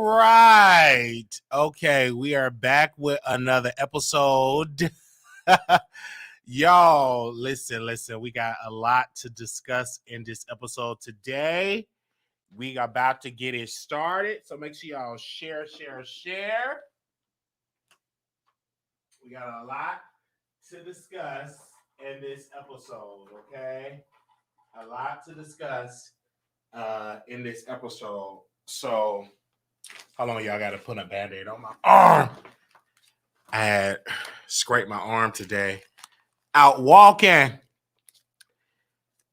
right. Okay, we are back with another episode. Y'all, listen. We got a lot to discuss in this episode today. We are about to get it started. So make sure y'all share. We got a lot to discuss in this episode, okay? A lot to discuss in this episode. So, hold on, y'all got to put a Band-Aid on my arm. I had scraped my arm today out walking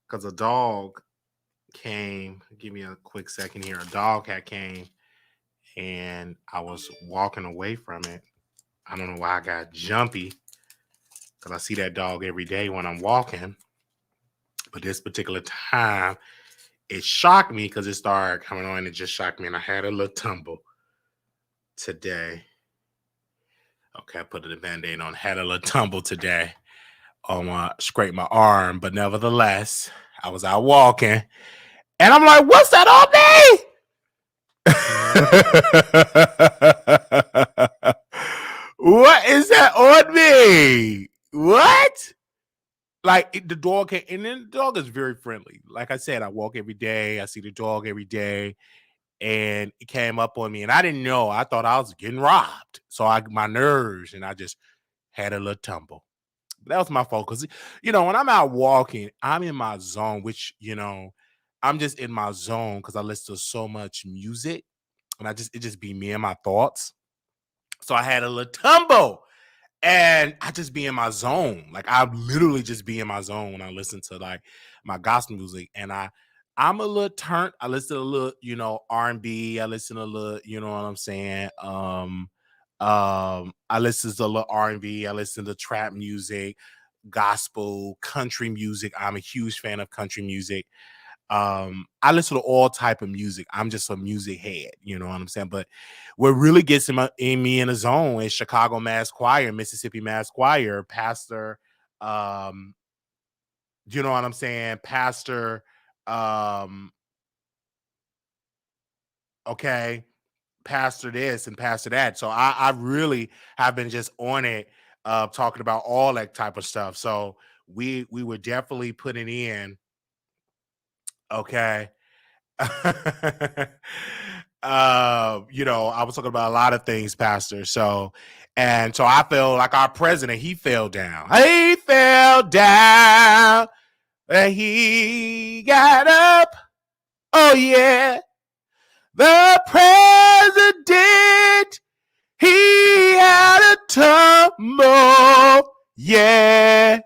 because a dog came. Give me a quick second here. A dog had came and I was walking away from it. I don't know why I got jumpy because I see that dog every day when I'm walking. But this particular time, it shocked me because it started coming on and it just shocked me. And I had a little tumble today. Okay, I put the Band-Aid on. Had a little tumble today on scraped my arm. But nevertheless, I was out walking. And I'm like, what's that on me? What is that on me? What? Like the dog came, and then the dog is very friendly. Like I said, I walk every day. I see the dog every day. And it came up on me, and I didn't know. I thought I was getting robbed. So my nerves, and I just had a little tumble. That was my fault. Because, when I'm out walking, I'm in my zone, which, I'm just in my zone because I listen to so much music. And it just be me and my thoughts. So I had a little tumble. And I just be in my zone. Like, I literally just be in my zone when I listen to, like, my gospel music. And I'm a little turned. I listen to a little, R&B. I listen to a little, you know what I'm saying? I listen to a little R&B. I listen to trap music, gospel, country music. I'm a huge fan of country music. I listen to all type of music. I'm just a music head, you know what I'm saying? But what really gets me in the zone is Chicago Mass Choir, Mississippi Mass Choir, Pastor, you know what I'm saying? Pastor, okay, Pastor this and Pastor that. So I really have been just on it, talking about all that type of stuff. So we were definitely putting in, okay. I was talking about a lot of things, Pastor. So I feel like our president, he fell down. He fell down and he got up. Oh, yeah. The president, he had a tumble. Yeah.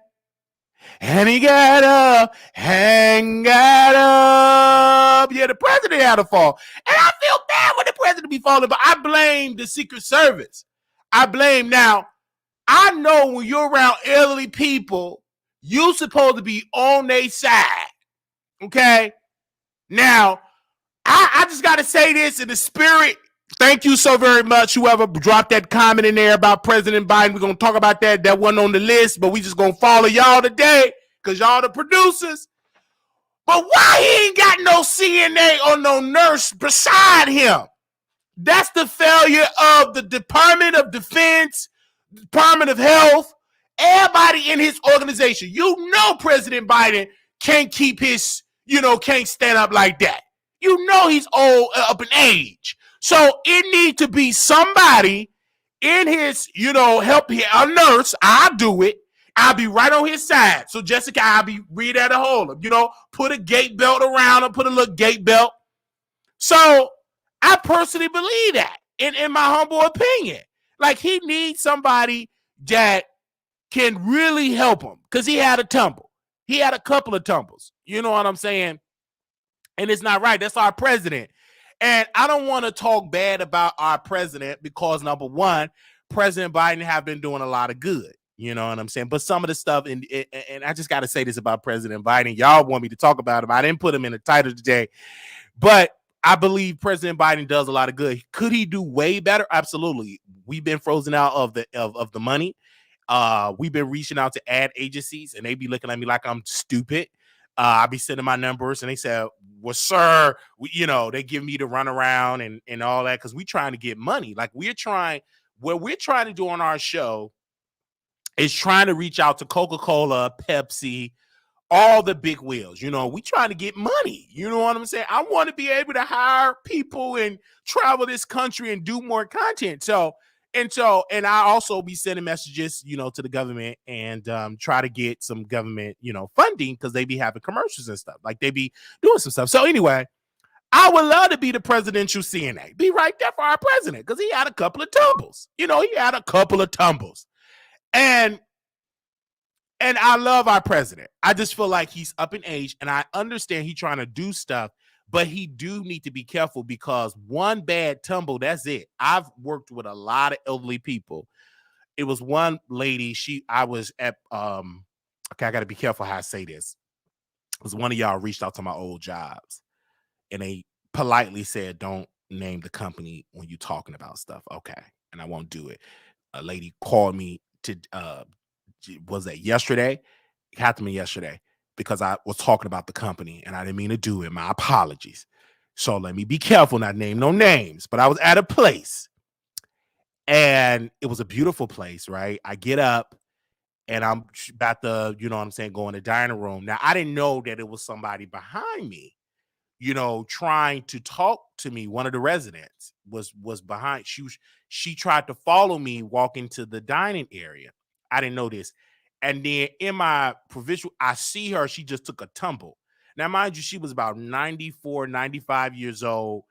And he got up and got up. Yeah, the president had a fall. And I feel bad when the president be falling, but I blame the Secret Service. Now, I know when you're around elderly people, you're supposed to be on their side. Okay? Now, I just got to say this in the spirit. Thank you so very much, whoever dropped that comment in there about President Biden. We're going to talk about that. That wasn't on the list, but we just going to follow y'all today because y'all the producers. But why he ain't got no CNA or no nurse beside him? That's the failure of the Department of Defense, Department of Health, everybody in his organization. President Biden can't keep his, can't stand up like that. He's old, up in age. So it needs to be somebody in his, help here, a nurse. I'll do it. I'll be right on his side. So Jessica, I'll be ready to hold him. Put a gate belt around him, put a little gate belt. So I personally believe that, in my humble opinion. Like, he needs somebody that can really help him because he had a tumble. He had a couple of tumbles. You know what I'm saying? And it's not right. That's our president. And I don't want to talk bad about our president because, number one, President Biden have been doing a lot of good. You know what I'm saying? But some of the stuff, and I just got to say this about President Biden. Y'all want me to talk about him. I didn't put him in the title today. But I believe President Biden does a lot of good. Could he do way better? Absolutely. We've been frozen out of the money. We've been reaching out to ad agencies, and they be looking at me like I'm stupid. I be sending my numbers, and they said, well, sir, they give me the runaround and all that, because we trying to get money. Like, what we're trying to do on our show is trying to reach out to Coca-Cola, Pepsi, all the big wheels. We trying to get money. You know what I'm saying? I want to be able to hire people and travel this country and do more content. And I also be sending messages, to the government, and try to get some government, funding, because they be having commercials and stuff. Like, they be doing some stuff. So anyway, I would love to be the presidential CNA. Be right there for our president, because he had a couple of tumbles. And I love our president. I just feel like he's up in age, and I understand he's trying to do stuff, but he do need to be careful, because one bad tumble, that's it. I've worked with a lot of elderly people. It was one lady, I was at, okay, I got to be careful how I say this. It was one of y'all reached out to my old jobs, and they politely said, don't name the company when you're talking about stuff. Okay. And I won't do it. A lady called me was that yesterday? It happened to me yesterday, because I was talking about the company and I didn't mean to do it. My apologies. So let me be careful, not name no names. But I was at a place, and it was a beautiful place, right? I get up, and I'm about to, go in the dining room. Now, I didn't know that it was somebody behind me, trying to talk to me. One of the residents was behind. She tried to follow me, walk into the dining area. I didn't know this. And then in my provisional, I see her. She just took a tumble. Now, mind you, she was about 94, 95 years old.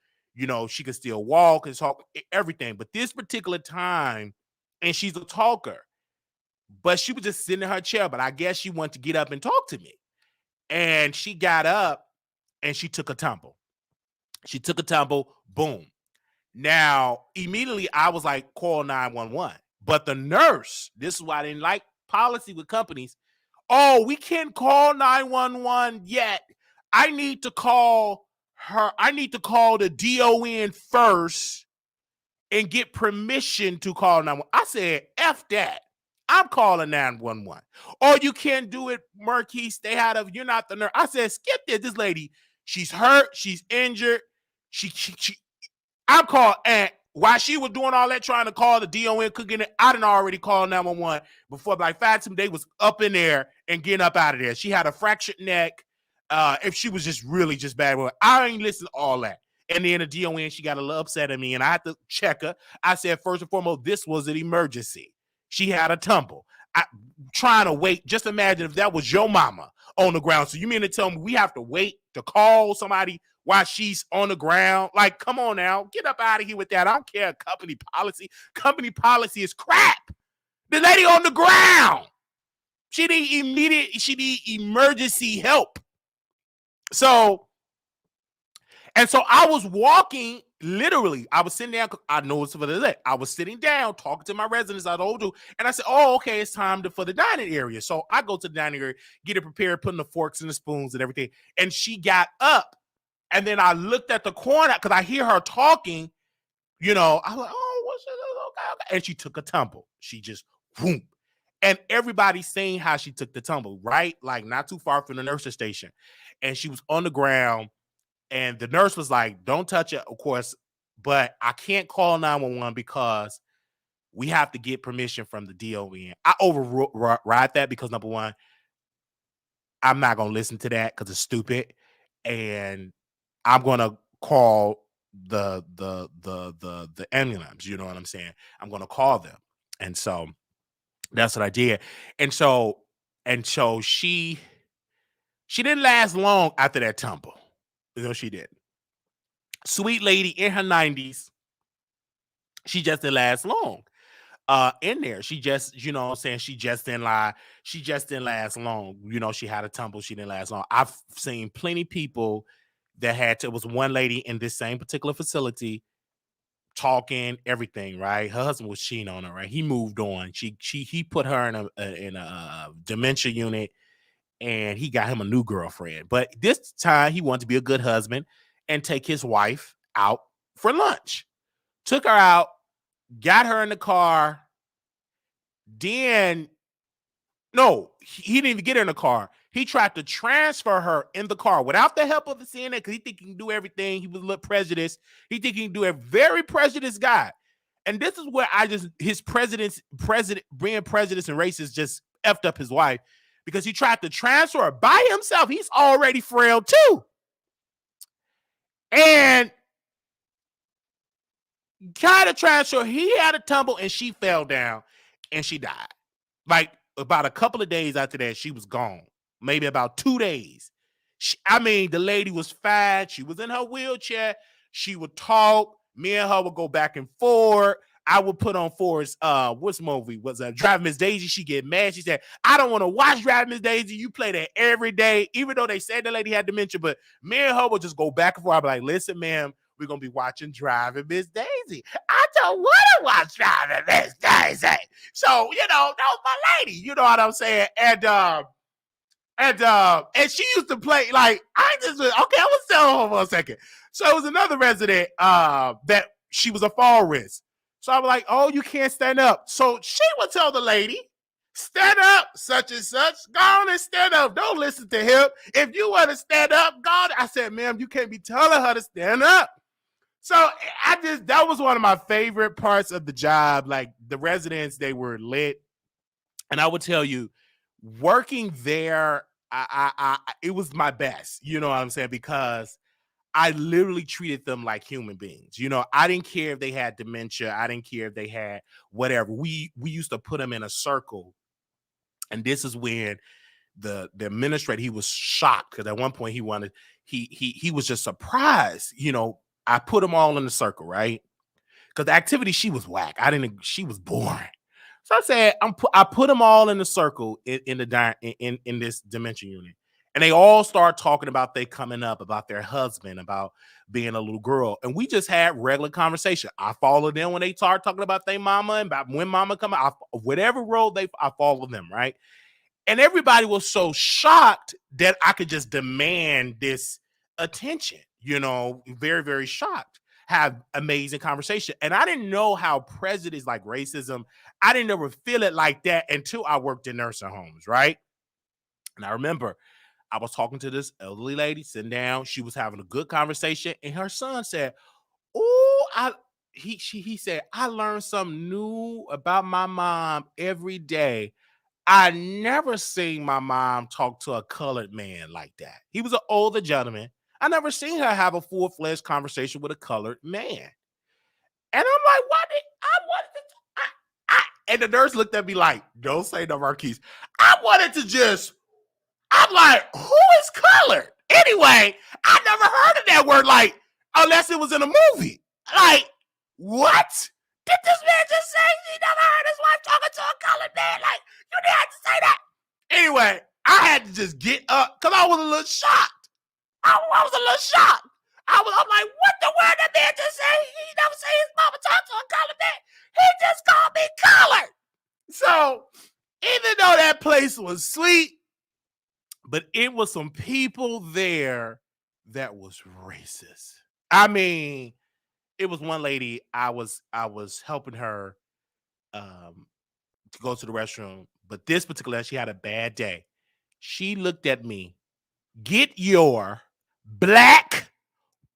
She could still walk and talk, everything. But this particular time, and she's a talker, but she was just sitting in her chair. But I guess she wanted to get up and talk to me. And she got up, and she took a tumble. Boom. Now, immediately I was like, call 911. But the nurse, this is why I didn't like policy with companies. Oh, we can't call 911 yet. I need to call the DON first and get permission to call 911. I said, F that. I'm calling 911. Or you can't do it, Marquise. You're not the nurse. I said, skip this. This lady, she's hurt. She's injured. I'm called, and while she was doing all that, trying to call the DON, cooking it, I didn't already call 911 before. Like 5 they was up in there and getting up out of there. She had a fractured neck. If she was just really just bad, I ain't listen to all that. And then the DON, she got a little upset at me, and I had to check her. I said, first and foremost, this was an emergency. She had a tumble. Trying to wait. Just imagine if that was your mama on the ground. So you mean to tell me we have to wait to call somebody while she's on the ground? Like, come on now, get up out of here with that. I don't care. Company policy is crap. The lady on the ground, she need emergency help. So I was walking, literally, I was sitting down, I noticed for the I was sitting down talking to my residents, I told you, and I said, oh, okay, it's time for the dining area. So I go to the dining area, get it prepared, putting the forks and the spoons and everything. And she got up, and then I looked at the corner, because I hear her talking, I was like, oh, what's this? Okay. And she took a tumble. She just, whoop. And everybody's saying how she took the tumble, right? Like, not too far from the nurse's station. And she was on the ground. And the nurse was like, don't touch it, of course, but I can't call 911 because we have to get permission from the DON. I override that because, number one, I'm not going to listen to that because it's stupid. And I'm going to call the ambulance. You know what I'm saying? I'm going to call them. And so that's what I did. And so she didn't last long after that tumble. She did. Sweet lady in her 90s. She just didn't last long. In there. She just, you know what I'm saying? She just didn't last long. She had a tumble. She didn't last long. I've seen plenty of people that it was one lady in this same particular facility talking everything, right? Her husband was cheating on her, right? He moved on. He put her in a dementia unit, and he got him a new girlfriend. But this time he wanted to be a good husband and take his wife out for lunch. Took her out, got her in the car. Then, no, he didn't even get her in the car. He tried to transfer her in the car without the help of the CNN because he think he can do everything. He was a little prejudiced. He think he can do a very prejudiced guy. And this is where his president being prejudiced and racist just effed up his wife because he tried to transfer her by himself. He's already frail too. And tried to transfer, he had a tumble and she fell down and she died. Like about a couple of days after that, she was gone. Maybe about 2 days. The lady was fine. She was in her wheelchair. She would talk. Me and her would go back and forth. I would put on Forrest, what's movie? Was Driving Miss Daisy. She get mad. She said, I don't want to watch Driving Miss Daisy. You play that every day, even though they said the lady had dementia. But me and her would just go back and forth. I'd be like, listen, ma'am, we're going to be watching Driving Miss Daisy. I don't want to watch Driving Miss Daisy. So, that was my lady. You know what I'm saying? And she used to play, like, I'm going to tell her for a second. So it was another resident that she was a fall risk. So I was like, oh, you can't stand up. So she would tell the lady, stand up, such and such. Go on and stand up. Don't listen to him. If you want to stand up, God, I said, ma'am, you can't be telling her to stand up. So that was one of my favorite parts of the job. Like the residents, they were lit. And I would tell you, working there, it was my best. You know what I'm saying? Because I literally treated them like human beings. I didn't care if they had dementia. I didn't care if they had whatever. We used to put them in a circle. And this is when the administrator, he was shocked because at one point he was just surprised. I put them all in the circle, right? Because the activity, she was whack. She was boring. So I said, I put them all in the circle in this dementia unit. And they all start talking about they coming up, about their husband, about being a little girl. And we just had regular conversation. I followed them when they start talking about their mama and about when mama come out. Whatever role I follow them, right? And everybody was so shocked that I could just demand this attention, very, very shocked. Have amazing conversation. And I didn't know how prejudice like racism, I didn't ever feel it like that until I worked in nursing homes, right? And I remember I was talking to this elderly lady sitting down. She was having a good conversation. And her son said, he said, I learned something new about my mom every day. I never seen my mom talk to a colored man like that. He was an older gentleman. I never seen her have a full-fledged conversation with a colored man. And I'm like, and the nurse looked at me like, don't say no, Marquise. I'm like, who is colored? Anyway, I never heard of that word, like, unless it was in a movie. Like, what? Did this man just say he never heard his wife talking to a colored man? Like, you didn't have to say that. Anyway, I had to just get up because I was a little shocked. I was a little shocked. I'm like, what the word that man just say? He never say his mama talk to a colored man. He just called me colored. So, even though that place was sweet, but it was some people there that was racist. It was one lady, I was helping her to go to the restroom, but this particular, she had a bad day. She looked at me, get your black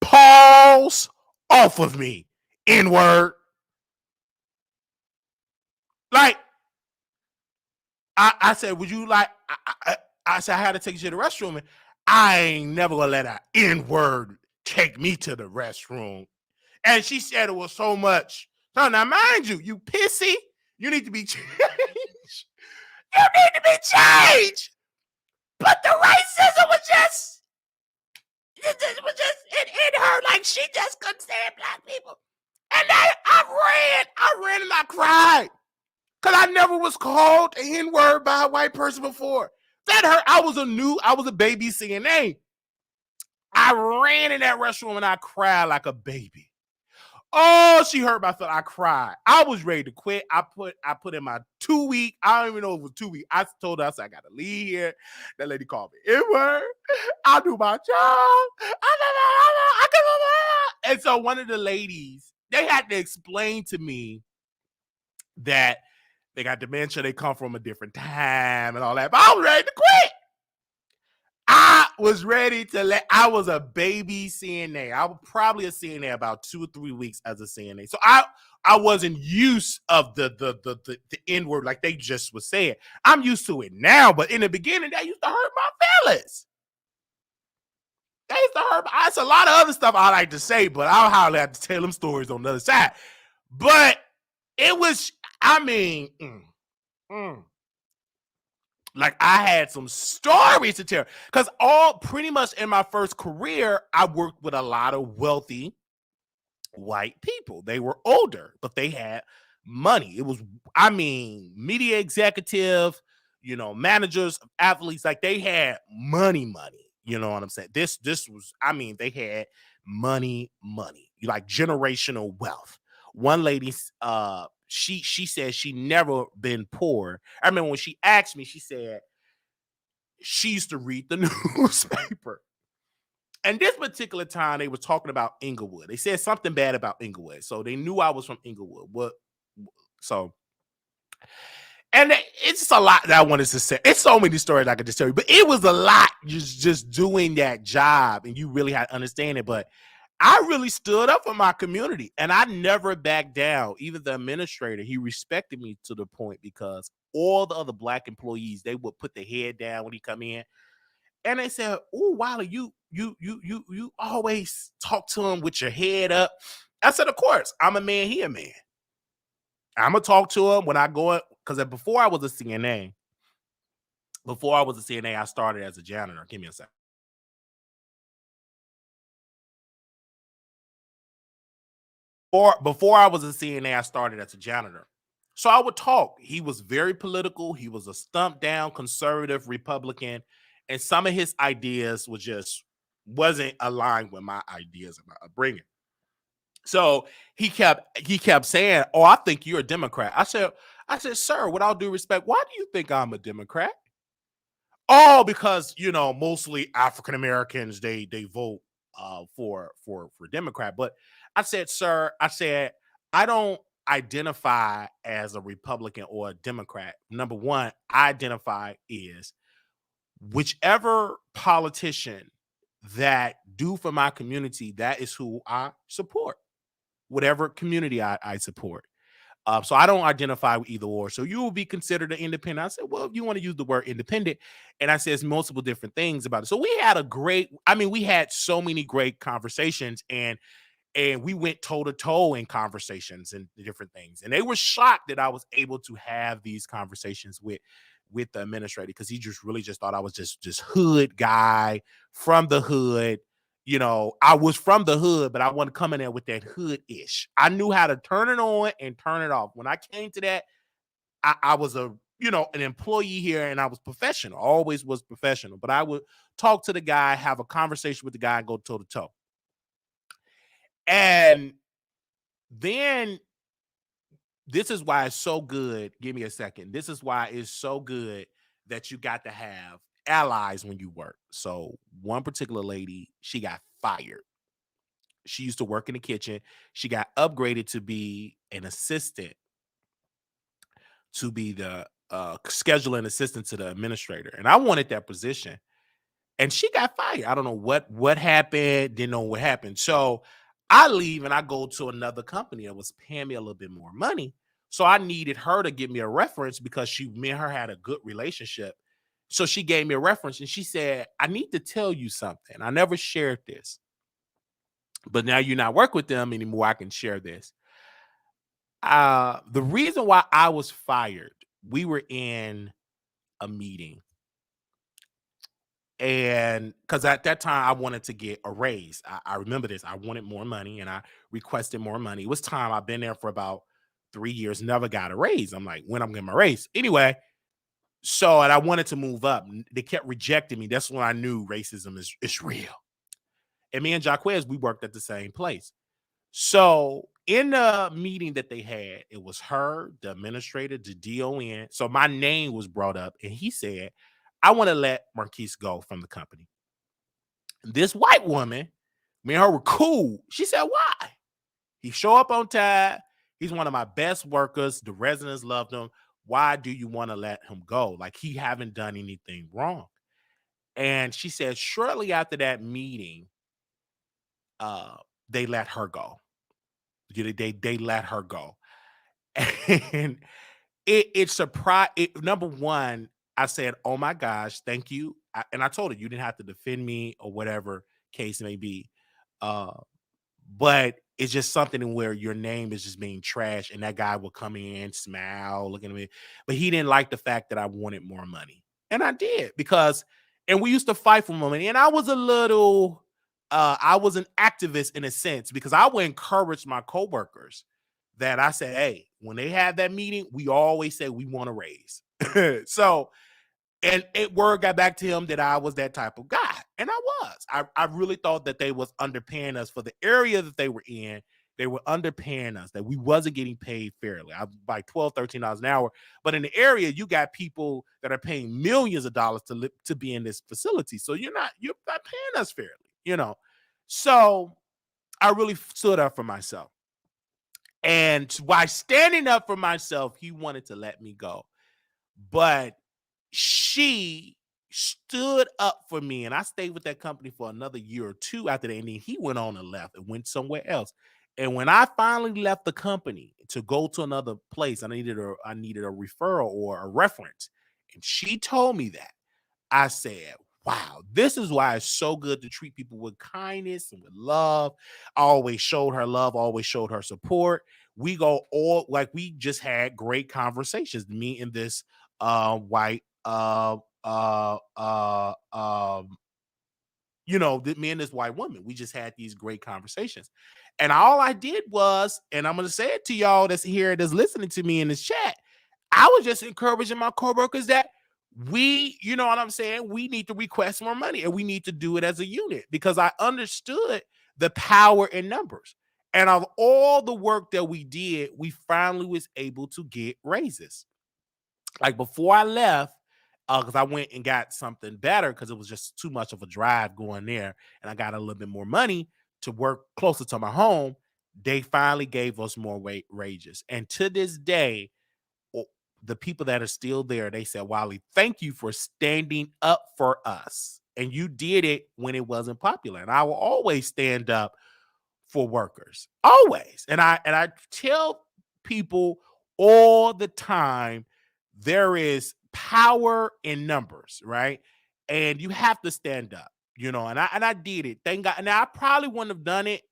paws off of me, N-word. Like, I said, would you like, I said, I had to take you to the restroom. And I ain't never gonna let an N-word take me to the restroom. And she said it was so much. So now, mind you, you pissy, you need to be changed. You need to be changed. But the racism was just, it her like she just couldn't stand black people. And I ran and I cried. Because I never was called an N-word by a white person before. That hurt. I was a baby CNA. I ran in that restroom and I cried like a baby. Oh, she hurt my feelings. I cried. I was ready to quit. I put in my 2 week. I don't even know if it was 2 weeks. I told her, I said, I gotta leave here. That lady called me N-word. I'll do my job. And so one of the ladies, they had to explain to me that they got dementia, they come from a different time and all that. But I was ready to quit. was ready to I was a baby CNA. I was probably a CNA about 2 or 3 weeks as a CNA. So I wasn't used of the N word like they just was saying. I'm used to it now, but in the beginning, that used to hurt my feelings. That used to hurt. That's a lot of other stuff I like to say, but I'll hardly have to tell them stories on the other side. But it was, I mean, like I had some stories to tell because all pretty much in my first career, I worked with a lot of wealthy white people. They were older, but they had money. It was, I mean, media executive, managers, athletes, like they had money. You know what I'm saying? This was, I mean, they had money, like generational wealth. One lady, she said she never been poor. I remember when she asked me, she said she used to read the newspaper. And this particular time, they were talking about Inglewood. They said something bad about Inglewood, so they knew I was from Inglewood. And it's just a lot that I wanted to say. It's so many stories I could just tell you, but it was a lot just doing that job, and you really had to understand it. But I really stood up for my community, and I never backed down. Even the administrator, he respected me to the point because all the other black employees, they would put their head down when he come in. And they said, "Oh, Wiley, you always talk to him with your head up." I said, "Of course, I'm a man. He a man. I'm gonna talk to him when I go because before I was a CNA, I started as a janitor. Give me a second. Before I was a CNA, I started as a janitor. So I would talk. He was very political. He was a stumped down conservative Republican, and some of his ideas wasn't aligned with my ideas about upbringing. So he kept saying, "Oh, I think you're a Democrat." I said, "Sir, with all due respect, why do you think I'm a Democrat?" Oh, because mostly African Americans they vote for Democrat. But I said, "Sir, I don't identify as a Republican or a Democrat. Number one, I identify is whichever politician that do for my community, that is who I support. Whatever community I support. So I don't identify with either or. So you will be considered an independent." I said, "Well, if you want to use the word independent," and I says multiple different things about it. So we had so many great conversations, and we went toe to toe in conversations and different things. And they were shocked that I was able to have these conversations with the administrator because he just really just thought I was just hood guy from the hood. I was from the hood, but I wasn't coming there with that hood ish. I knew how to turn it on and turn it off. When I came to that, I was an employee here and I was professional, always was professional, but I would talk to the guy, have a conversation with the guy and go toe to toe. And then this is why it's so good. Give me a second. This is why it's so good that you got to have allies when you work. So one particular lady, she got fired. She used to work in the kitchen. She got upgraded to be an assistant, to be the scheduling assistant to the administrator. And I wanted that position. And she got fired. I don't know what happened, didn't know what happened. So I leave and I go to another company that was paying me a little bit more money. So I needed her to give me a reference because me and her had a good relationship. So she gave me a reference and she said, "I need to tell you something. I never shared this, but now you're not working with them anymore. I can share this." The reason why I was fired, we were in a meeting. And because at that time I wanted to get a raise. I remember this. I wanted more money and I requested more money. It was time. I've been there for about 3 years, never got a raise. I'm like, when I'm getting my raise? Anyway, and I wanted to move up. They kept rejecting me. That's when I knew racism is real. And me and Jaguar, we worked at the same place. So in the meeting that they had, it was her, the administrator, the DON. So my name was brought up, and he said, "I want to let Marquise go from the company." This white woman, me and her were cool. She said, "Why? He show up on time. He's one of my best workers. The residents loved him. Why do you want to let him go? Like he haven't done anything wrong." And she said shortly after that meeting, they let her go. They let her go. And it surprised it. Number one, I said, "Oh my gosh, thank you." And I told her you didn't have to defend me or whatever case may be. Uh, but it's just something in where your name is just being trashed, and that guy will come in, smile, looking at me, but he didn't like the fact that I wanted more money, and I did because, and we used to fight for more money, and I was a little, I was an activist in a sense because I would encourage my coworkers that I said, hey, when they have that meeting, we always say we want to raise. So and word got back to him that I was that type of guy. And I was. I really thought that they was underpaying us for the area that they were in. They were underpaying us, that we wasn't getting paid fairly. I by $12, $13 an hour. But in the area, you got people that are paying millions of dollars to be in this facility. So you're not paying us fairly, you know. So I really stood up for myself. And while standing up for myself, he wanted to let me go. But she stood up for me, and I stayed with that company for another year or two after that. And then he went on and left and went somewhere else. And when I finally left the company to go to another place, I needed a referral or a reference. And she told me that. I said, wow, this is why it's so good to treat people with kindness and with love. I always showed her love, always showed her support. We go all like we just had great conversations. Me and this white me and this white woman, we just had these great conversations. And all I did was, and I'm gonna say it to y'all that's here, that's listening to me in this chat, I was just encouraging my coworkers that we, you know what I'm saying, we need to request more money and we need to do it as a unit because I understood the power in numbers. And of all the work that we did, we finally was able to get raises. Like before I left, because I went and got something better because it was just too much of a drive going there, and I got a little bit more money to work closer to my home. They finally gave us more wages, and to this day, the people that are still there, they said, Wiley, thank you for standing up for us. And you did it when it wasn't popular. And I will always stand up for workers. Always. And I tell people all the time, there is power in numbers, right? And you have to stand up, and I did it. Thank God. Now I probably wouldn't have done it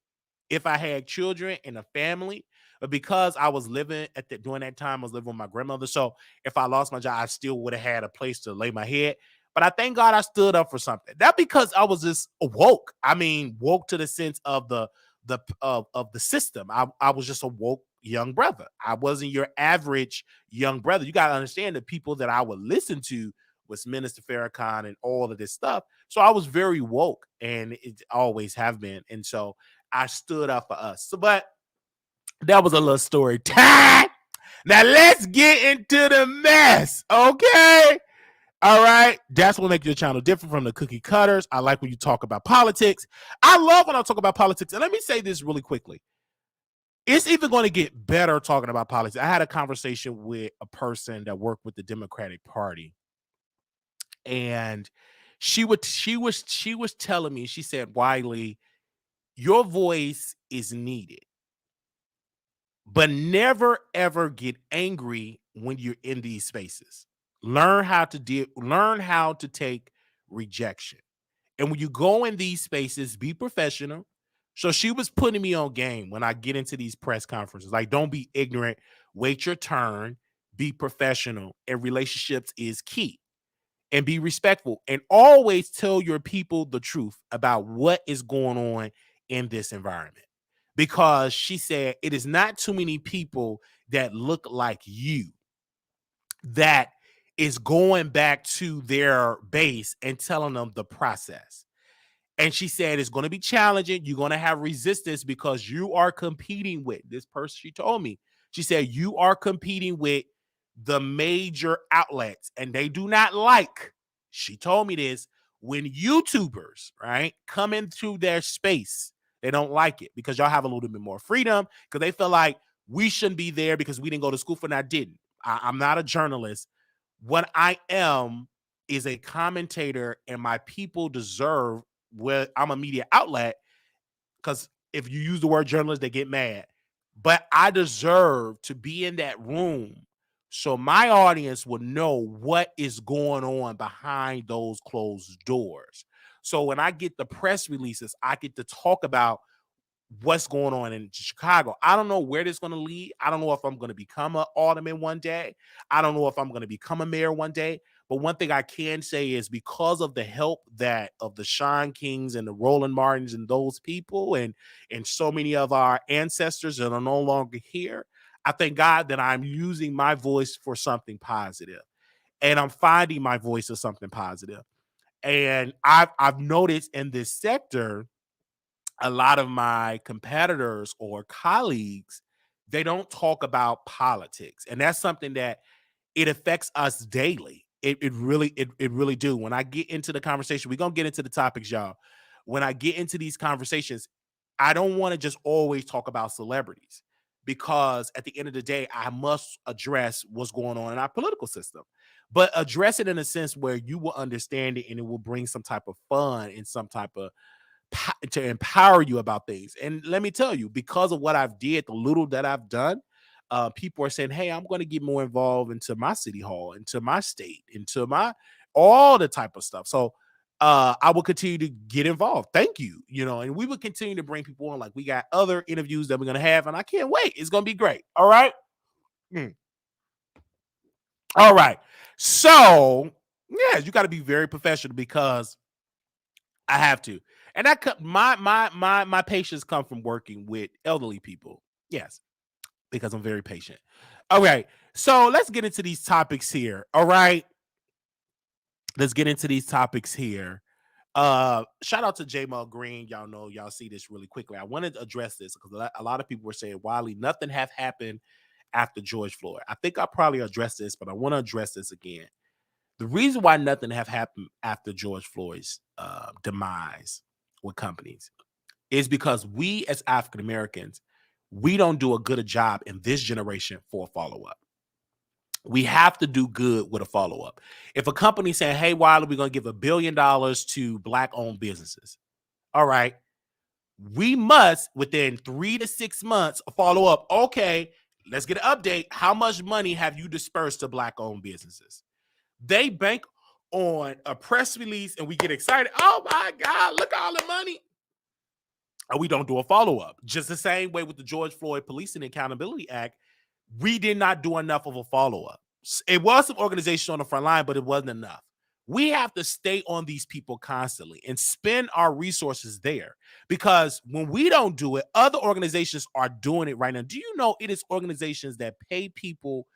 if I had children and a family, but because I was living during that time, I was living with my grandmother. So if I lost my job, I still would have had a place to lay my head. But I thank God I stood up for something. That because I was just woke. I mean, woke to the sense of the system. I was just a woke young brother. I wasn't your average young brother. You got to understand the people that I would listen to was Minister Farrakhan and all of this stuff. So I was very woke, and it always have been. And so I stood up for us. So, but that was a little story time. Now let's get into the mess, okay? All right. That's what makes your channel different from the cookie cutters. I like when you talk about politics. I love when I talk about politics. And let me say this really quickly. It's even going to get better talking about politics. I had a conversation with a person that worked with the Democratic Party, and she was telling me, she said, Wiley, your voice is needed, but never ever get angry when you're in these spaces. Learn how to take rejection. And when you go in these spaces, be professional. So she was putting me on game when I get into these press conferences. Like, don't be ignorant, wait your turn, be professional, and relationships is key. And be respectful, and always tell your people the truth about what is going on in this environment. Because she said it is not too many people that look like you that is going back to their base and telling them the process. And she said it's going to be challenging. You're going to have resistance because you are competing with this person. She told me, she said, you are competing with the major outlets, and they do not like, she told me this, when YouTubers, right, come into their space, they don't like it because y'all have a little bit more freedom because they feel like we shouldn't be there because we didn't go to school for, and I didn't. I'm not a journalist. What I am is a commentator, and my people deserve, where I'm a media outlet, because if you use the word journalist, they get mad. But I deserve to be in that room so my audience will know what is going on behind those closed doors. So when I get the press releases, I get to talk about what's going on in Chicago. I don't know where this is going to lead. I don't know if I'm going to become an alderman one day. I don't know if I'm going to become a mayor one day. But one thing I can say is, because of the help that of the Sean Kings and the Roland Martins and those people and so many of our ancestors that are no longer here, I thank God that I'm using my voice for something positive, and I'm finding my voice as something positive. And I've noticed in this sector, a lot of my competitors or colleagues, they don't talk about politics, and that's something that it affects us daily. It really do. When I get into the conversation, we're gonna get into the topics, y'all. When I get into these conversations, I don't want to just always talk about celebrities, because at the end of the day, I must address what's going on in our political system, but address it in a sense where you will understand it and it will bring some type of fun and some type of to empower you about things. And let me tell you, because of what I've did, the little that I've done, people are saying, hey, I'm going to get more involved into my city hall, into my state, into my all the type of stuff. So I will continue to get involved. Thank you. And we will continue to bring people on. Like, we got other interviews that we're going to have, and I can't wait. It's going to be great. All right. All right. So yeah, you got to be very professional, because I have to. And my patience come from working with elderly people. Yes, because I'm very patient. All right. So let's get into these topics here. All right. Let's get into these topics here. Shout out to J Mel Green. Y'all know, y'all see this really quickly. I wanted to address this because a lot of people were saying, Wiley, nothing have happened after George Floyd. I think I probably addressed this, but I want to address this again. The reason why nothing have happened after George Floyd's demise with companies is because we as African Americans, we don't do a good job in this generation for a follow-up. We have to do good with a follow-up. If a company saying, hey, Wiley, we're going to give $1 billion to Black-owned businesses. All right. We must, within 3 to 6 months, follow up. Okay, let's get an update. How much money have you dispersed to Black-owned businesses? They bank on a press release and we get excited. Oh my God, look at all the money. And we don't do a follow-up. Just the same way with the George Floyd Policing and Accountability Act, we did not do enough of a follow-up. It was some organization on the front line, but it wasn't enough. We have to stay on these people constantly and spend our resources there, because when we don't do it, other organizations are doing it right now. Do you know it is organizations that pay people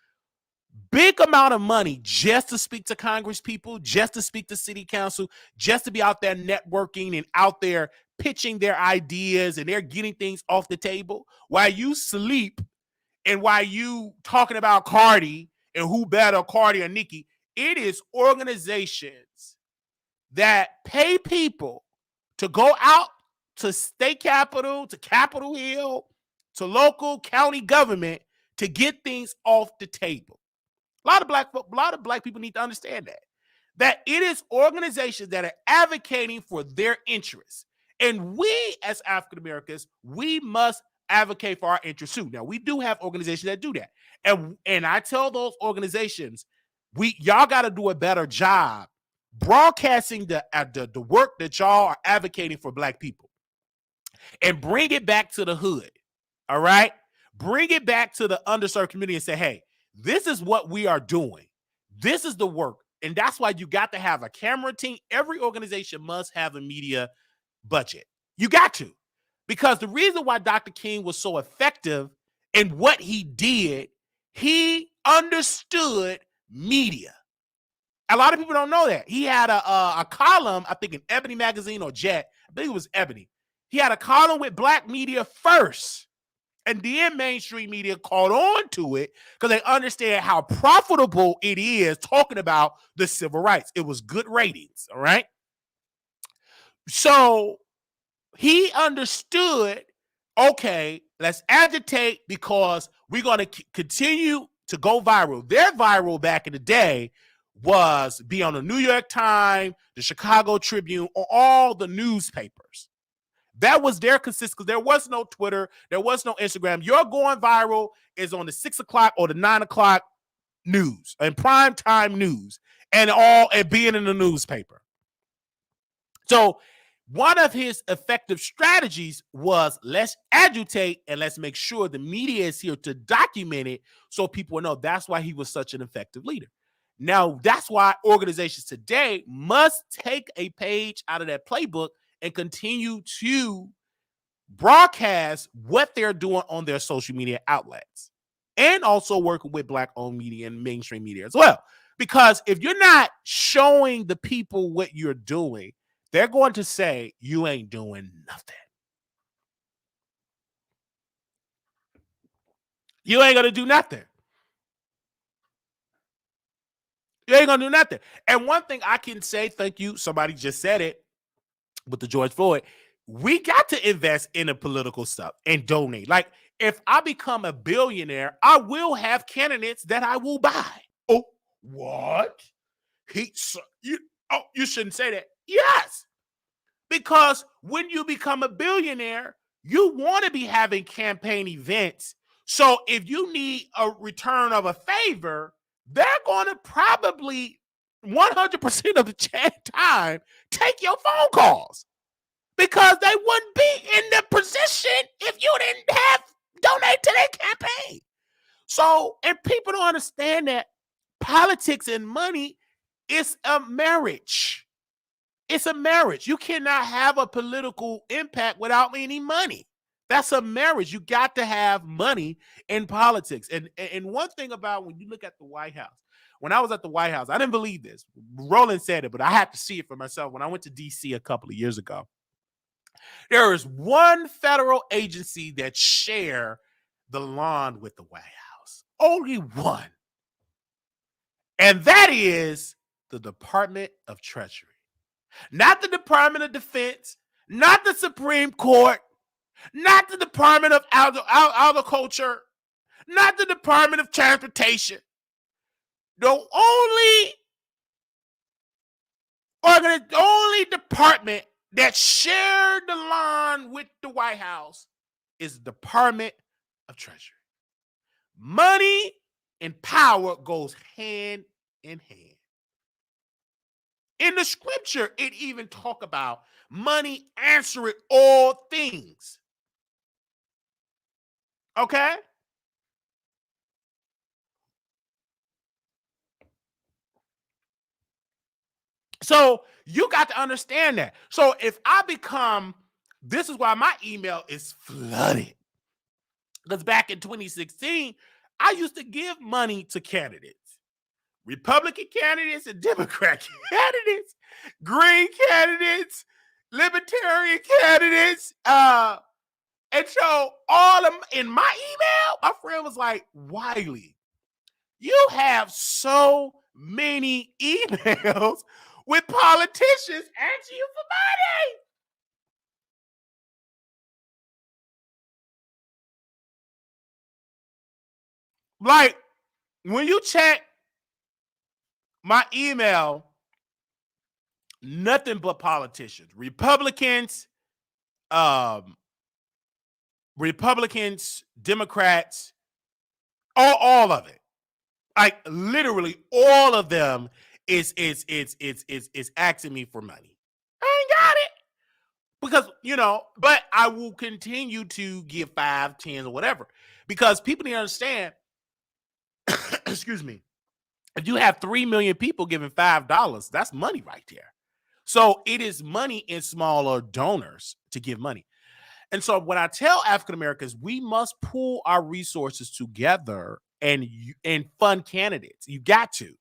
big amount of money just to speak to Congress people, just to speak to city council, just to be out there networking and out there pitching their ideas, and they're getting things off the table while you sleep and while you talking about Cardi and who better, Cardi or Nicki. It is organizations that pay people to go out to state capitol, to Capitol Hill, to local county government to get things off the table. A lot of black people need to understand that it is organizations that are advocating for their interests. And we as African Americans, we must advocate for our interests too. Now, we do have organizations that do that. And I tell those organizations, y'all got to do a better job broadcasting the work that y'all are advocating for Black people, and bring it back to the hood. All right? Bring it back to the underserved community and say, hey, this is what we are doing. This is the work. And that's why you got to have a camera team. Every organization must have a media budget. You got to. Because the reason why Dr. King was so effective in what he did, he understood media. A lot of people don't know that. He had a column, I think in Ebony Magazine or Jet. I think it was Ebony. He had a column with Black media first. And then mainstream media caught on to it because they understand how profitable it is talking about the civil rights. It was good ratings, all right? So he understood, okay, let's agitate because we're going to continue to go viral. They're viral back in the day was be on the New York Times, the Chicago Tribune, or all the newspapers. That was their consistency, because there was no Twitter, there was no Instagram. Your going viral is on the 6 o'clock or the 9 o'clock news and prime time news, and being in the newspaper. So one of his effective strategies was, let's agitate and let's make sure the media is here to document it so people know. That's why he was such an effective leader. Now, that's why organizations today must take a page out of that playbook and continue to broadcast what they're doing on their social media outlets, and also working with Black-owned media and mainstream media as well. Because if you're not showing the people what you're doing, they're going to say you ain't doing nothing. You ain't going to do nothing. You ain't going to do nothing. And one thing I can say, thank you, somebody just said it with the George Floyd, we got to invest in the political stuff and donate. Like, if I become a billionaire, I will have candidates that I will buy. Oh, what? You shouldn't say that. Yes. Because when you become a billionaire, you want to be having campaign events. So if you need a return of a favor, they're going to probably 100% of the time take your phone calls, because they wouldn't be in the position if you didn't have donate to their campaign. So, and people don't understand that politics and money is a marriage. It's a marriage. You cannot have a political impact without any money. That's a marriage. You got to have money in politics. And one thing about when you look at the White House, when I was at the White House, I didn't believe this. Roland said it, but I had to see it for myself. When I went to D.C. a couple of years ago, there is one federal agency that share the lawn with the White House. Only one. And that is the Department of Treasury. Not the Department of Defense, not the Supreme Court, not the Department of Agriculture, not the Department of Transportation. The only department that shared the lawn with the White House is the Department of Treasury. Money and power goes hand in hand. In the scripture, it even talk about money answering all things. Okay? So you got to understand that. So if I become, this is why my email is flooded. Because back in 2016, I used to give money to candidates. Republican candidates and Democrat candidates, Green candidates, Libertarian candidates. And so in my email, my friend was like, Wiley, you have so many emails with politicians asking you for money. Like, when you check my email, nothing but politicians, Republicans, Democrats, all of it. Like, literally all of them is asking me for money. I ain't got it. Because, but I will continue to give 5, 10, or whatever. Because people need to understand, excuse me, if you have 3 million people giving $5, that's money right there. So it is money in smaller donors to give money. And so what I tell African Americans, we must pool our resources together and fund candidates. You got to.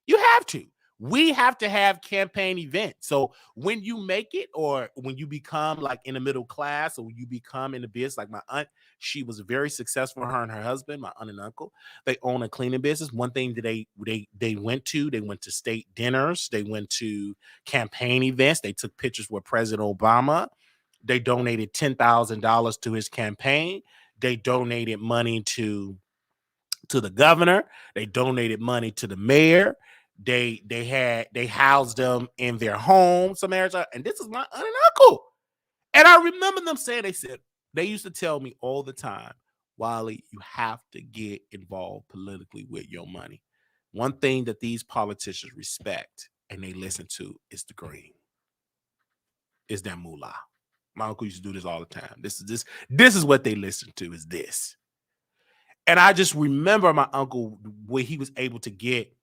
You have to. We have to have campaign events. So when you make it, or when you become like in the middle class, or when you become in the business, like my aunt, she was very successful, her and her husband, my aunt and uncle, they own a cleaning business. One thing that they went to state dinners, they went to campaign events, they took pictures with President Obama, they donated $10,000 to his campaign, they donated money to the governor, they donated money to the mayor, They housed them in their home, some Arizona, and this is my aunt and uncle. And I remember them saying, they used to tell me all the time, Wiley, you have to get involved politically with your money. One thing that these politicians respect and they listen to is the green, is that moolah. My uncle used to do this all the time. This is what they listen to, is this. And I just remember my uncle, where he was able to get,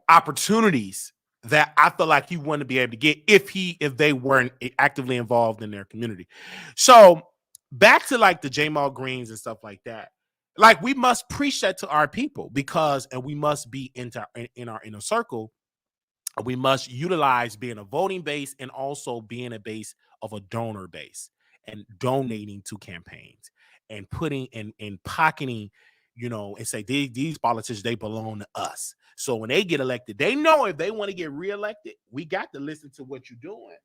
opportunities that I felt like he wouldn't be able to get if they weren't actively involved in their community. So back to like the Jamal Greens and stuff like that. Like, we must preach that to our people, and we must be in our inner circle. We must utilize being a voting base and also being a base of a donor base and donating to campaigns and putting and pocketing, and say these politicians, they belong to us. So when they get elected, they know if they want to get reelected, we got to listen to what you're doing,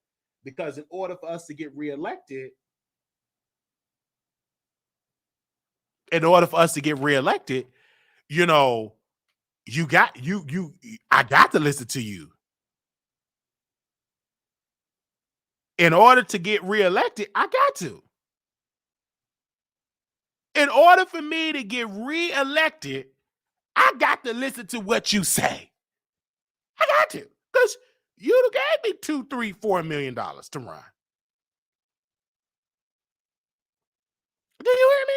because in order for us to get reelected, I got to listen to you. In order to get reelected, I got to. In order for me to get reelected, I got to listen to what you say. I got to, because you gave me $2, $3, $4 million to run. Do you hear me?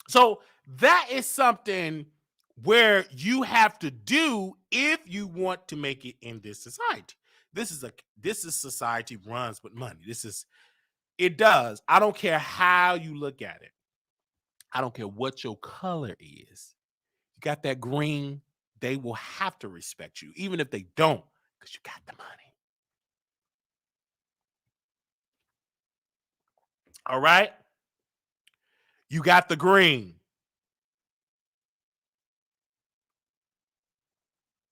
So that is something where you have to do if you want to make it in this society. This is society runs with money. It does. I don't care how you look at it. I don't care what your color is. You got that green, they will have to respect you, even if they don't, because you got the money. All right? You got the green.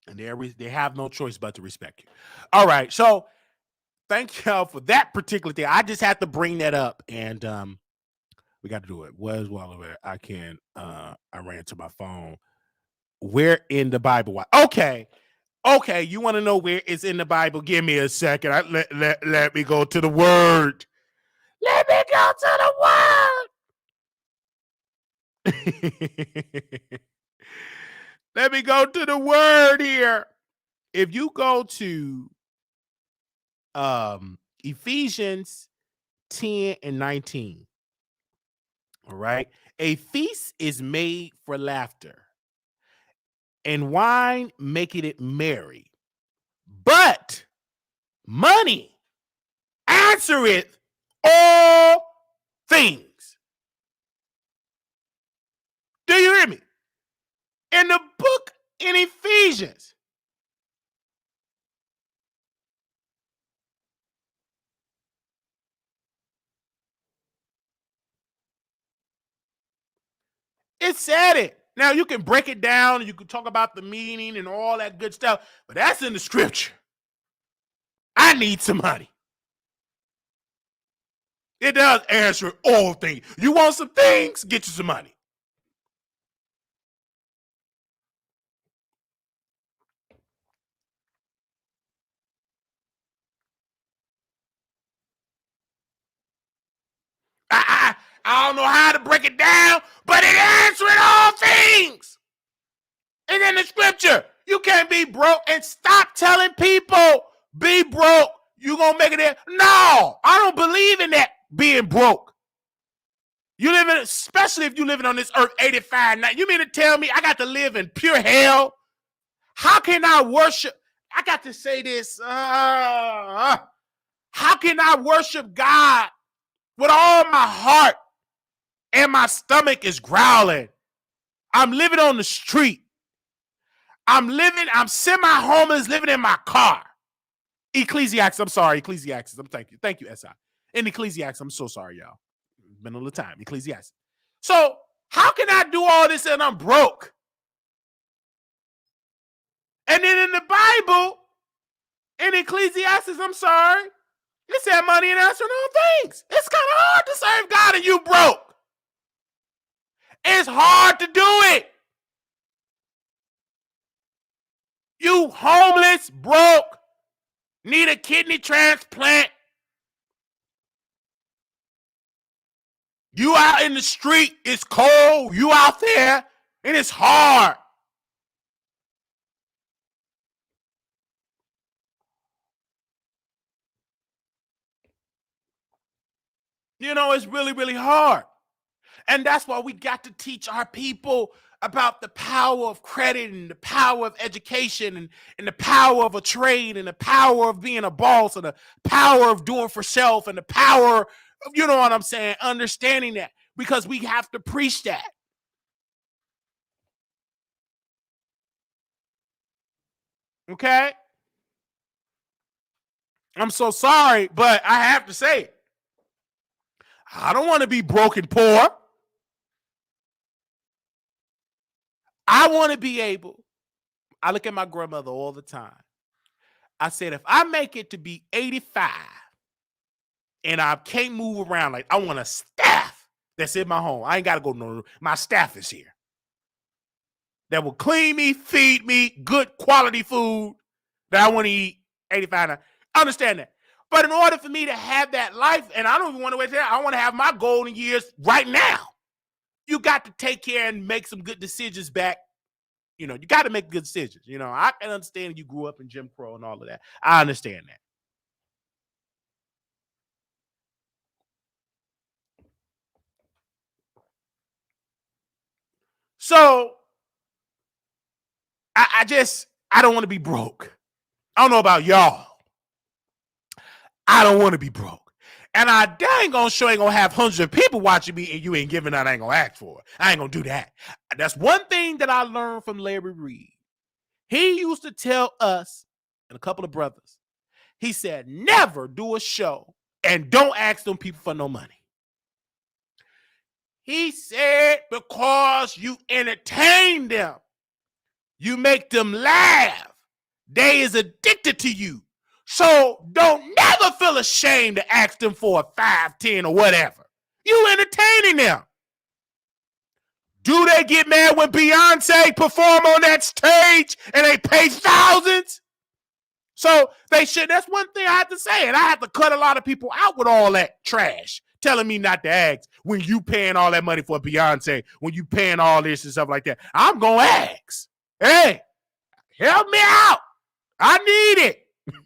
And they have no choice but to respect you. All right. So thank y'all for that particular thing. I just had to bring that up, and we got to do it. I can. I ran to my phone. Where in the Bible? Okay. You want to know where it's in the Bible? Give me a second. Let me go to the word. Let me go to the word. Let me go to the word here. If you go to Ephesians 10 and 19, all right, a feast is made for laughter, and wine making it merry, but money answereth all things. Do you hear me? In the book in Ephesians, it said it. Now, you can break it down and you can talk about the meaning and all that good stuff, but that's in the scripture. I need some money. It does answer all things. You want some things? Get you some money. I don't know how to break it down, but it answers all things. And in the scripture, you can't be broke, and stop telling people be broke. You gonna make it there? No, I don't believe in that being broke. You live in, especially if you living on this earth 85 nights. You mean to tell me I got to live in pure hell? How can I worship? I got to say this. How can I worship God with all my heart and my stomach is growling? I'm living on the street. I'm semi-homeless, living in my car. Ecclesiastes, I'm sorry, Ecclesiastes. Thank you, SI. In Ecclesiastes, I'm so sorry, y'all. It's been a little time. Ecclesiastes. So how can I do all this and I'm broke? And then in the Bible, in Ecclesiastes, I'm sorry, it said money and answering all things. It's kind of hard to serve God and you broke. It's hard to do it. You homeless, broke, need a kidney transplant. You out in the street, it's cold, you out there, and it's hard. You know, it's really, really hard. And that's why we got to teach our people about the power of credit and the power of education and the power of a trade and the power of being a boss and the power of doing for self and the power of, you know what I'm saying, understanding that, because we have to preach that. Okay? I'm so sorry, but I have to say it. I don't want to be broken poor. I want to be able. I look at my grandmother all the time. I said, if I make it to be 85 and I can't move around, like I want a staff that's in my home. I ain't got to go no. My staff is here that will clean me, feed me, good quality food that I want to eat. 85. Now. Understand that. But in order for me to have that life, and I don't even want to wait there, I want to have my golden years right now. You got to take care and make some good decisions back. You know, you got to make good decisions. You know, I can understand you grew up in Jim Crow and all of that. I understand that. So I don't want to be broke. I don't know about y'all. I don't want to be broke. And I dang gonna sure ain't gonna have hundreds of people watching me and you ain't giving out, I ain't gonna ask for it. I ain't gonna do that. That's one thing that I learned from Larry Reed. He used to tell us and a couple of brothers, he said, never do a show and don't ask them people for no money. He said, because you entertain them, you make them laugh, they is addicted to you. So don't never feel ashamed to ask them for a 5, 10, or whatever. You entertaining them. Do they get mad when Beyonce perform on that stage and they pay thousands? So they should. That's one thing I have to say. And I have to cut a lot of people out with all that trash, telling me not to ask when you paying all that money for Beyonce, when you paying all this and stuff like that. I'm going to ask. Hey, help me out. I need it.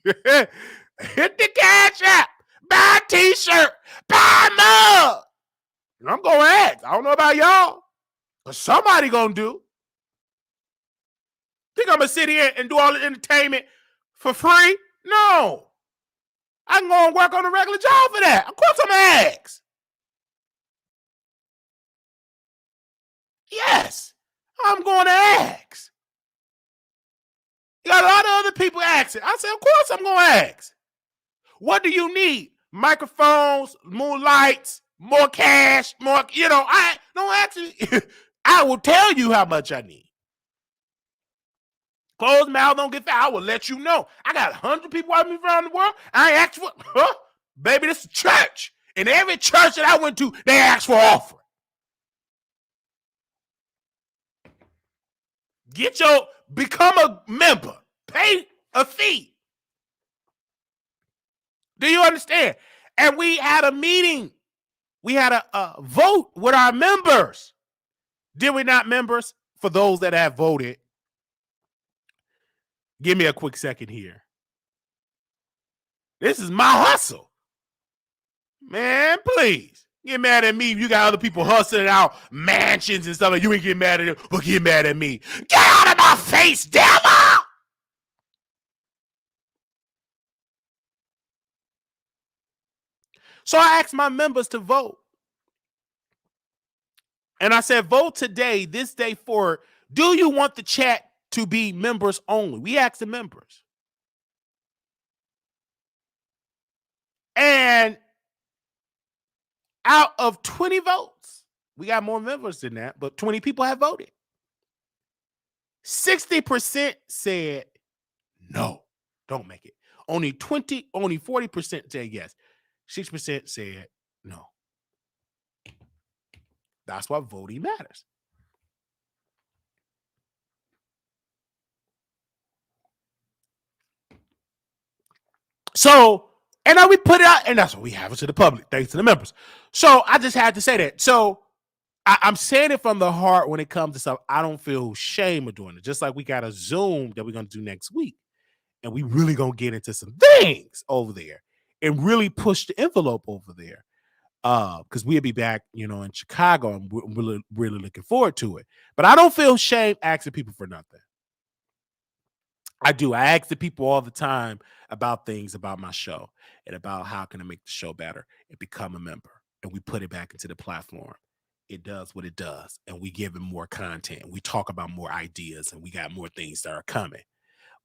Hit the cash app. Buy a t-shirt. Buy a mug. I'm going to ask. I don't know about y'all, but somebody going to do. Think I'm going to sit here and do all the entertainment for free? No. I can go and work on a regular job for that. Of course I'm going to ask. Yes, I'm going to ask. You got a lot of other people asking. I said, of course I'm going to ask. What do you need? Microphones, more lights, more cash, more, you know, I don't actually, I will tell you how much I need. Closed mouth don't get fat. I will let you know. I got 100 people watching me around the world. I ain't asked for, baby, this is a church. And every church that I went to, they asked for offering. Become a member. Pay a fee. Do you understand? And we had a meeting. We had a vote with our members. Did we not, members? For those that have voted, give me a quick second here. This is my hustle. Man, please. Get mad at me. You got other people hustling out mansions and stuff. You ain't get mad at them, but get mad at me. Get out of my face, devil! So I asked my members to vote. And I said, vote today, this day, for, do you want the chat to be members only? We asked the members. And out of 20 votes, we got more members than that, but 20 people have voted. 60% said no, don't make it. Only 40% said yes. 6% said no. That's why voting matters. So, and now we put it out, and that's what we have it to the public, thanks to the members. So I just had to say that. So I'm saying it from the heart when it comes to stuff. I don't feel shame of doing it. Just like we got a Zoom that we're going to do next week. And we really going to get into some things over there and really push the envelope over there. Because we'll be back, in Chicago, and we're really, really looking forward to it. But I don't feel shame asking people for nothing. I do. I ask the people all the time about things about my show and about how can I make the show better and become a member. And we put it back into the platform. It does what it does. And we give it more content. We talk about more ideas, and we got more things that are coming.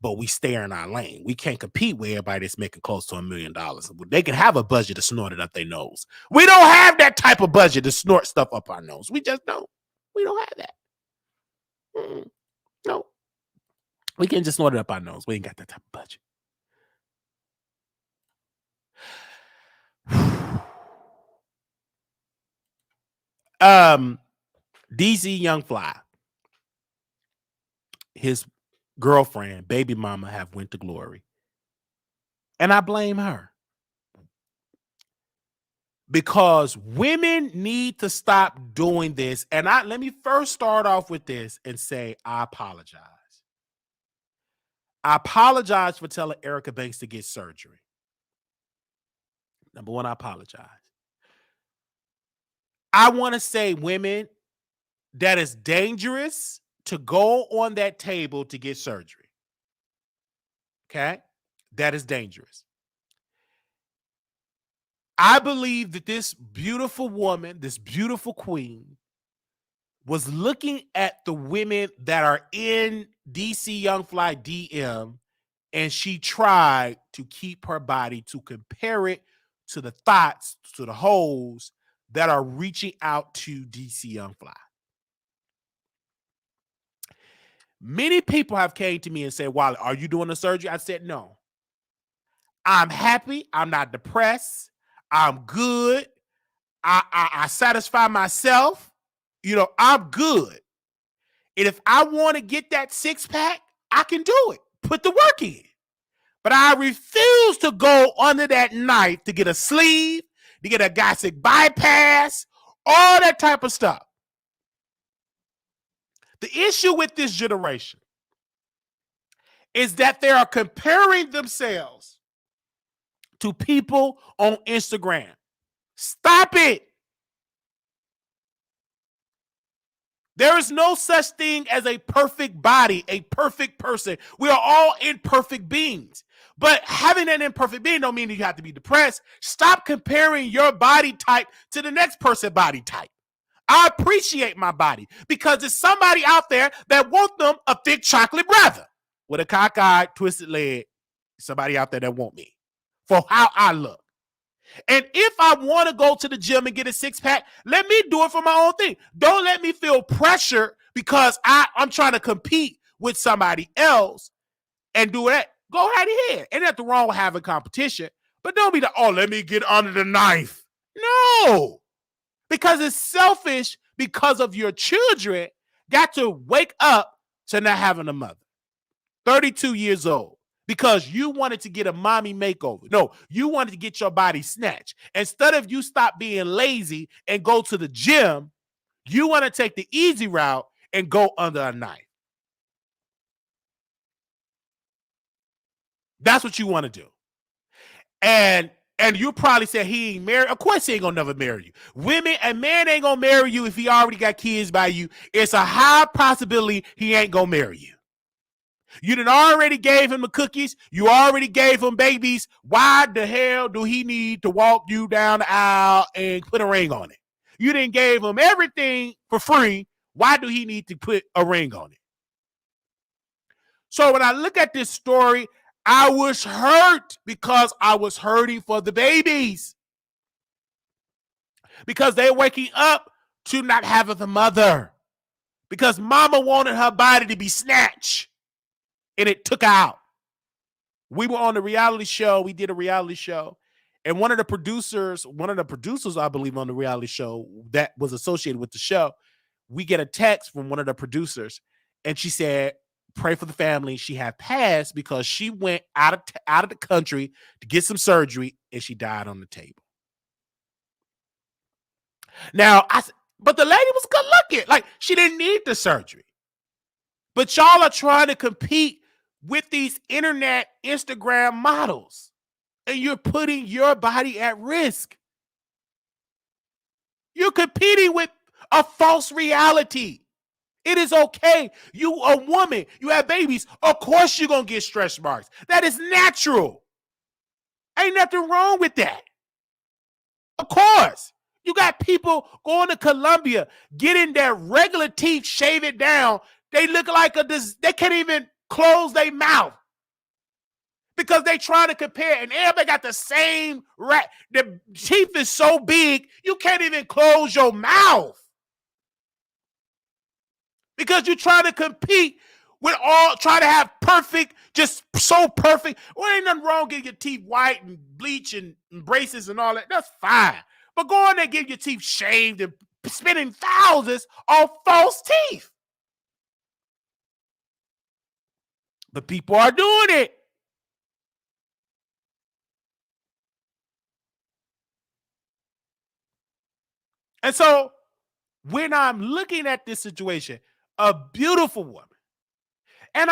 But we stay in our lane. We can't compete with everybody that's making close to $1 million. They can have a budget to snort it up their nose. We don't have that type of budget to snort stuff up our nose. We just don't. We don't have that. No. We can't just snort it up our nose. We ain't got that type of budget. DC Young Fly, his girlfriend, baby mama, have went to glory. And I blame her. Because women need to stop doing this. And let me first start off with this and say, I apologize. I apologize for telling Erica Banks to get surgery. Number one, I apologize. I want to say, women, that is dangerous to go on that table to get surgery. Okay? That is dangerous. I believe that this beautiful woman, this beautiful queen, was looking at the women that are in DC Young Fly DM, and she tried to keep her body to compare it to the thoughts, to the hoes that are reaching out to DC Young Fly. Many people have came to me and said, Wiley, are you doing the surgery? I said, no. I'm happy. I'm not depressed. I'm good. I satisfy myself. I'm good. And if I want to get that six-pack, I can do it. Put the work in. But I refuse to go under that knife to get a sleeve, to get a gastric bypass, all that type of stuff. The issue with this generation is that they are comparing themselves to people on Instagram. Stop it. There is no such thing as a perfect body, a perfect person. We are all imperfect beings. But having an imperfect being don't mean that you have to be depressed. Stop comparing your body type to the next person's body type. I appreciate my body because there's somebody out there that wants them a thick chocolate brother with a cockeyed, twisted leg. Somebody out there that want me for how I look. And if I want to go to the gym and get a six-pack, let me do it for my own thing. Don't let me feel pressure because I'm trying to compete with somebody else and do that. Go right ahead. Ain't nothing wrong with having competition, but don't be let me get under the knife. No, because it's selfish because of your children got to wake up to not having a mother. 32 years old. Because you wanted to get a mommy makeover. No, you wanted to get your body snatched. Instead of you stop being lazy and go to the gym, you want to take the easy route and go under a knife. That's what you want to do. And you probably say he ain't married. Of course he ain't gonna never marry you. A man ain't gonna marry you if he already got kids by you. It's a high possibility he ain't gonna marry you. You done already gave him the cookies. You already gave him babies. Why the hell do he need to walk you down the aisle and put a ring on it? You done gave him everything for free. Why do he need to put a ring on it? So when I look at this story, I was hurt because I was hurting for the babies. Because they're waking up to not having a mother. Because mama wanted her body to be snatched. And it took out. We were on the reality show. We did a reality show. And one of the producers, I believe, on the reality show that was associated with the show, we get a text from one of the producers, and she said, "Pray for the family." She had passed because she went out of the country to get some surgery, and she died on the table. Now, but the lady was good looking. Like, she didn't need the surgery. But y'all are trying to compete with these internet Instagram models, and you're putting your body at risk. You're competing with a false reality. It is okay. You a woman, you have babies. Of course you're going to get stretch marks. That is natural. Ain't nothing wrong with that. Of course. You got people going to Colombia, getting their regular teeth, shave it down. They look like they can't even close their mouth because they trying to compare, and everybody got the same rat. The teeth is so big, you can't even close your mouth because you're trying to compete with trying to have perfect, just so perfect. Well, ain't nothing wrong getting your teeth white and bleach and braces and all that. That's fine. But go on there and get your teeth shaved and spending thousands on false teeth. But people are doing it. And so when I'm looking at this situation, a beautiful woman, and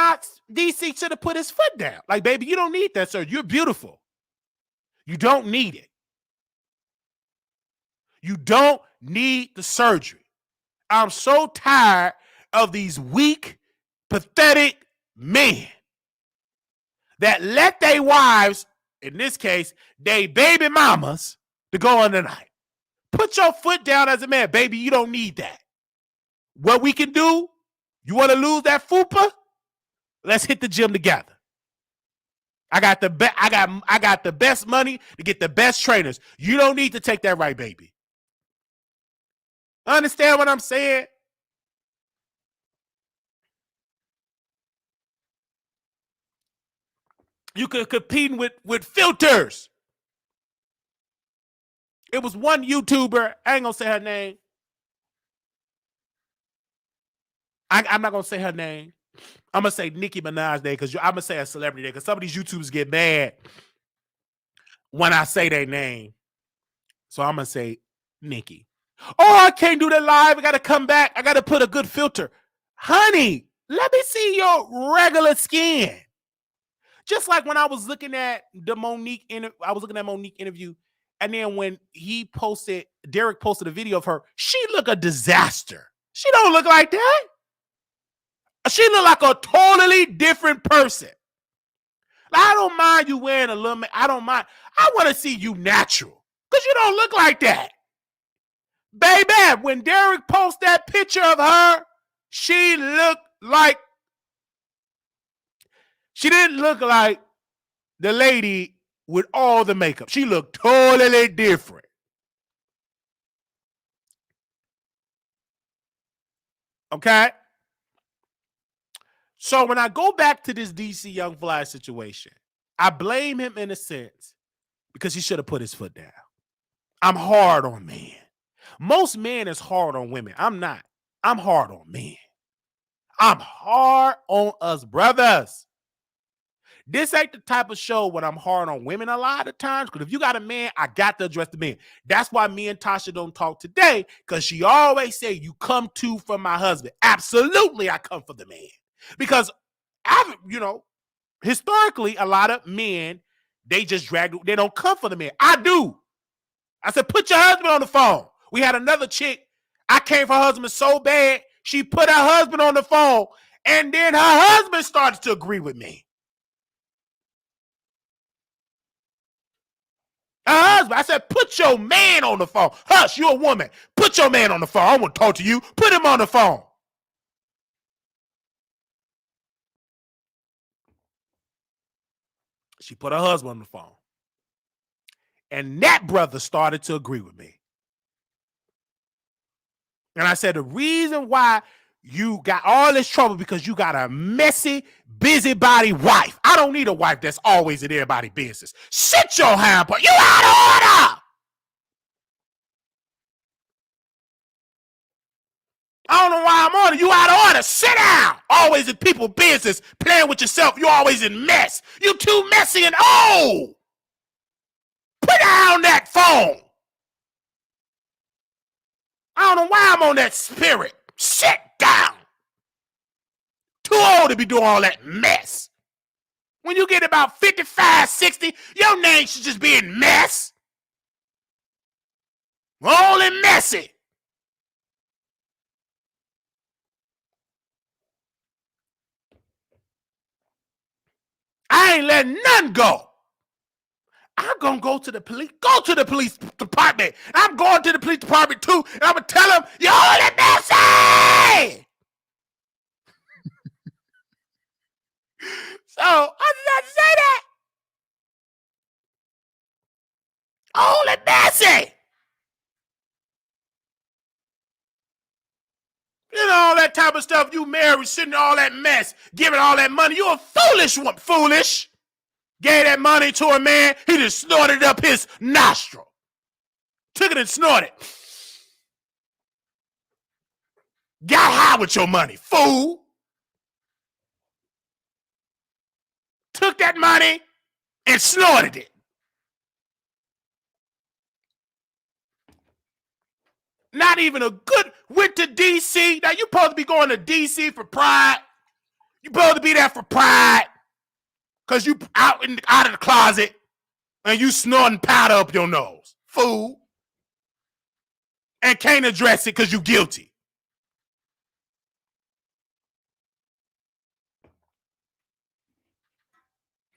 DC should have put his foot down. Like, baby, you don't need that, sir. You're beautiful. You don't need it. You don't need the surgery. I'm so tired of these weak, pathetic men that let their wives, in this case, they baby mamas, to go on the night. Put your foot down as a man, baby. You don't need that. What we can do, you want to lose that fupa? Let's hit the gym together. I got the best money to get the best trainers. You don't need to take that right, baby. Understand what I'm saying? You could compete with filters. It was one YouTuber, I ain't gonna say her name. I'm not gonna say her name. I'm gonna say Nicki Minaj name because I'm gonna say a celebrity name because some of these YouTubers get mad when I say their name. So I'm gonna say Nicki. Oh, I can't do that live. I gotta come back. I gotta put a good filter. Honey, let me see your regular skin. Just like when I was looking at the Monique interview, and then when Derek posted a video of her, she looked a disaster. She don't look like that. She look like a totally different person. Like, I don't mind you wearing a little. I don't mind. I want to see you natural because you don't look like that, baby. When Derek posted that picture of her, she didn't look like the lady with all the makeup. She looked totally different. Okay? So when I go back to this DC Young Fly situation, I blame him in a sense because he should have put his foot down. I'm hard on men. Most men is hard on women. I'm not. I'm hard on men. I'm hard on us brothers. This ain't the type of show when I'm hard on women a lot of times, because if you got a man, I got to address the man. That's why me and Tasha don't talk today, because she always say, you come to from my husband. Absolutely, I come for the man. Because, historically, a lot of men, they don't come for the man. I do. I said, put your husband on the phone. We had another chick. I came for her husband so bad, she put her husband on the phone, and then her husband started to agree with me. I said, put your man on the phone. Hush, you're a woman. Put your man on the phone. I want to talk to you. Put him on the phone. She put her husband on the phone. And that brother started to agree with me. And I said, the reason why you got all this trouble because you got a messy, busybody wife. I don't need a wife that's always in everybody's business. Sit your hand, but you out of order. I don't know why I'm on it. You out of order. Sit down. Always in people's business, playing with yourself. You always in mess. You too messy and old. Put down that phone. I don't know why I'm on that spirit. Sit down. Too old to be doing all that mess. When you get about 55, 60, your name should just be in mess. Old and messy. I ain't letting none go. I'm going to go to the police. Go to the police department. I'm going to the police department too, and I'm going to tell them, you're old and messy. So, I did not say that. Old and messy. You know, all that type of stuff. You married, sitting in all that mess, giving all that money. You're a foolish one. Foolish. Gave that money to a man. He just snorted up his nostril. Took it and snorted. Got high with your money, fool. Took that money and snorted it. Not even a good, went to D.C. Now, you're supposed to be going to D.C. for pride. You're supposed to be there for pride because you out of the closet and you snorting powder up your nose. Fool. And can't address it because you're guilty.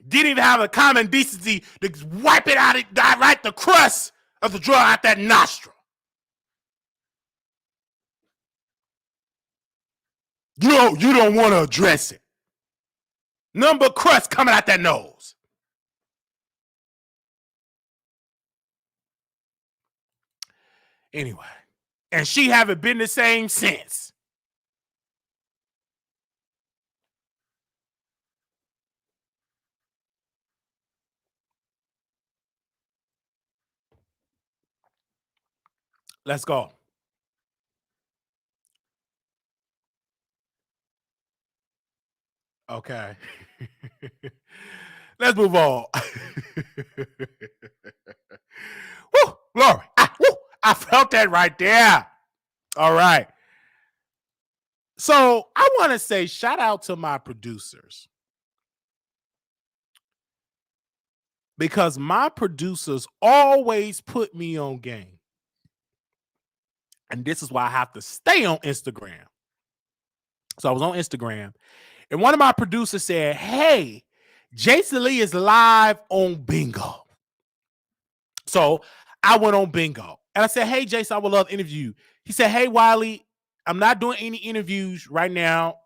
Didn't even have a common decency to wipe it out, right the crust of the drug out that nostril. You don't want to address it. Number crust coming out that nose. Anyway, and she haven't been the same since. Let's go. Okay. Let's move on. Woo, glory. I felt that right there. All right. So I want to say shout out to my producers. Because my producers always put me on game. And this is why I have to stay on Instagram. So I was on Instagram, and one of my producers said, hey, Jason Lee is live on Bingo. So I went on Bingo, and I said, hey, Jason, I would love to interview you. He said, hey, Wiley, I'm not doing any interviews right now,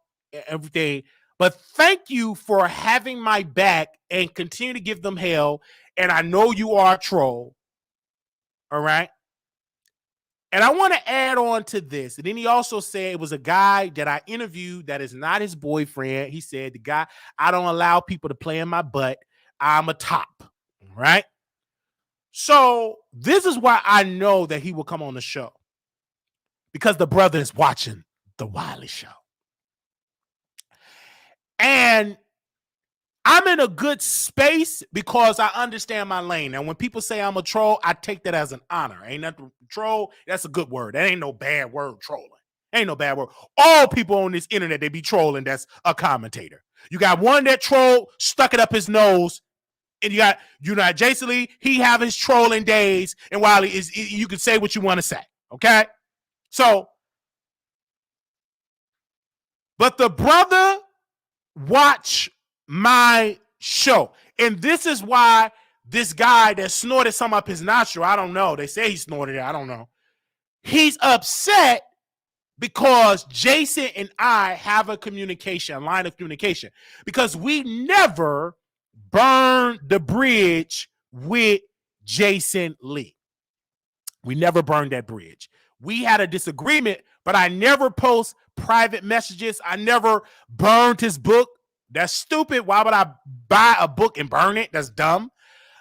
everything, but thank you for having my back and continue to give them hell, and I know you are a troll, all right? And I want to add on to this. And then he also said it was a guy that I interviewed that is not his boyfriend. He said, the guy, I don't allow people to play in my butt. I'm a top. Right? So this is why I know that he will come on the show. Because the brother is watching the Wiley Show. And I'm in a good space because I understand my lane. And when people say I'm a troll, I take that as an honor. Ain't nothing troll. That's a good word. That ain't no bad word, trolling. Ain't no bad word. All people on this internet, they be trolling. That's a commentator. You got one that trolled, stuck it up his nose. And you got Jason Lee. He have his trolling days. And Wiley is, you can say what you want to say. Okay? So, but the brother watch my show. And this is why this guy that snorted some up his nostril, I don't know. They say he snorted it. I don't know. He's upset because Jason and I have a line of communication. Because we never burned the bridge with Jason Lee. We never burned that bridge. We had a disagreement, but I never post private messages. I never burned his book. That's stupid. Why would I buy a book and burn it? That's dumb.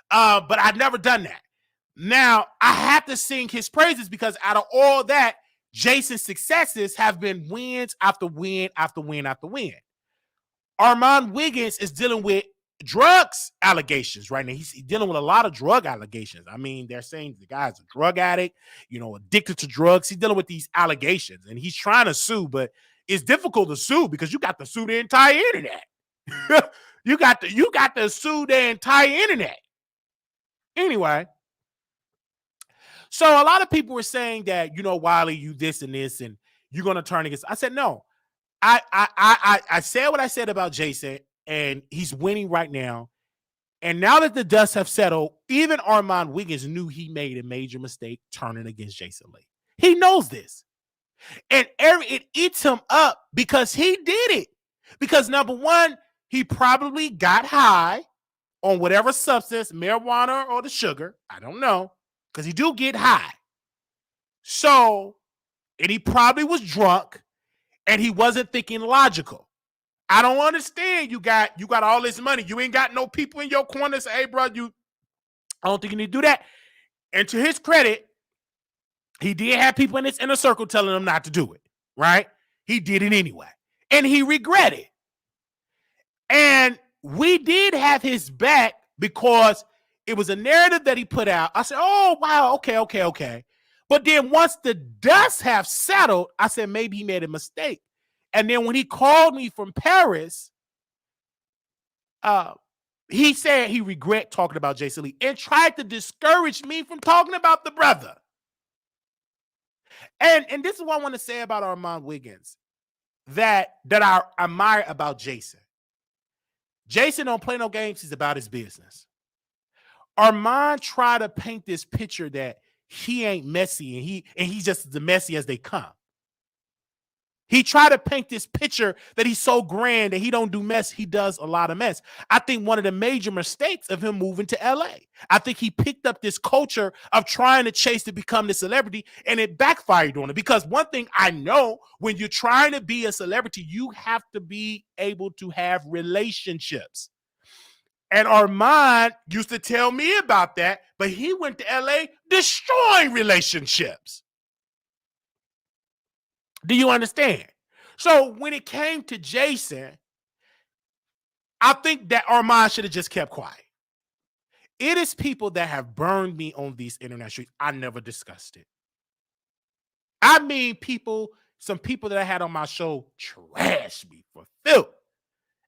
But I've never done that. Now, I have to sing his praises because out of all that, Jason's successes have been wins after win after win after win. Armand Wiggins is dealing with drugs allegations right now. He's dealing with a lot of drug allegations. I mean, they're saying the guy's a drug addict, addicted to drugs. He's dealing with these allegations and he's trying to sue, but it's difficult to sue because you got to sue the entire internet. you got to sue the entire internet. Anyway, so a lot of people were saying that, Wiley, you this and this, and you're going to turn against. I said, no, I said what I said about Jason, and he's winning right now. And now that the dust have settled, even Armand Wiggins knew he made a major mistake turning against Jason Lee. He knows this. And it eats him up because he did it. Because number one, he probably got high on whatever substance, marijuana or the sugar. I don't know. Because he do get high. So, and he probably was drunk and he wasn't thinking logical. I don't understand. You got all this money. You ain't got no people in your corner say, hey, bro, I don't think you need to do that. And to his credit, he did have people in his inner circle telling him not to do it, right? He did it anyway. And he regretted. And we did have his back because it was a narrative that he put out. I said, oh, wow, okay. But then once the dust have settled, I said, maybe he made a mistake. And then when he called me from Paris, he said he regret talking about Jason Lee and tried to discourage me from talking about the brother. And this is what I want to say about Armand Wiggins that I admire about Jason. Jason don't play no games. He's about his business. Armand tried to paint this picture that he ain't messy and he's just as messy as they come. He tried to paint this picture that he's so grand that he don't do mess. He does a lot of mess. I think one of the major mistakes of him moving to LA, I think he picked up this culture of trying to chase to become the celebrity and it backfired on him. Because one thing I know, when you're trying to be a celebrity, you have to be able to have relationships. And Armand used to tell me about that, but he went to LA destroying relationships. Do you understand? So when it came to Jason, I think that Armand should have just kept quiet. It is people that have burned me on these internet streets. I never discussed it. I mean, some people that I had on my show trashed me for filth.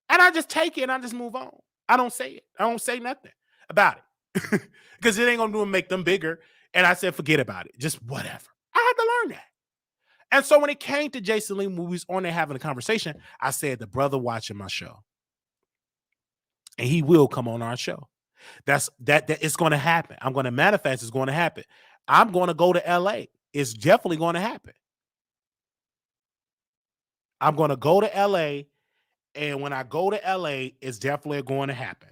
And I just take it and I just move on. I don't say it. I don't say nothing about it. Because it ain't going to make them bigger. And I said, forget about it. Just whatever. I had to learn that. And so when it came to Jason Lee, when we was on there having a conversation, I said, the brother watching my show. And he will come on our show. That it's going to happen. I'm going to manifest. It's going to happen. I'm going to go to LA. It's definitely going to happen. I'm going to go to LA. And when I go to LA, it's definitely going to happen.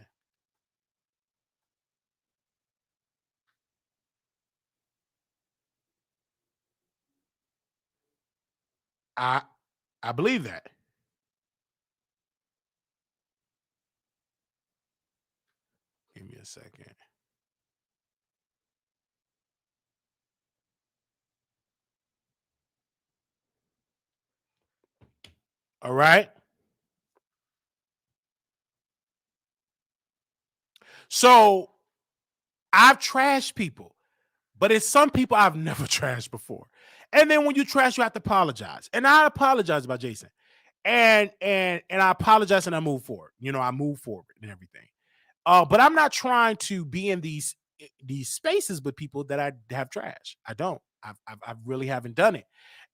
I believe that. Give me a second. All right. So I've trashed people, but it's some people I've never trashed before. And then when you trash, you have to apologize. And I apologize about Jason. And I apologize and I move forward. I move forward and everything. But I'm not trying to be in these spaces with people that I have trash. I don't. I really haven't done it.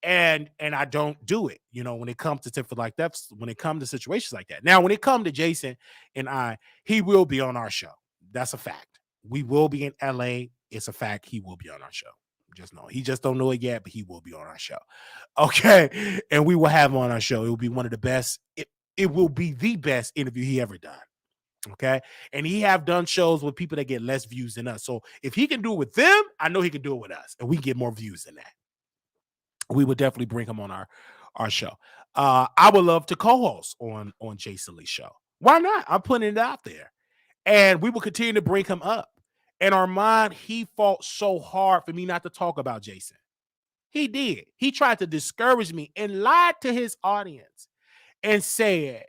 And I don't do it, when it comes to stuff like that, when it comes to situations like that. Now, when it comes to Jason and he will be on our show. That's a fact. We will be in LA. It's a fact. He will be on our show. Just know. He just don't know it yet, but he will be on our show. Okay. And we will have him on our show. It will be one of the best. It will be the best interview he ever done. Okay. And he have done shows with people that get less views than us. So if he can do it with them, I know he can do it with us. And we get more views than that. We would definitely bring him on our show. I would love to co-host on Jason Lee's show. Why not? I'm putting it out there. And we will continue to bring him up. And Armand, he fought so hard for me not to talk about Jason. He did. He tried to discourage me and lied to his audience and said,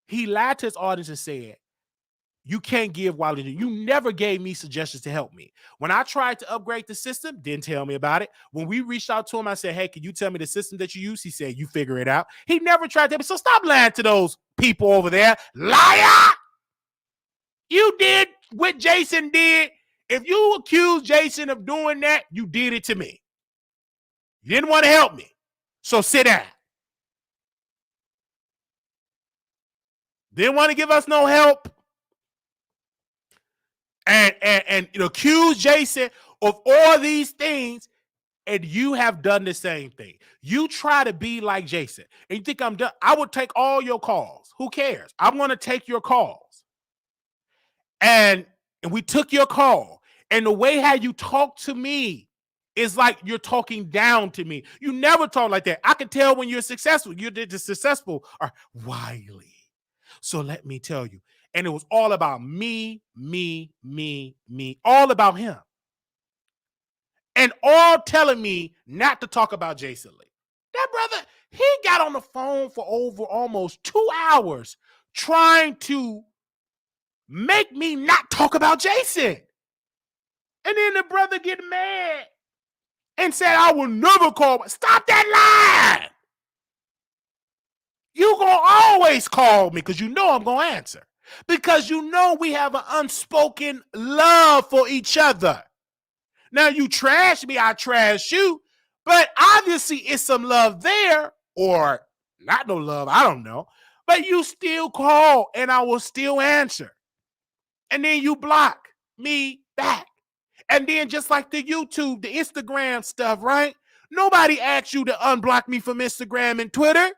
he lied to his audience and said, you can't give Wiley. You never gave me suggestions to help me. When I tried to upgrade the system, didn't tell me about it. When we reached out to him, I said, hey, can you tell me the system that you use? He said, you figure it out. He never tried to. So stop lying to those people over there. Liar! You did what Jason did. If you accuse Jason of doing that, you did it to me. You didn't want to help me. So sit down. Didn't want to give us no help. And accuse Jason of all these things, and you have done the same thing. You try to be like Jason, and you think I'm done. I would take all your calls. Who cares? I'm going to take your calls. And we took your call. And the way how you talk to me is like you're talking down to me. You never talk like that. I can tell when you're successful. You're the successful or Wiley. So let me tell you. And it was all about me, all about him. And all telling me not to talk about Jason Lee. That brother, he got on the phone for over almost 2 hours trying to make me not talk about Jason. And then the brother get mad and said, I will never call. Stop that line. You gonna always call me because you know I'm gonna answer. Because you know we have an unspoken love for each other. Now you trash me, I trash you, but obviously it's some love there, or not no love, I don't know. But you still call and I will still answer. And then you block me back. And then just like the YouTube, the Instagram stuff, right? Nobody asked you to unblock me from Instagram and Twitter.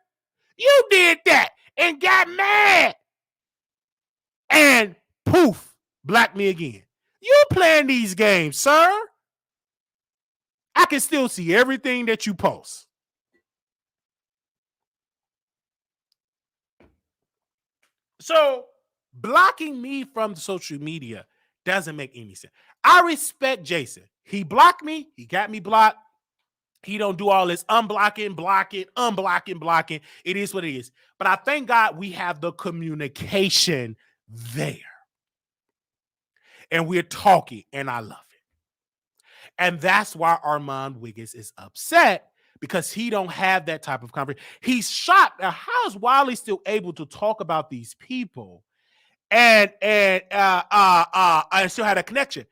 You did that and got mad. And poof, block me again. You playing these games, sir. I can still see everything that you post. So blocking me from social media doesn't make any sense. I respect Jason. He blocked me. He got me blocked. He don't do all this unblocking, blocking, unblocking, blocking. It is what it is. But I thank God we have the communication there. And we're talking, and I love it. And that's why Armand Wiggins is upset, because he don't have that type of conversation. He's shocked. Now, how is Wiley still able to talk about these people and still had a connection?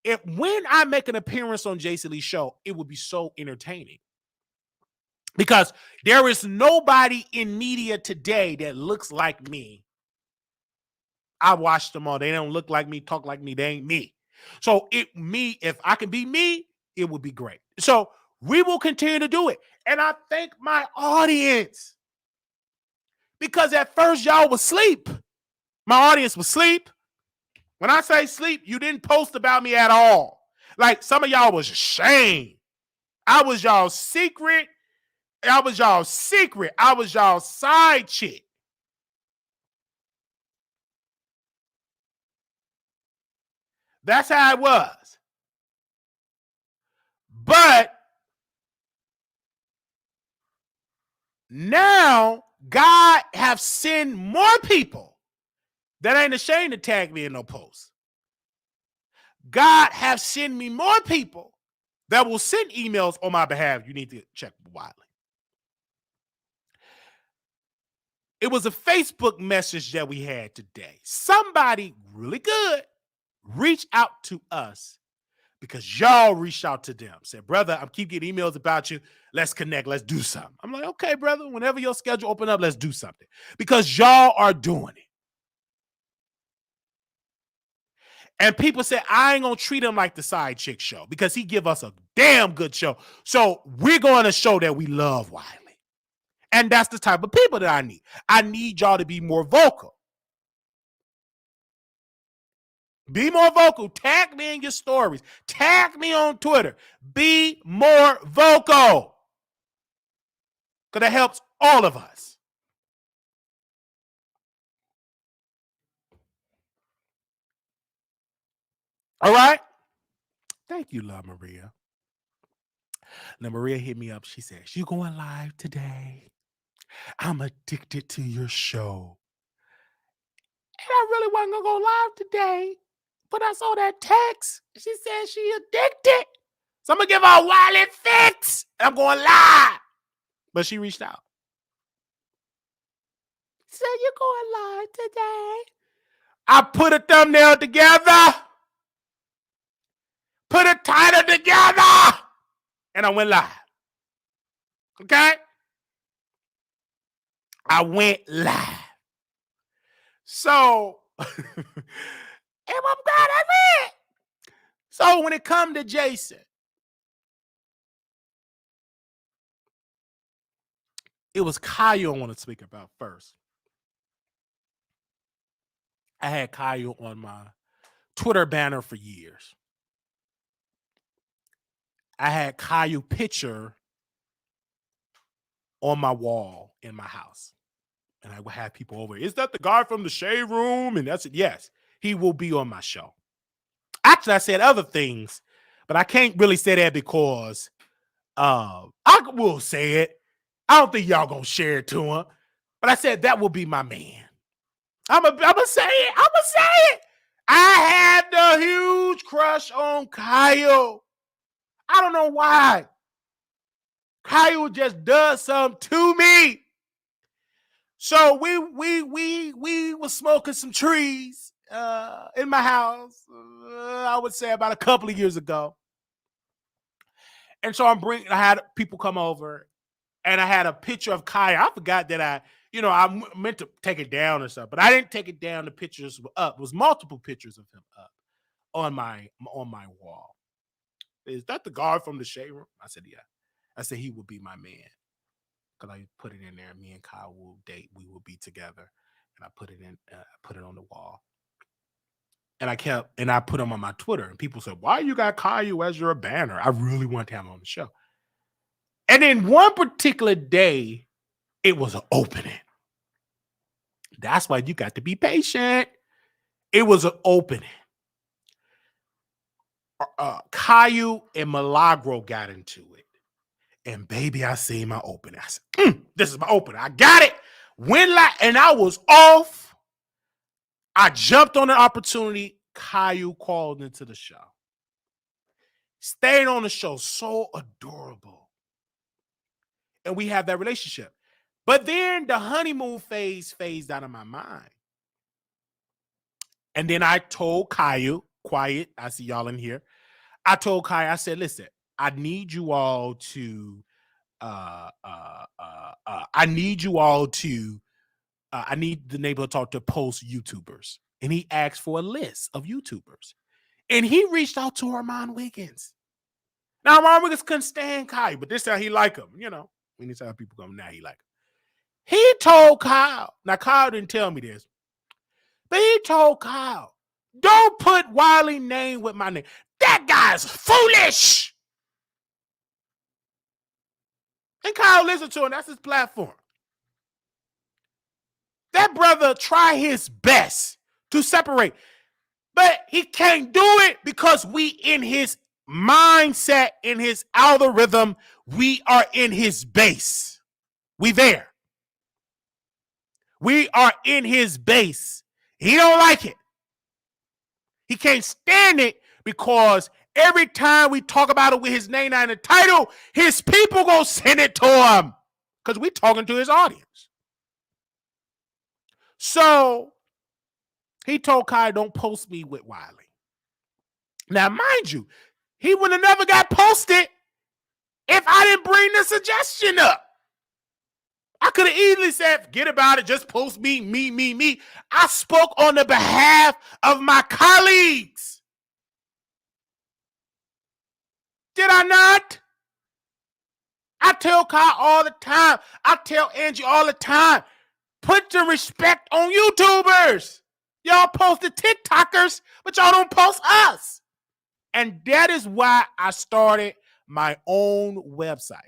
When I make an appearance on Jason Lee's show, it would be so entertaining. Because there is nobody in media today that looks like me. I watched them all. They don't look like me, talk like me. They ain't me. So if I can be me, it would be great. So we will continue to do it. And I thank my audience. Because at first y'all was asleep. My audience was asleep. When I say sleep, you didn't post about me at all. Like some of y'all was ashamed. I was y'all secret. I was y'all secret. I was y'all side chick. That's how it was. But now God have sent more people that ain't ashamed to tag me in no posts. God have sent me more people that will send emails on my behalf. You need to check Wiley. It was a Facebook message that we had today. Somebody really good reached out to us because y'all reached out to them. Said, brother, I keep getting emails about you. Let's connect. Let's do something. I'm like, okay, brother, whenever your schedule open up, let's do something. Because y'all are doing it. And people say, I ain't going to treat him like the side chick show because he give us a damn good show. So we're going to show that we love Wiley. And that's the type of people that I need. I need y'all to be more vocal. Be more vocal. Tag me in your stories. Tag me on Twitter. Be more vocal. Because that helps all of us. All right? Thank you, La Maria. Now, Maria hit me up. She says, you going live today? I'm addicted to your show. And I really wasn't going to go live today. But I saw that text. She said she addicted. So I'm going to give her a Wiley fix. And I'm going live. But she reached out. She said, you're going live today. I put a thumbnail together. Put a title together. And I went live. Okay? I went live. So, and I'm glad I did. So when it come to Jason, it was Kyle I want to speak about first. I had Kyle on my Twitter banner for years. I had Kyle picture on my wall in my house. And I would have people over. Is that the guy from the Shade Room? And that's it. Yes, he will be on my show. Actually, I said other things, but I can't really say that because I will say it. I don't think y'all gonna share it to him. But I said that will be my man. I'm gonna say it. I'm gonna say it. I had the huge crush on Kyle. I don't know why. Kyle just does something to me. So we were smoking some trees in my house. I would say about a couple of years ago. And so I had people come over, and I had a picture of Kyle. I forgot that I meant to take it down or something, but I didn't take it down. The pictures were up. It was multiple pictures of him up on my wall. Is that the guard from the Shade Room? I said, yeah. I said he would be my man. Because I put it in there. Me and Kyle will date. We will be together. And I put it in. Put it on the wall. And I put him on my Twitter. And people said, why you got Kyle as your banner? I really want him on the show. And then one particular day, it was an opening. That's why you got to be patient. It was an opening. Kyle and Milagro got into it. And baby, I seen my opening. I said, this is my opening. I got it. Went live, and I was off. I jumped on the opportunity. Kyle called into the show. Stayed on the show. So adorable. And we have that relationship. But then the honeymoon phase phased out of my mind. And then I told Kyle, quiet, I see y'all in here. I told Kyle, I said, listen, I need you all to I need the neighborhood talk to post YouTubers. And he asked for a list of YouTubers. And he reached out to Armand Wiggins. Now, Armand Wiggins couldn't stand Kyle, but this time he liked him. Anytime people come now, he like him. He told Kyle. Now, Kyle didn't tell me this. But he told Kyle, don't put Wiley name with my name. That guy's foolish. And Kyle listened to him. That's his platform. That brother try his best to separate. But he can't do it because we in his mindset, in his algorithm, we are in his base. We there. We are in his base. He don't like it. He can't stand it because every time we talk about it with his name and the title, his people gonna send it to him because we talking to his audience. So he told Kai, don't post me with Wiley. Now, mind you, he would have never got posted if I didn't bring the suggestion up. I could have easily said, forget about it, just post me. I spoke on the behalf of my colleagues. Did I not? I tell Kyle all the time. I tell Angie all the time, put the respect on YouTubers. Y'all post the TikTokers, but y'all don't post us. And that is why I started my own website.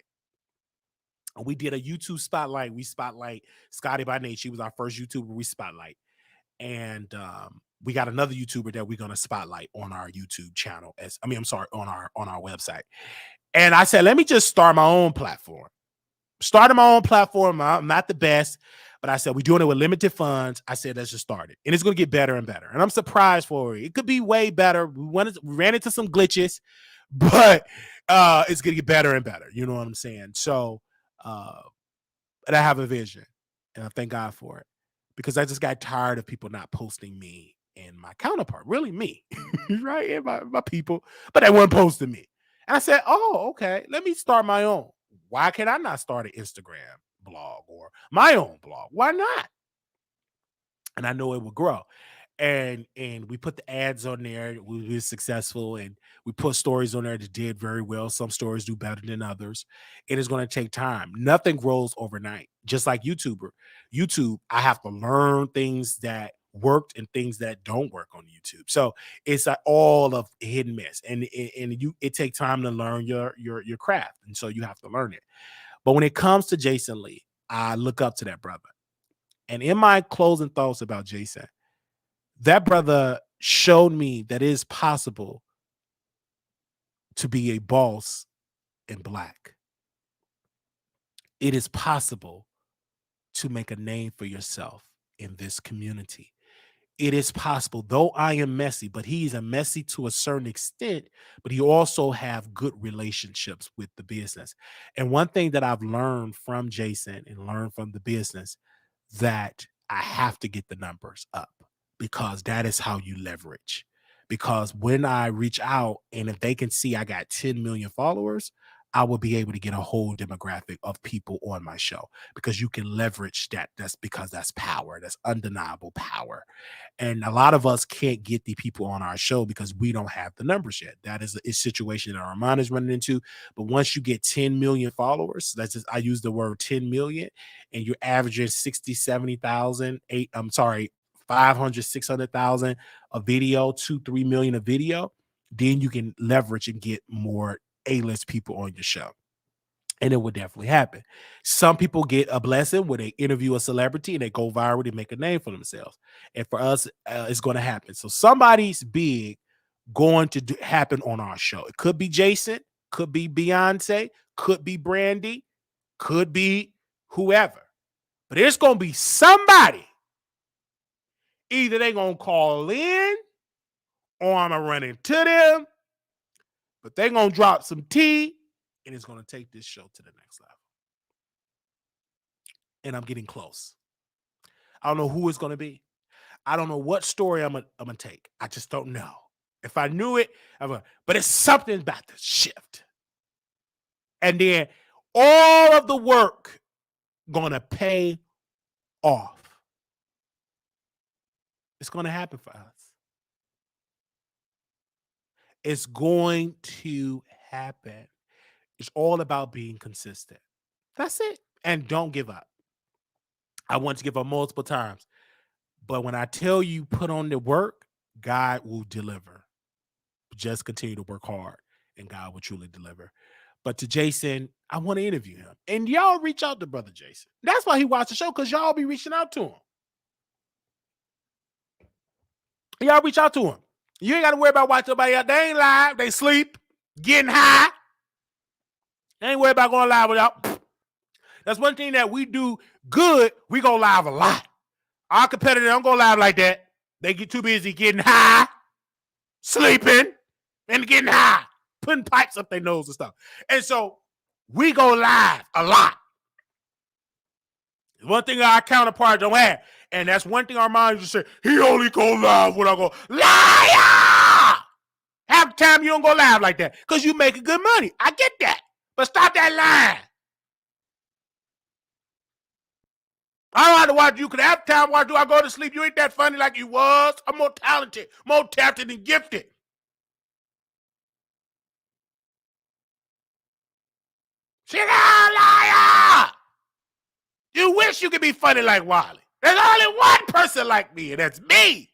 We did a YouTube spotlight. We spotlight Scotty by Nate. She was our first YouTuber we spotlight. And we got another YouTuber that we're gonna spotlight on our YouTube channel. On our website. And I said, let me just start my own platform. Started my own platform. I'm not the best, but I said, we're doing it with limited funds. I said, let's just start it. And it's going to get better and better. And I'm surprised for it. It could be way better. We ran into some glitches, but it's going to get better and better. You know what I'm saying? So, and I have a vision, and I thank God for it, because I just got tired of people not posting me and my counterpart, really me, right? And my people, but they weren't posting me. And I said, oh, okay, let me start my own. Why can I not start an Instagram blog or my own blog? Why not? And I know it will grow. And we put the ads on there. We were successful, and we put stories on there that did very well. Some stories do better than others. It is going to take time. Nothing grows overnight. Just like YouTube, I have to learn things that worked and things that don't work on YouTube. So it's all of hit and miss, and it takes time to learn your craft, and so you have to learn it. But when it comes to Jason Lee, I look up to that brother. And in my closing thoughts about Jason, that brother showed me that it is possible to be a boss in Black. It is possible to make a name for yourself in this community. It is possible, though I am messy, but he's a messy to a certain extent, but he also have good relationships with the business. And one thing that I've learned from Jason and learned from the business, that I have to get the numbers up, because that is how you leverage. Because when I reach out, and if they can see I got 10 million followers, I will be able to get a whole demographic of people on my show, because you can leverage that. That's because that's power. That's undeniable power. And a lot of us can't get the people on our show because we don't have the numbers yet. That is a situation that Armand is running into. But once you get 10 million followers, that's just, I use the word 10 million, and you're averaging 60, 70,000, 500, 600,000 a video, 2-3 million a video, then you can leverage and get more A-list people on your show. And it would definitely happen. Some people get a blessing where they interview a celebrity and they go viral, they make a name for themselves. And for us, it's going to happen. So somebody's big going to happen on our show. It could be Jason, could be Beyonce, could be Brandy, could be whoever. But it's going to be somebody. Either they're going to call in or I'm going to run into them. But they're going to drop some tea, and it's going to take this show to the next level. And I'm getting close. I don't know who it's going to be. I don't know what story I'm gonna take. I just don't know. If I knew it, but it's something about to shift. And then all of the work gonna pay off. It's gonna happen for us. It's going to happen. It's all about being consistent. That's it. And don't give up. I want to give up multiple times. But when I tell you put on the work, God will deliver. Just continue to work hard, and God will truly deliver. But to Jason, I want to interview him. And y'all reach out to Brother Jason. That's why he watched the show, because y'all be reaching out to him. Y'all reach out to him. You ain't got to worry about watching nobody else. They ain't live. They sleep, getting high. They ain't worried about going live with y'all. That's one thing that we do good. We go live a lot. Our competitors don't go live like that. They get too busy getting high, sleeping, and getting high, putting pipes up their nose and stuff. And so we go live a lot. One thing our counterparts don't have. And that's one thing our minds just say, he only go live when I go, liar! Half the time you don't go live like that because you making good money. I get that. But stop that lying. I don't have to watch you because half the time why do I go to sleep? You ain't that funny like you was. I'm more talented and gifted. Sit down, liar! You wish you could be funny like Wiley. There's only one person like me, and that's me.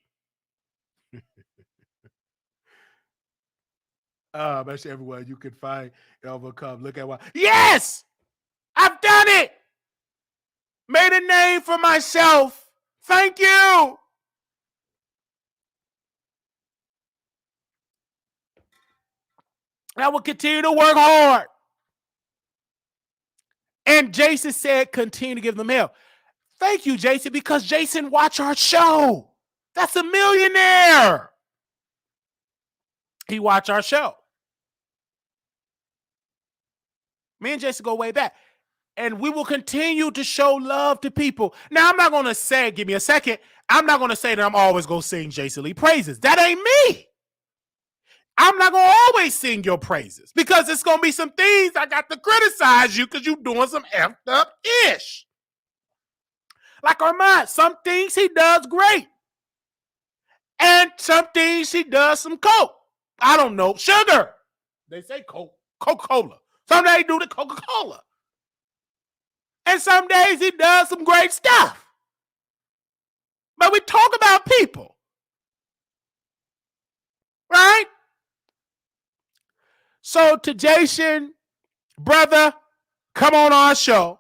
That's everywhere you can find overcome. Look at what. Yes, I've done it. Made a name for myself. Thank you. I will continue to work hard. And Jason said, continue to give them hell. Thank you, Jason, because Jason watched our show. That's a millionaire. He watched our show. Me and Jason go way back. And we will continue to show love to people. Now, I'm not going to say, give me a second, I'm not going to say that I'm always going to sing Jason Lee praises. That ain't me. I'm not going to always sing your praises because it's going to be some things I got to criticize you because you're doing some effed up ish. Like Armand, some things he does great. And some things he does some coke. I don't know, sugar. They say coke, Coca-Cola. Some days he do the Coca-Cola. And some days he does some great stuff. But we talk about people. Right? So to Jason, brother, come on our show.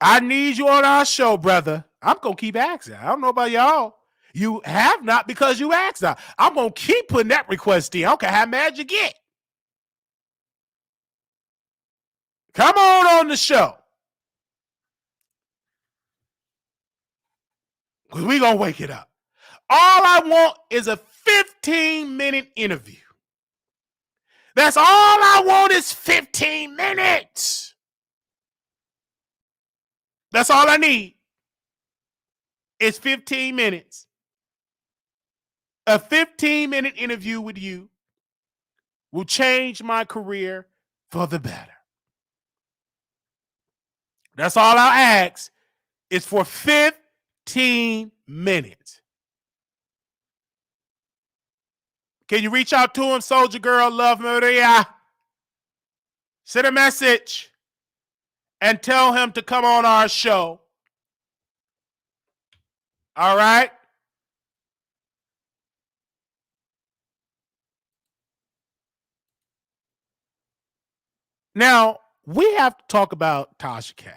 I need you on our show, brother. I'm going to keep asking. I don't know about y'all. You have not because you asked not. I'm going to keep putting that request in. I don't care how mad you get. Come on the show. Because we're going to wake it up. All I want is a 15-minute interview. That's all I want is 15 minutes. That's all I need. It's 15 minutes. A 15-minute interview with you will change my career for the better. That's all I'll ask is for 15 minutes. Can you reach out to him, Soldier Girl, Love Maria? Send a message and tell him to come on our show. All right? Now, we have to talk about Tasha K.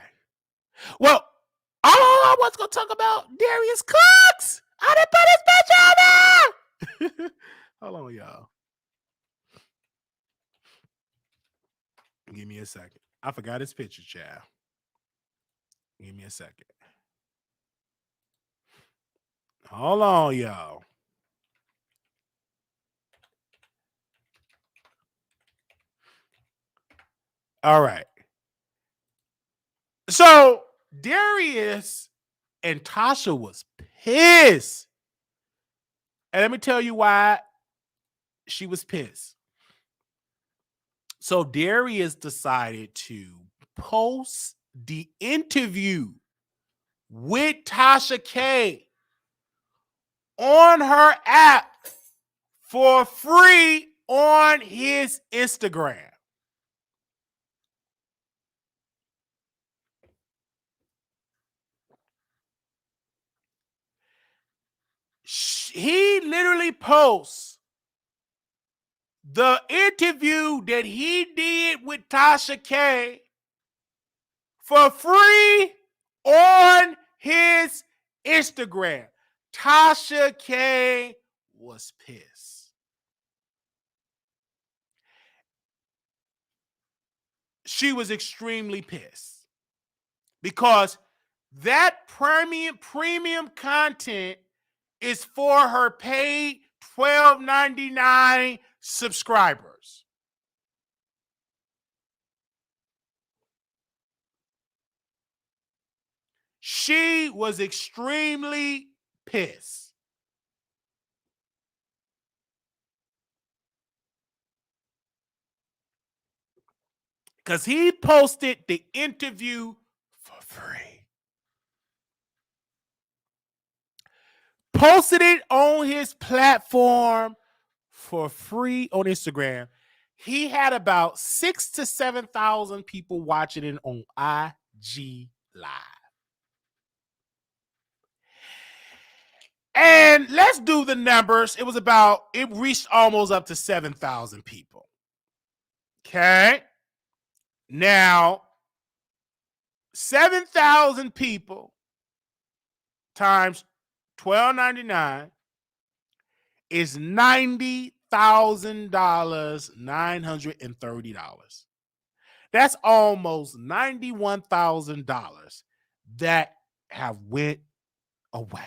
Well, I was going to talk about Darius Cooks. I didn't put his bitch on there. Hold on, y'all. Give me a second. I forgot his picture, child. Give me a second. Hold on, y'all. All right. So Darius and Tasha was pissed. And let me tell you why she was pissed. So Darius decided to post the interview with Tasha K on her app for free on his Instagram. He literally posts the interview that he did with Tasha K for free on his Instagram. Tasha K was pissed. She was extremely pissed because that premium content is for her paid $12.99 subscribers. She was extremely pissed. Because he posted the interview for free. Posted it on his platform for free on Instagram. He had about 6,000 to 7,000 people watching it on IG Live. And let's do the numbers. It reached almost up to 7,000 people. Okay. Now, 7,000 people times $12.99 is $90,000, $930. That's almost $91,000 that have went away.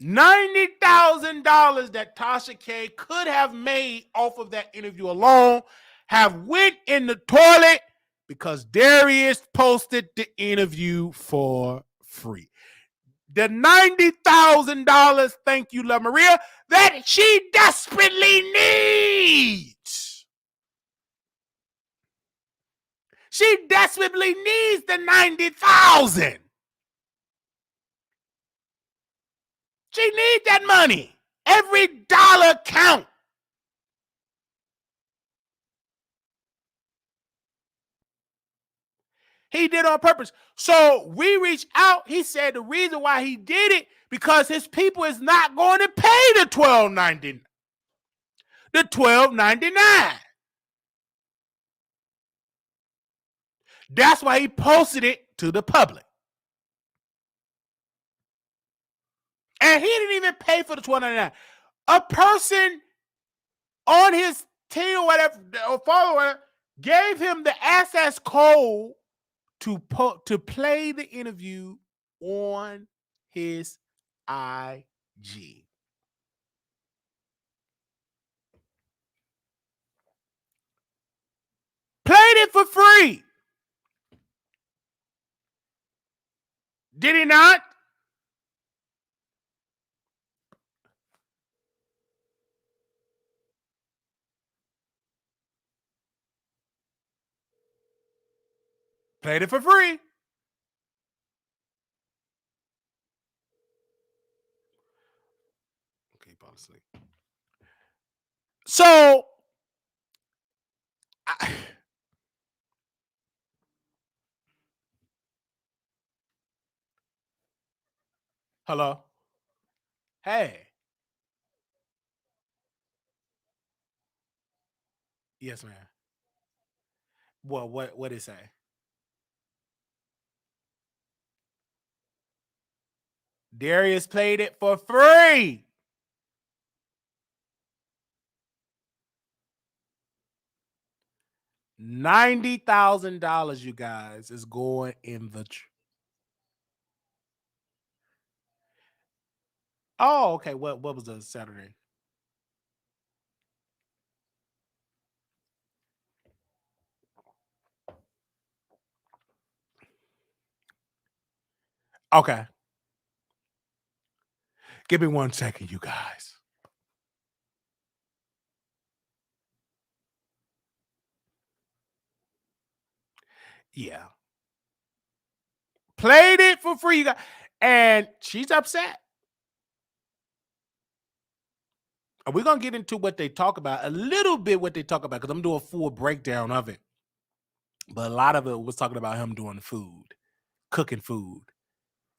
$90,000 that Tasha K could have made off of that interview alone have went in the toilet because Darius posted the interview for free. The $90,000, thank you, La Maria, that she desperately needs. She desperately needs the $90,000. She needs that money. Every dollar count. He did on purpose. So we reached out. He said the reason why he did it because his people is not going to pay the $12.99. The $12.99. That's why he posted it to the public. And he didn't even pay for the $12.99. A person on his team or whatever, or follower, gave him the access code to play the interview on his IG. Played it for free. Did he not? Played it for free. Okay, fall asleep. So, hello? Hey. Yes, ma'am. Well, what did it say? Darius played it for free. $90,000, you guys, is going in the. Oh, okay. What was the Saturday? Okay. Give me 1 second, you guys. Yeah. Played it for free, you guys. And she's upset. And we're going to get into what they talk about, a little bit what they talk about, because I'm doing a full breakdown of it. But a lot of it was talking about him doing the food, cooking food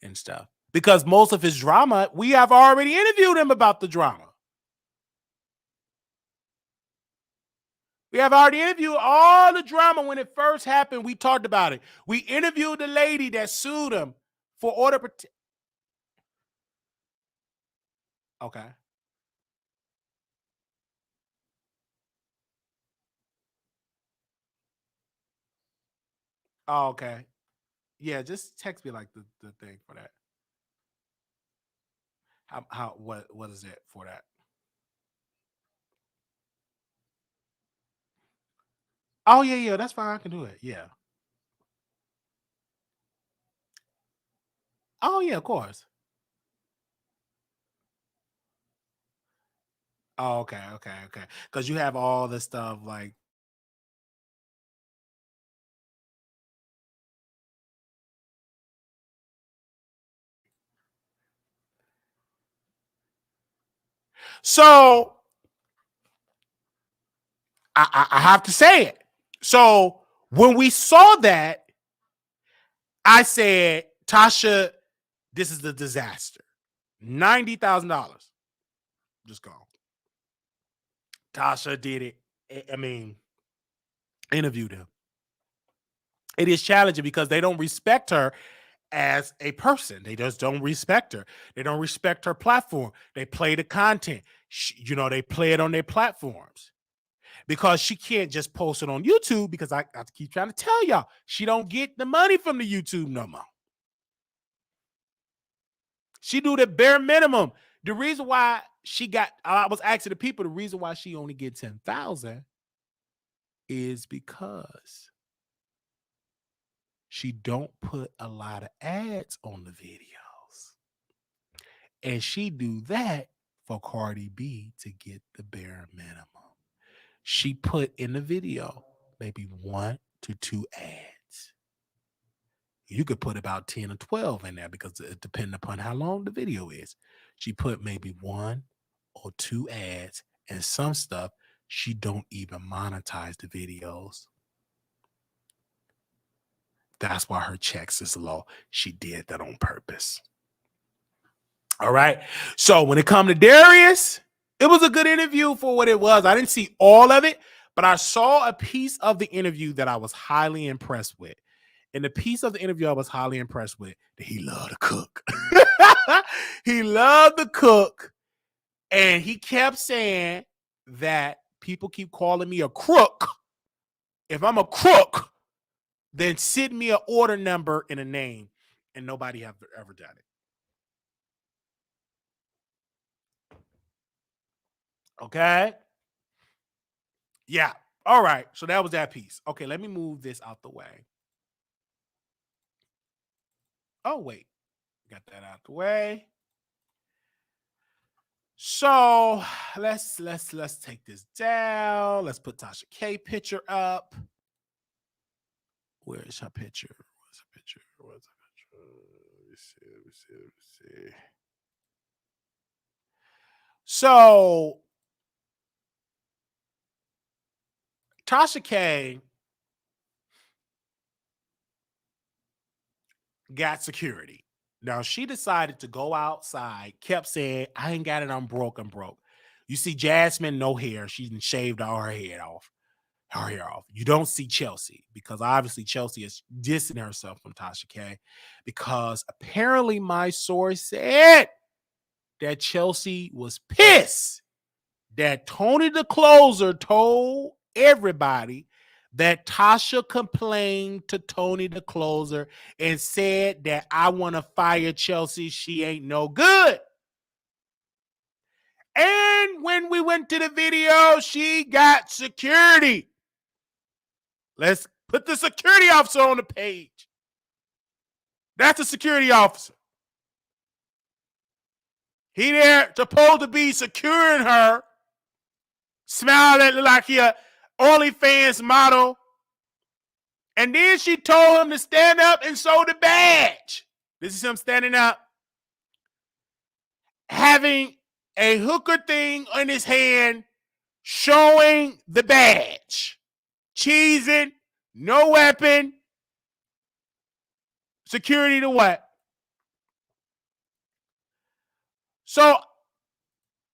and stuff. Because most of his drama, we have already interviewed him about the drama. We have already interviewed all the drama when it first happened. We talked about it. We interviewed the lady that sued him for order protection. Okay. Oh, okay. Yeah, just text me like the thing for that. What is it for that? Oh yeah, that's fine. I can do it. Yeah. Oh yeah, of course. Oh, okay. Because you have all this stuff like. So I have to say it. So when we saw that, I said Tasha, this is the disaster. $90,000 just gone. Tasha did it. I mean, interviewed him. It is challenging because they don't respect her as a person. They just don't respect her. They don't respect her platform. They play the content. They play it on their platforms because she can't just post it on YouTube because I keep trying to tell y'all, she don't get the money from the YouTube no more. She do the bare minimum. The reason why I was asking the people, the reason why she only get 10,000 is because she don't put a lot of ads on the videos. And she do that for Cardi B to get the bare minimum. She put in the video maybe 1 to 2 ads. You could put about 10 or 12 in there because it depends upon how long the video is. She put maybe 1 or 2 ads, and some stuff she don't even monetize the videos. That's why her checks is low. She did that on purpose. All right. So when it comes to Darius, it was a good interview for what it was. I didn't see all of it, but I saw a piece of the interview that I was highly impressed with. In the piece of the interview I was highly impressed with, that he loved to cook. He loved to cook. And he kept saying that people keep calling me a crook. If I'm a crook, then send me an order number and a name. And nobody have ever done it. Okay. Yeah. All right. So that was that piece. Okay. Let me move this out the way. Oh, wait. Got that out the way. So let's take this down. Let's put Tasha K picture up. Where is her picture? Where's her picture? Where's her picture? Let me see. So Tasha K got security. Now she decided to go outside, kept saying, I ain't got it, I'm broke. You see Jasmine, no hair. She shaved all her hair off. You don't see Chelsea because obviously Chelsea is dissing herself from Tasha K because apparently my source said that Chelsea was pissed that Tony the Closer told everybody that Tasha complained to Tony the Closer and said that I want to fire Chelsea. She ain't no good. And when we went to the video, she got security. Let's put the security officer on the page. That's the security officer. He there supposed to be securing her, smiling like he a OnlyFans model. And then she told him to stand up and show the badge. This is him standing up, having a hooker thing in his hand, showing the badge. Cheesing, no weapon. Security to what? So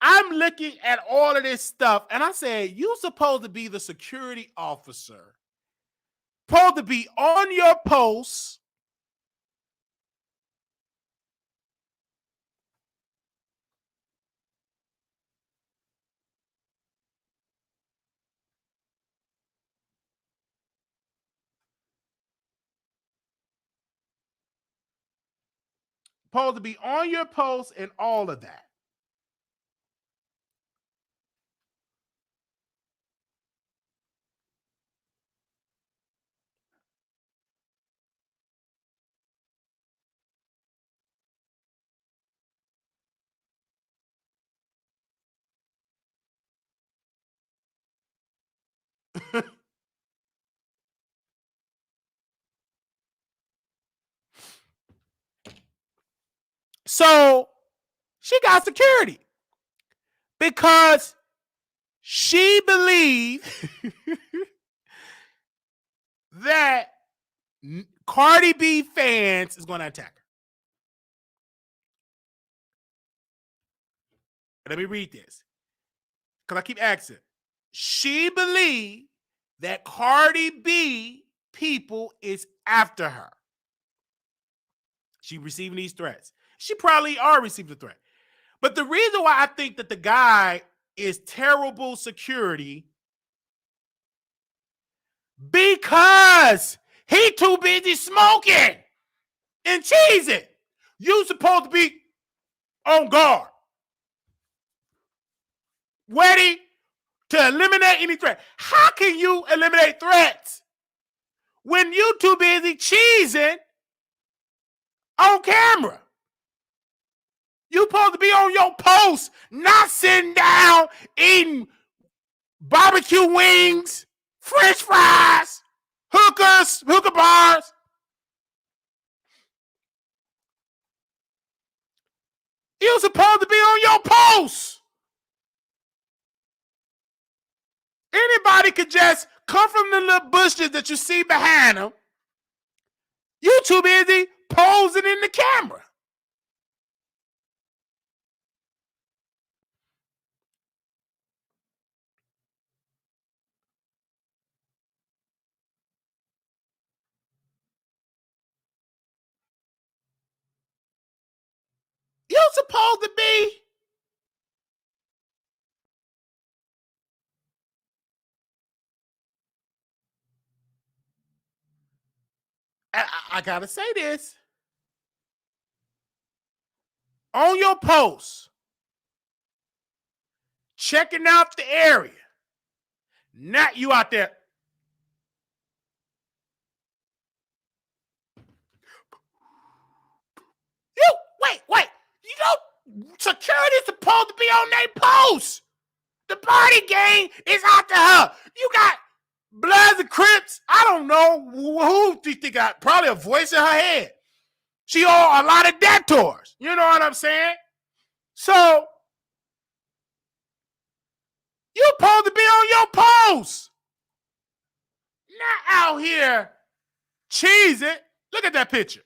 I'm looking at all of this stuff, and I said, you supposed to be the security officer. Supposed to be on your post. Supposed to be on your post and all of that. So she got security because she believed that Cardi B fans is going to attack her. Let me read this. Because I keep asking. She believed that Cardi B people is after her. She receiving these threats. She probably are receiving the threat. But the reason why I think that the guy is terrible security, because he too busy smoking and cheesing. You supposed to be on guard, ready to eliminate any threat. How can you eliminate threats when you too busy cheesing on camera? You supposed to be on your post, not sitting down eating barbecue wings, French fries, hookah bars. You supposed to be on your post. Anybody could just come from the little bushes that you see behind them. You too busy posing in the camera. You supposed to be I gotta say this. On your post, checking out the area. Not you out there. Wait. You know, security's supposed to be on their post. The party gang is out to her. You got Bloods and Crips. I don't know who do you think got probably a voice in her head. She on a lot of debtors. You know what I'm saying? So you supposed to be on your post. Not out here cheesing. Look at that picture.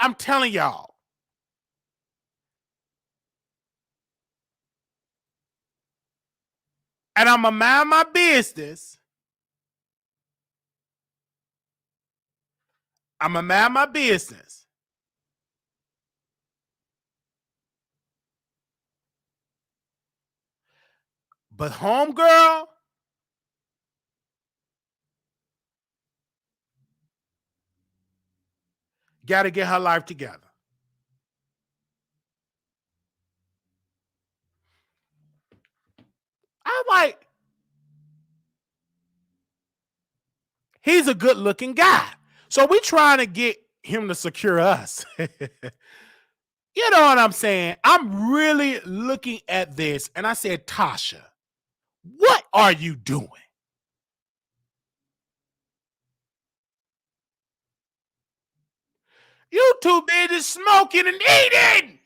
I'm telling y'all. And I'm going to mind my business. I'm going to mind my business. But homegirl, got to get her life together. I'm like, he's a good looking guy. So we trying to get him to secure us. You know what I'm saying? I'm really looking at this and I said, Tasha, what are you doing? You too busy smoking and eating.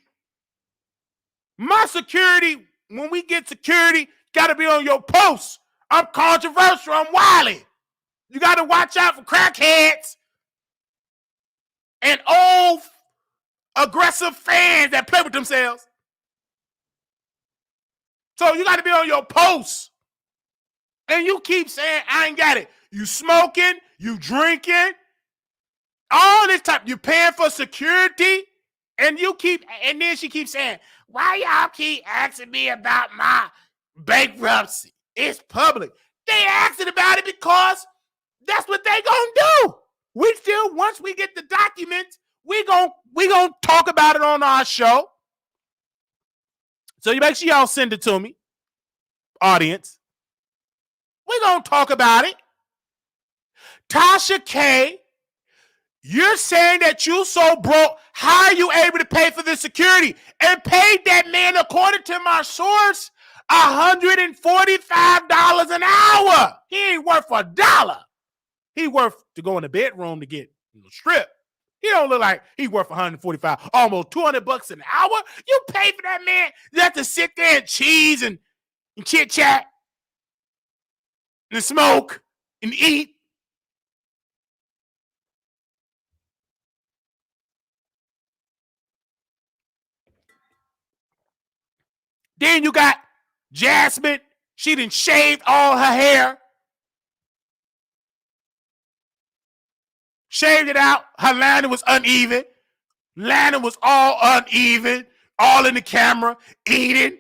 My security, when we get security, got to be on your post. I'm controversial. I'm Wiley. You got to watch out for crackheads and old aggressive fans that play with themselves. So you got to be on your post. And you keep saying, I ain't got it. You smoking, you drinking, all this type. You paying for security. And then she keeps saying, why y'all keep asking me about my bankruptcy? It's public. They asking about it because that's what they gonna do. We still, once we get the documents, we gonna talk about it on our show. So you make sure y'all send it to me, audience. We gonna talk about it. Tasha K, you're saying that you so broke. How are you able to pay for the security? And paid that man, according to my source, $145 an hour. He ain't worth a dollar. He worth to go in the bedroom to get stripped. He don't look like he worth 145, almost $200 an hour. You pay for that man just to sit there and cheese and chit chat. and smoke and eat. Then you got Jasmine. She done shaved all her hair. Shaved it out. Her lining was uneven. Lining was all uneven. All in the camera. Eating.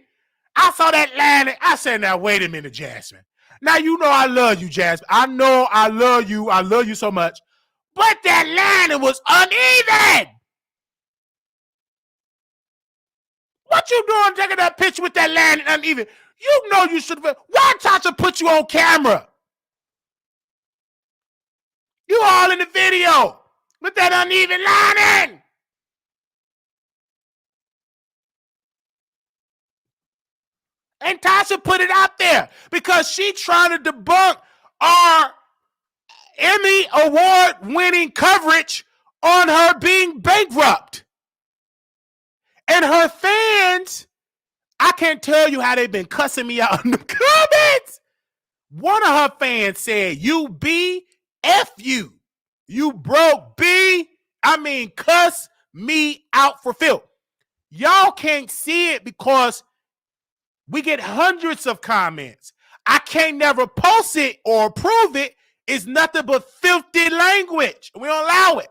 I saw that lining. I said, now, wait a minute, Jasmine. Now, you know I love you, Jasmine. I know I love you. I love you so much. But that lining was uneven. What you doing taking that picture with that lining uneven? You know you should have. Why Tasha put you on camera? You all in the video with that uneven lining. And Tasha put it out there because she trying to debunk our Emmy award-winning coverage on her being bankrupt. And her fans, I can't tell you how they've been cussing me out in the comments. One of her fans said, you B, F you. You broke B. I mean, cuss me out for filth. Y'all can't see it because we get hundreds of comments. I can't never post it or approve it. It's nothing but filthy language. We don't allow it.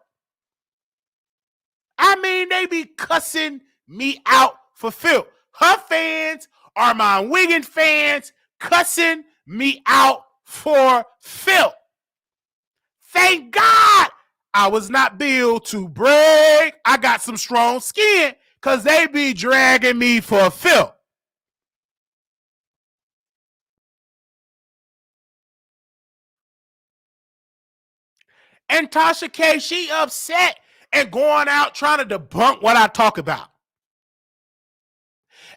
I mean, they be cussing me out for filth. Her fans are my Wiggin fans cussing me out for filth. Thank God I was not built to brag. I got some strong skin because they be dragging me for filth. And Tasha K, she upset and going out trying to debunk what I talk about.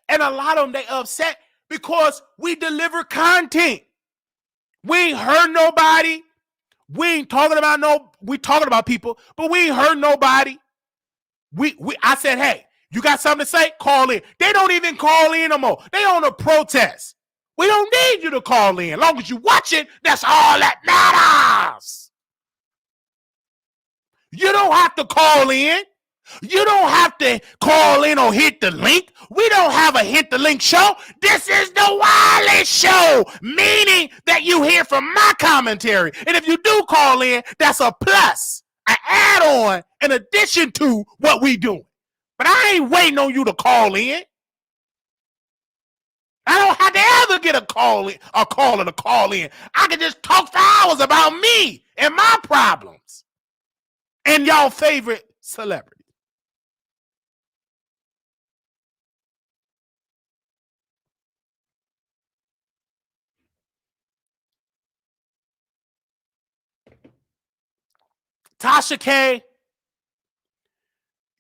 And a lot of them, they upset because we deliver content. We ain't hurt nobody. We ain't talking about we talking about people, but we ain't hurt nobody. I said, hey, you got something to say? Call in. They don't even call in no more. They on a protest. We don't need you to call in. As long as you watch it, that's all that matters. You don't have to call in. You don't have to call in or hit the link. We don't have a hit the link show. This is the Wiley Show, meaning that you hear from my commentary. And if you do call in, that's a plus, an add-on in addition to what we do. But I ain't waiting on you to call in. I don't have to ever get a caller to call in. I can just talk for hours about me and my problems and y'all favorite celebrity. Tasha K,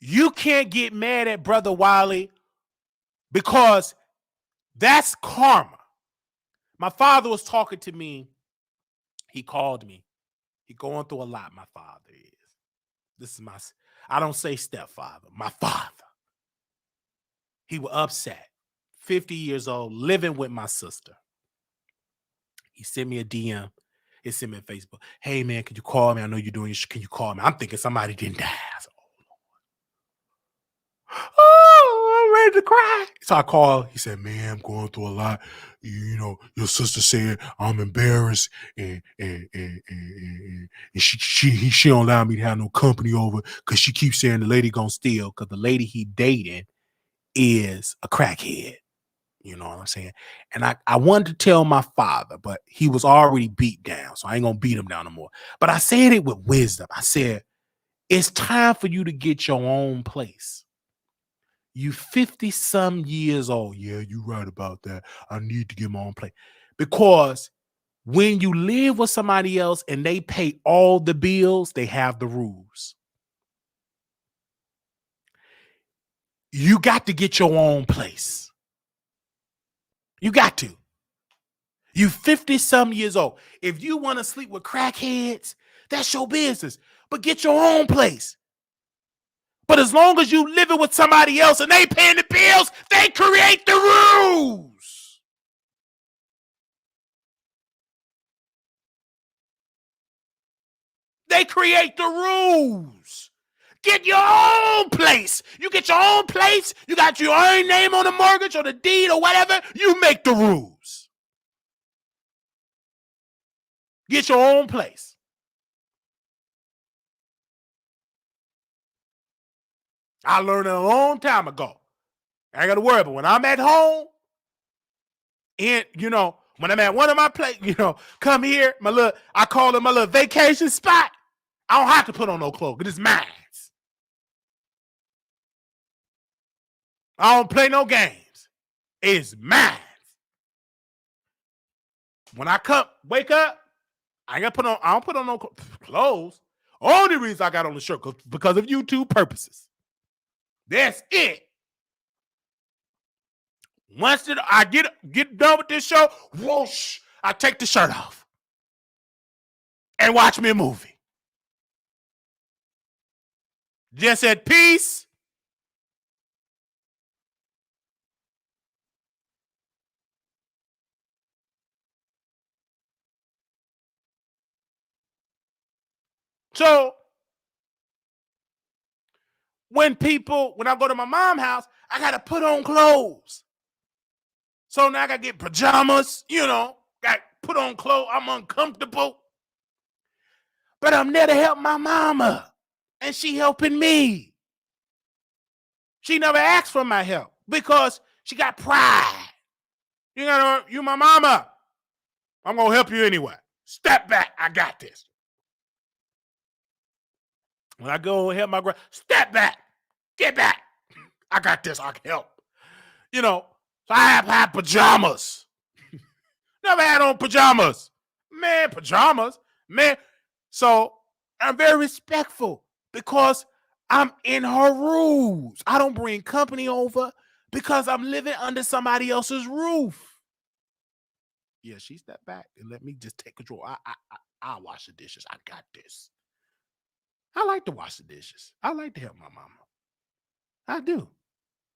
you can't get mad at Brother Wiley because that's karma. My father was talking to me. He called me. He going through a lot, my father is. This is I don't say stepfather, my father. He was upset. 50 years old, living with my sister. He sent me a DM. He sent me a Facebook. Hey, man, could you call me? I know you're doing this. Can you call me? I'm thinking somebody didn't die. I said, oh, I'm ready to cry. So I called. He said, man, I'm going through a lot. You know, your sister said I'm embarrassed and she don't allow me to have no company over because she keeps saying the lady gonna steal because the lady he dating is a crackhead. You know what I'm saying? And I wanted to tell my father, but he was already beat down, so I ain't gonna beat him down no more. But I said it with wisdom. I said, it's time for you to get your own place. You 50 some years old. Yeah, you right about that. I need to get my own place. Because when you live with somebody else and they pay all the bills, they have the rules. You got to get your own place. You got to. You 50 some years old. If you want to sleep with crackheads, that's your business. But get your own place. But as long as you living with somebody else and they paying the bills, they create the rules. They create the rules. Get your own place. You get your own place. You got your own name on the mortgage or the deed or whatever. You make the rules. Get your own place. I learned it a long time ago. I ain't got to worry, but when I'm at home, and when I'm at one of my places, come here, I call it my little vacation spot. I don't have to put on no clothes, because it's mine. I don't play no games. It's mine. When I wake up, I don't put on no clothes. Only reason I got on the shirt because of YouTube purposes. That's it. Once I get done with this show, whoosh, I take the shirt off and watch me a movie. Just at peace. So when I go to my mom's house, I got to put on clothes. So now I got to get pajamas, got to put on clothes. I'm uncomfortable. But I'm there to help my mama. And she helping me. She never asked for my help because she got pride. You my mama. I'm going to help you anyway. Step back. I got this. When I go help my step back. Get back. I got this. I can help. So I have pajamas. Never had on pajamas. Man, pajamas. Man. So I'm very respectful because I'm in her rules. I don't bring company over because I'm living under somebody else's roof. Yeah, she stepped back and let me just take control. I'll wash the dishes. I got this. I like to wash the dishes. I like to help my mama. I do.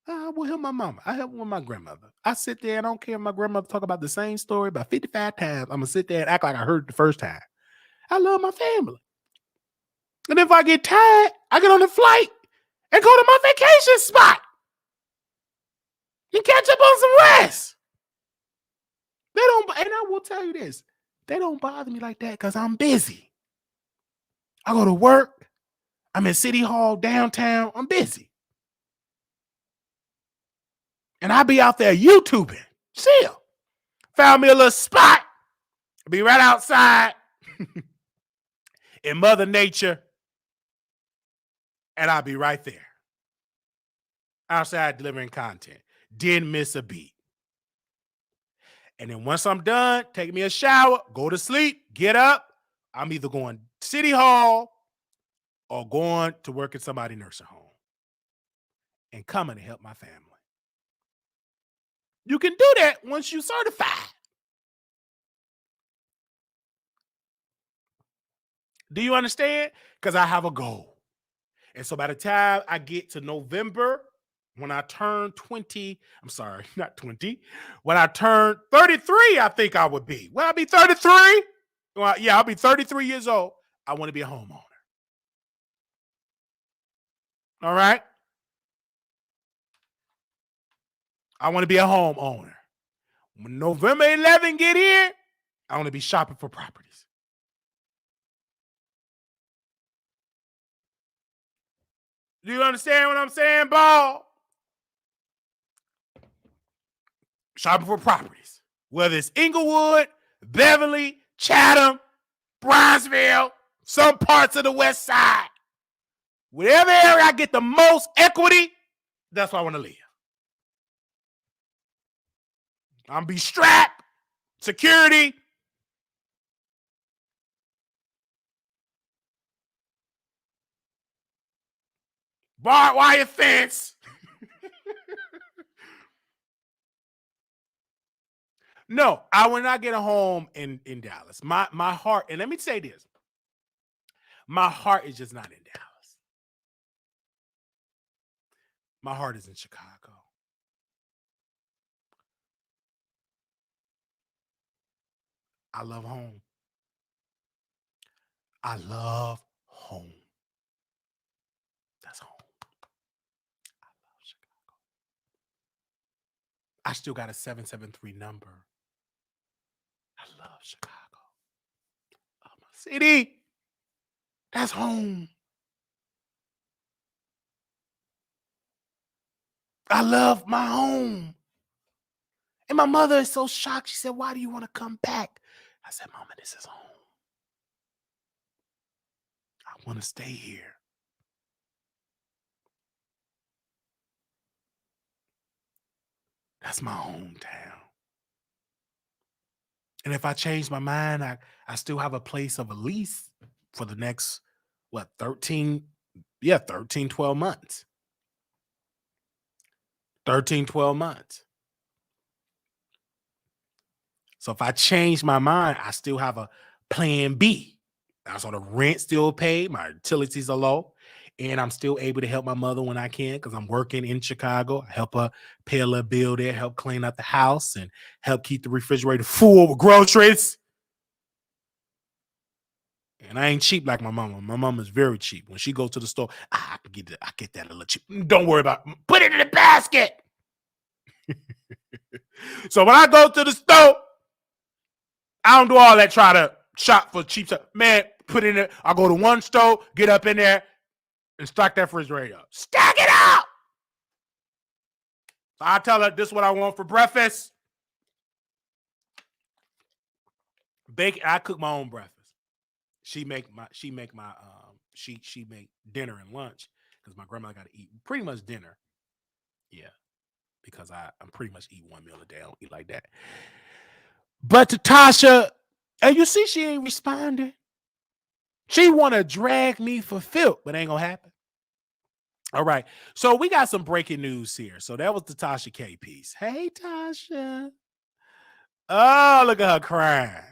I will help my mama. I help with my grandmother. I sit there and I don't care if my grandmother talk about the same story about 55 times. I'm going to sit there and act like I heard it the first time. I love my family. And if I get tired, I get on the flight and go to my vacation spot and catch up on some rest. They don't, and I will tell you this, they don't bother me like that because I'm busy. I go to work. I'm in City Hall downtown. I'm busy. And I be out there YouTubing. Chill. Found me a little spot. Be right outside in Mother Nature. And I'll be right there. Outside delivering content. Didn't miss a beat. And then once I'm done, take me a shower, go to sleep, get up. I'm either going to City Hall or going to work at somebody's nursing home and coming to help my family. You can do that once you're certified. Do you understand? Because I have a goal. And so by the time I get to November, when I turn 20, I'm sorry, not 20. When I turn 33, I think I would be. Will I be 33? Well, yeah, I'll be 33 years old. I want to be a homeowner. All right? I want to be a homeowner. When November 11 get here, I want to be shopping for properties. Do you understand what I'm saying, Ball? Shopping for properties. Whether it's Inglewood, Beverly, Chatham, Bronzeville, some parts of the West Side. Whatever area I get the most equity, that's where I want to live. I'm going to be strapped, security. Barbed wire fence. No, I will not get a home in Dallas. My heart, and let me say this. My heart is just not in Dallas. My heart is in Chicago. I love home. I love home. That's home. I love Chicago. I still got a 773 number. I love Chicago. I love my city. That's home. I love my home. And my mother is so shocked. She said, why do you want to come back? I said, Mama, this is home. I want to stay here. That's my hometown. And if I change my mind, I still have a place of a lease for the next, 13, 12 months. 12 months. So if I change my mind, I still have a plan B. So the rent still paid, my utilities are low, and I'm still able to help my mother when I can because I'm working in Chicago. I help her pay a little bill there, help clean up the house, and help keep the refrigerator full with groceries. And I ain't cheap like my mama. My mama's very cheap. When she goes to the store, I get that a little cheap. Don't worry about it. Put it in the basket. So when I go to the store, I don't do all that, try to shop for cheap stuff. Man, put in it. I go to one store, get up in there, and stack that refrigerator up. Stack it up! So I tell her, this is what I want for breakfast. Bacon. I cook my own breakfast. She make dinner and lunch because my grandma got to eat pretty much dinner. Yeah, because I'm pretty much eat one meal a day. I don't eat like that. But to Tasha, and you see she ain't responding. She want to drag me for filth, but ain't gonna happen. All right. So we got some breaking news here. So that was the Tasha K piece. Hey, Tasha. Oh, look at her crying.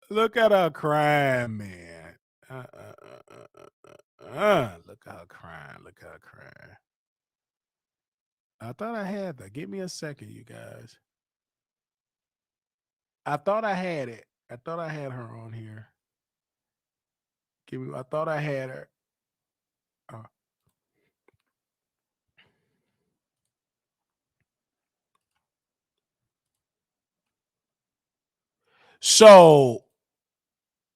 Look at her crying, man. Look at her crying. Look at her crying. I thought I had that. Give me a second, you guys. I thought I had it. I thought I had her on here. I thought I had her. So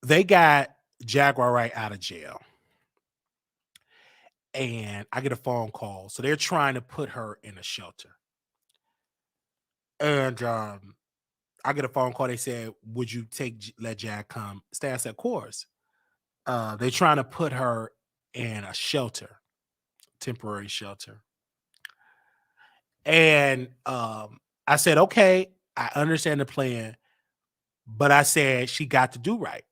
they got Jaguar Wright out of jail. And I get a phone call. So they're trying to put her in a shelter. And I get a phone call. They said, would you let Jag come stay? I said, of course. They're trying to put her in a shelter, temporary shelter. And I said, okay, I understand the plan. But I said she got to do right.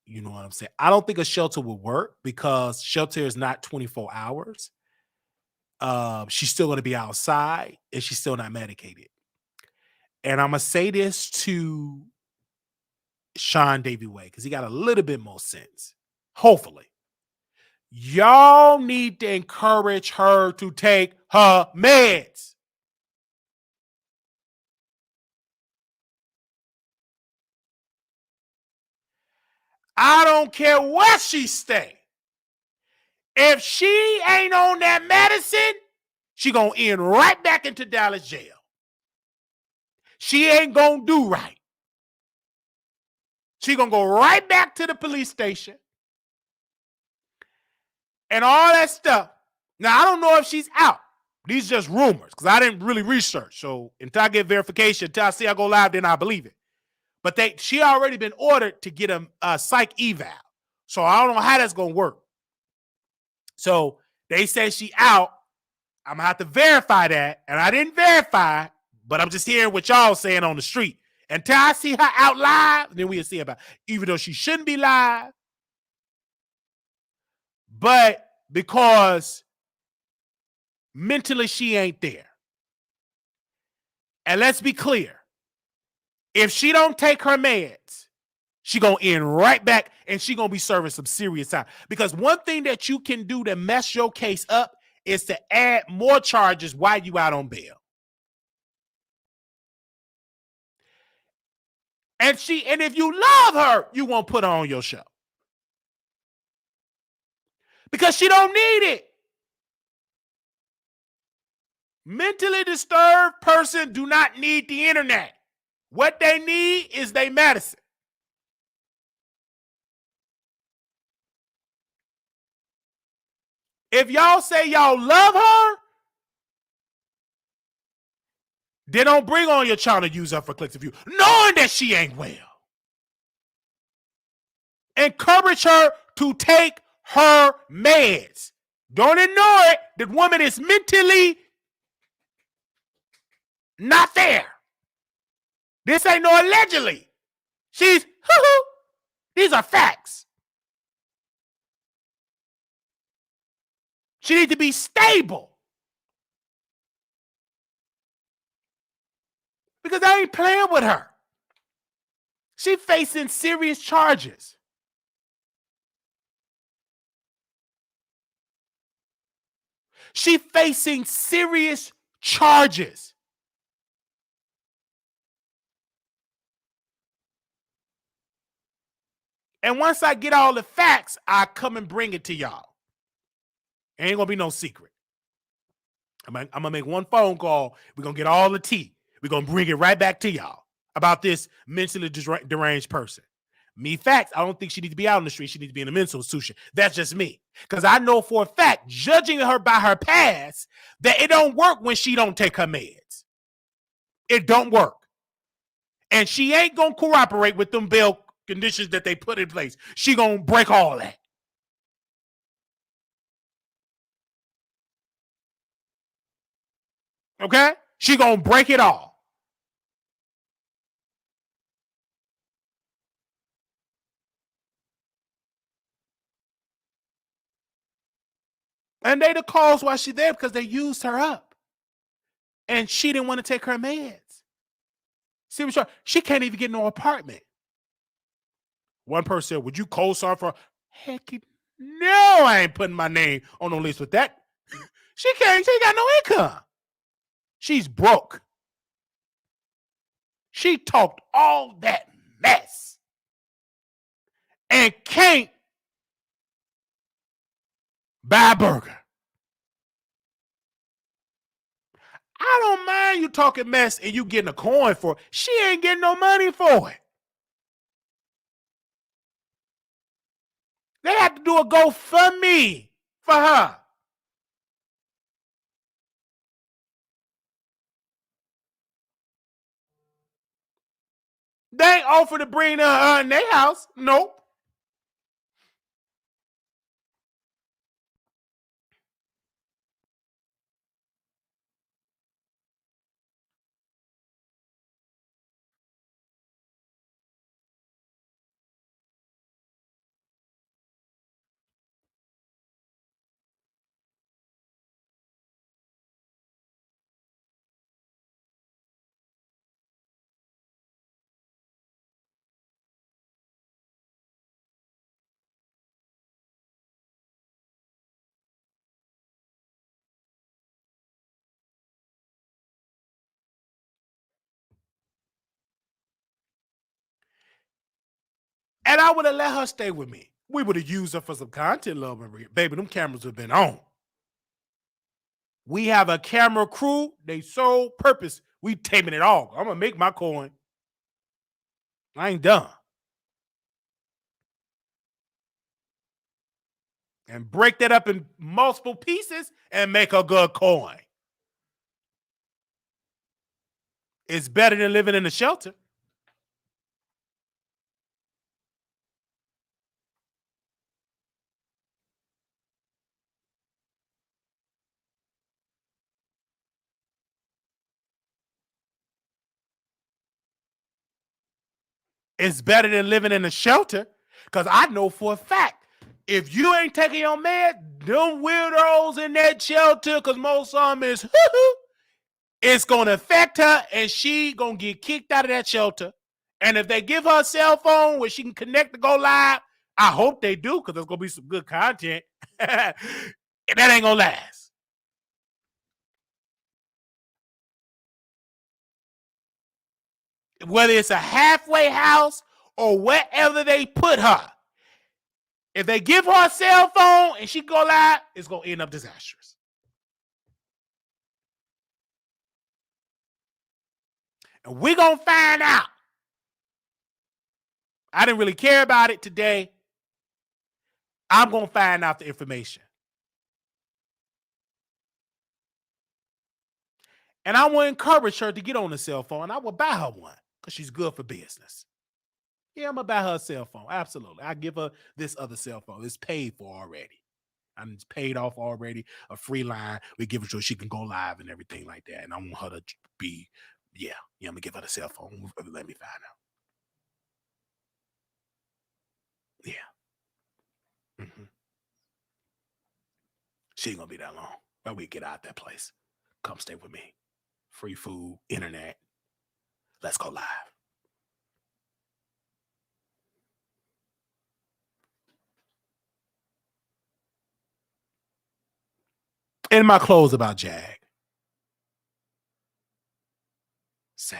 You know what I'm saying? I don't think a shelter would work because shelter is not 24 hours. She's still going to be outside and she's still not medicated. And I'm going to say this to Sean Davy Way because he got a little bit more sense. Hopefully. Y'all need to encourage her to take her meds. I don't care where she stay. If she ain't on that medicine, she gonna end right back into Dallas jail. She ain't gonna do right. She gonna go right back to the police station and all that stuff. Now, I don't know if she's out. These are just rumors because I didn't really research. So until I get verification, until I see I go live, then I believe it. But she already been ordered to get a psych eval. So I don't know how that's gonna work. So they say she out. I'm gonna have to verify that. And I didn't verify, but I'm just hearing what y'all saying on the street. Until I see her out live, then we'll see about it. Even though she shouldn't be live. But because mentally she ain't there. And let's be clear. If she don't take her meds, she gonna end right back and she gonna be serving some serious time. Because one thing that you can do to mess your case up is to add more charges while you out on bail. And if you love her, you won't put her on your show. Because she don't need it. Mentally disturbed person do not need the internet. What they need is their medicine. If y'all say y'all love her, then don't bring on your child to use her for clicks and views, knowing that she ain't well. Encourage her to take her meds. Don't ignore it. The woman is mentally not there. This ain't no allegedly. She's, these are facts. She needs to be stable. Because I ain't playing with her. She facing serious charges. She facing serious charges. And once I get all the facts, I come and bring it to y'all. Ain't gonna be no secret. I'm gonna make one phone call. We're gonna get all the tea. We're gonna bring it right back to y'all about this mentally deranged person. Me facts, I don't think she needs to be out on the street. She needs to be in a mental institution. That's just me. Because I know for a fact, judging her by her past, that it don't work when she don't take her meds. It don't work. And she ain't gonna cooperate with them bail conditions that they put in place. She gonna break all that. Okay? She gonna break it all. And they the cause why she there because they used her up. And she didn't want to take her meds. See what she can't even get no apartment. One person said, would you co-sign for? Heck no, I ain't putting my name on no list with that. She ain't got no income. She's broke. She talked all that mess and can't buy a burger. I don't mind you talking mess and you getting a coin for it. She ain't getting no money for it. They have to do a GoFundMe for her. They ain't offer to bring her in their house. Nope. And I would have let her stay with me. We would have used her for some content, love, baby. Them cameras have been on. We have a camera crew. They sole purpose. We taping it all. I'm gonna make my coin. I ain't done. And break that up in multiple pieces and make a good coin. It's better than living in a shelter. It's better than living in a shelter because I know for a fact, if you ain't taking your med, them weirdos in that shelter, because most of them is, it's going to affect her and she going to get kicked out of that shelter. And if they give her a cell phone where she can connect to go live, I hope they do because there's going to be some good content. And that ain't going to last. whether it's a halfway house or wherever they put her. If they give her a cell phone and she go live, it's going to end up disastrous. And we're going to find out. I didn't really care about it today. I'm going to find out the information. And I will encourage her to get on the cell phone. I will buy her one because she's good for business. Yeah, I'm going to buy her a cell phone. Absolutely. I give her this other cell phone. It's paid for already. I'm paid off already. A free line. We give it to her. She can go live and everything like that. And I want her to be, I'm going to give her the cell phone. Let me find out. Yeah. Mm-hmm. She ain't going to be that long. But we get out that place. Come stay with me. Free food, internet. Let's go live. In my clothes about Jag. Sad.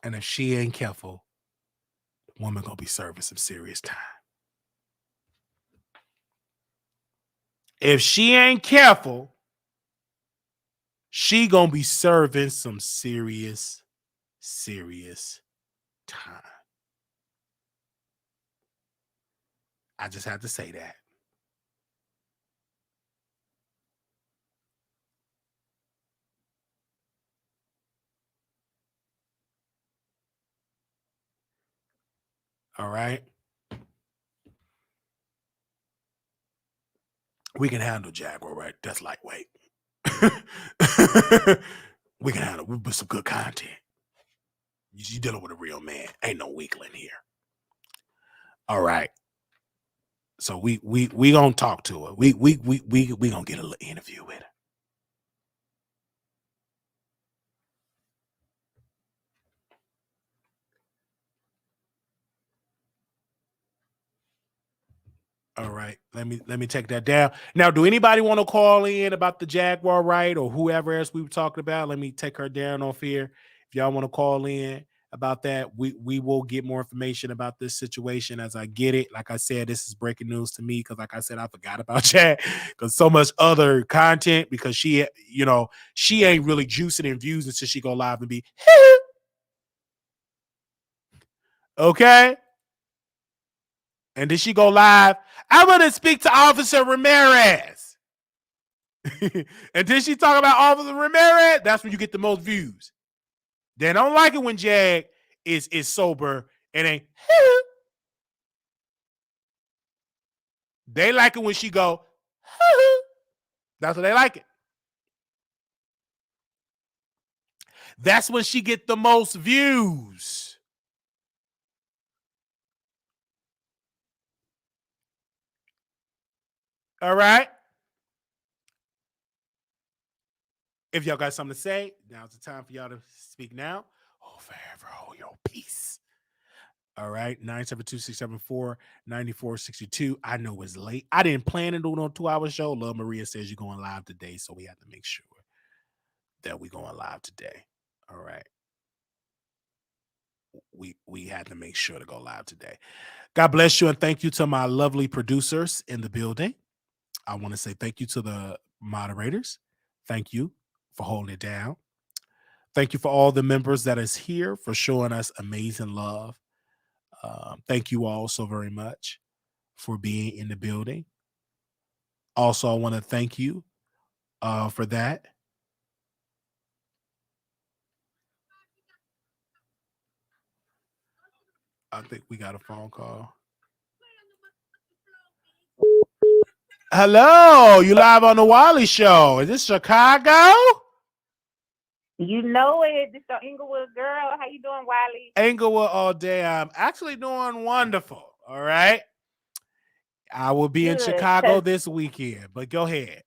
And if she ain't careful, the woman gonna be serving some serious time. If she ain't careful, she gonna be serving some serious time. I just have to say that. All right. We can handle Jaguar, right? That's lightweight. We can handle with some good content. You dealing with a real man. Ain't no weakling here. All right. So we gonna talk to her. We gonna get a little interview with her. All right, let me take that down. Now, do anybody want to call in about the Jaguar Wright or whoever else we were talking about? Let me take her down off here. If y'all want to call in about that, we will get more information about this situation as I get it. Like I said, this is breaking news to me because, like I said, I forgot about Chad because so much other content because she ain't really juicing and views until she go live and be okay. And then she go live. I'm going to speak to Officer Ramirez. And then she talk about Officer Ramirez. That's when you get the most views. They don't like it when Jag is sober and ain't. They like it when she go. That's what they like it. That's when she get the most views. All right. If y'all got something to say, now's the time for y'all to speak now. Oh, forever hold your peace. All right, 972-674-9462. I know it's late. I didn't plan to do it on a 2-hour show. Love Maria says you're going live today, so we have to make sure that we're going live today. All right. We had to make sure to go live today. God bless you and thank you to my lovely producers in the building. I want to say thank you to the moderators. Thank you for holding it down. Thank you for all the members that is here for showing us amazing love. Thank you all so very much for being in the building. Also, I want to thank you for that. I think we got a phone call. Hello, you live on the Wiley Show. Is this Chicago? You know it. This your Inglewood girl. How you doing, Wiley? Inglewood all day. I'm actually doing wonderful. All right. I will be in Chicago this weekend, but go ahead.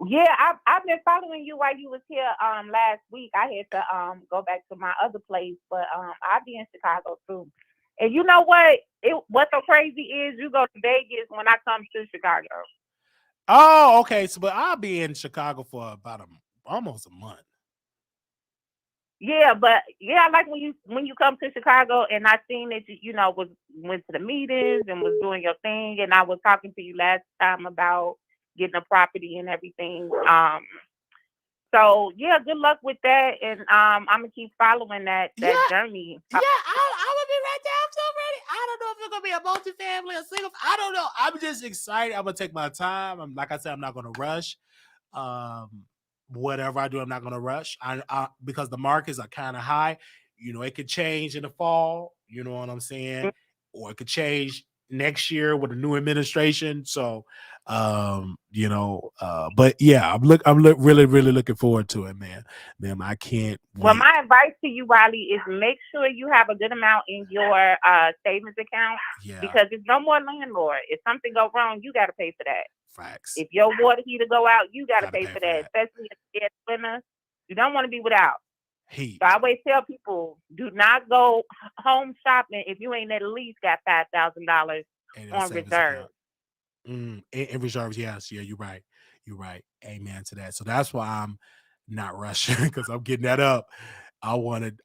Yeah, I've been following you while you was here last week. I had to go back to my other place, but I'll be in Chicago too. And you know what? What's so crazy is you go to Vegas when I come to Chicago. Oh, okay. So, but I'll be in Chicago for about almost a month. Yeah, but yeah, I like when you come to Chicago, and I seen that you know went to the meetings and was doing your thing, and I was talking to you last time about getting a property and everything. So yeah, good luck with that, and I'm gonna keep following that Yeah, journey. yeah, I would be right there. I'm so ready. I don't know if it's gonna be a multifamily or single. I don't know. I'm just excited. I'm gonna take my time. I'm like I said, I'm not gonna rush. Um, Whatever I do, I'm not gonna rush. I because the markets are kind of high. It could change in the fall. You know what I'm saying? Or it could change next year with a new administration. So, but yeah, really, really looking forward to it, man. Man, I can't Well, wait. my advice to you, Wiley, is make sure you have a good amount in your savings account Yeah, because there's no more landlord. If something go wrong, you got to pay for that. facts. If your water heater go out, you got to Gotta pay pay for for that, that. especially if it's winter. You don't want to be without. Heat. So I always tell people, do not go home shopping if you ain't at least got $5,000 And your on savings reserve. account. And reserves, yes. Yeah, you're right. You're right. Amen to that. So that's why I'm not rushing because I'm getting that up. I want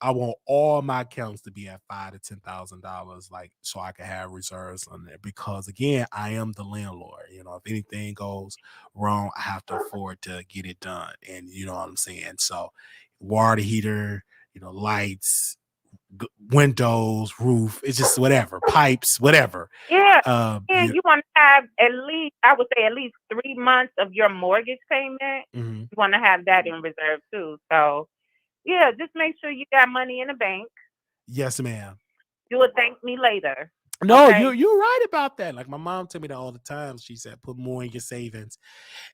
all my accounts to be at $5,000 to $10,000, like so I can have reserves on there. Because again, I am the landlord. If anything goes wrong, I have to afford to get it done. And you know what I'm saying? So water heater, lights, windows, roof, it's just whatever, pipes, whatever. Yeah, and You, you want to have at least, I would say, at least 3 months of your mortgage payment. mhm. You want to have that in reserve too. So yeah, just make sure you got money in the bank. Yes, ma'am. You will thank me later. No, Okay. you're right about that. Like my mom told me that all the time. She said, put more in your savings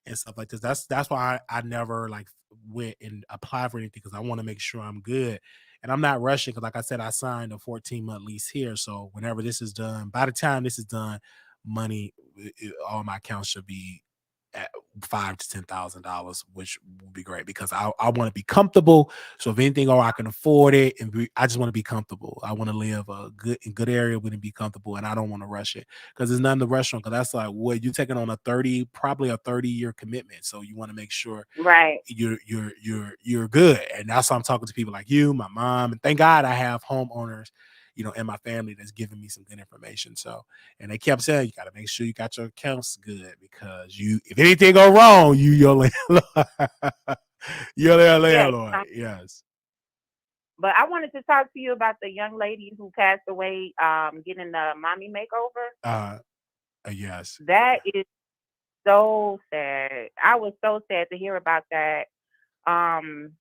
and stuff like this. That's why I never like went and applied for anything because I want to make sure I'm good. And I'm not rushing because, like I said, I signed a 14-month lease here. So whenever this is done, by the time this is done, money, all my accounts should be at $5,000 to $10,000, which would be great because I want to be comfortable. So if anything, or I can afford it, and I just want to be comfortable. I want to live a good area, and be comfortable, and I don't want to rush it because there's nothing to rush on. Because that's like what you're taking on probably a 30-year commitment. So you want to make sure Right. you're good, and that's why I'm talking to people like you, my mom, and thank God I have homeowners, in my family that's giving me some good information. So, and they kept saying you got to make sure you got your accounts good because if anything go wrong, your landlord, you're their Yes. landlord. Yes. But I wanted to talk to you about the young lady who passed away, getting the mommy makeover. Uh. Yes. That is so sad. I was so sad to hear about that. Um,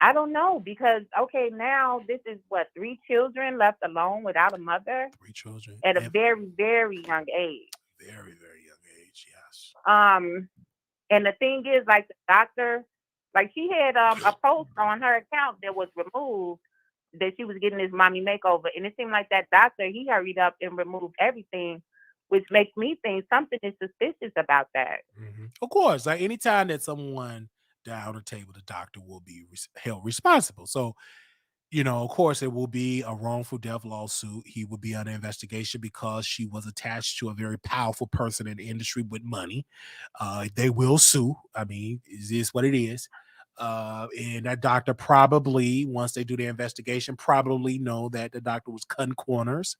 I don't know because okay, now this is what 3 children left alone without a mother 3 children at a and very very young age. very very young age. Yes. Um, and the thing is, like the doctor, like she had a post on her account that was removed that she was getting this mommy makeover, and it seemed like that doctor he hurried up and removed everything, which makes me think something is suspicious about that. Of course, like anytime that someone died on the table, the doctor will be held responsible. So of course, it will be a wrongful death lawsuit. He will be under investigation because she was attached to a very powerful person in the industry with money. They will sue. I mean, is this what it is? And that doctor probably, once they do the investigation, probably know that the doctor was cutting corners.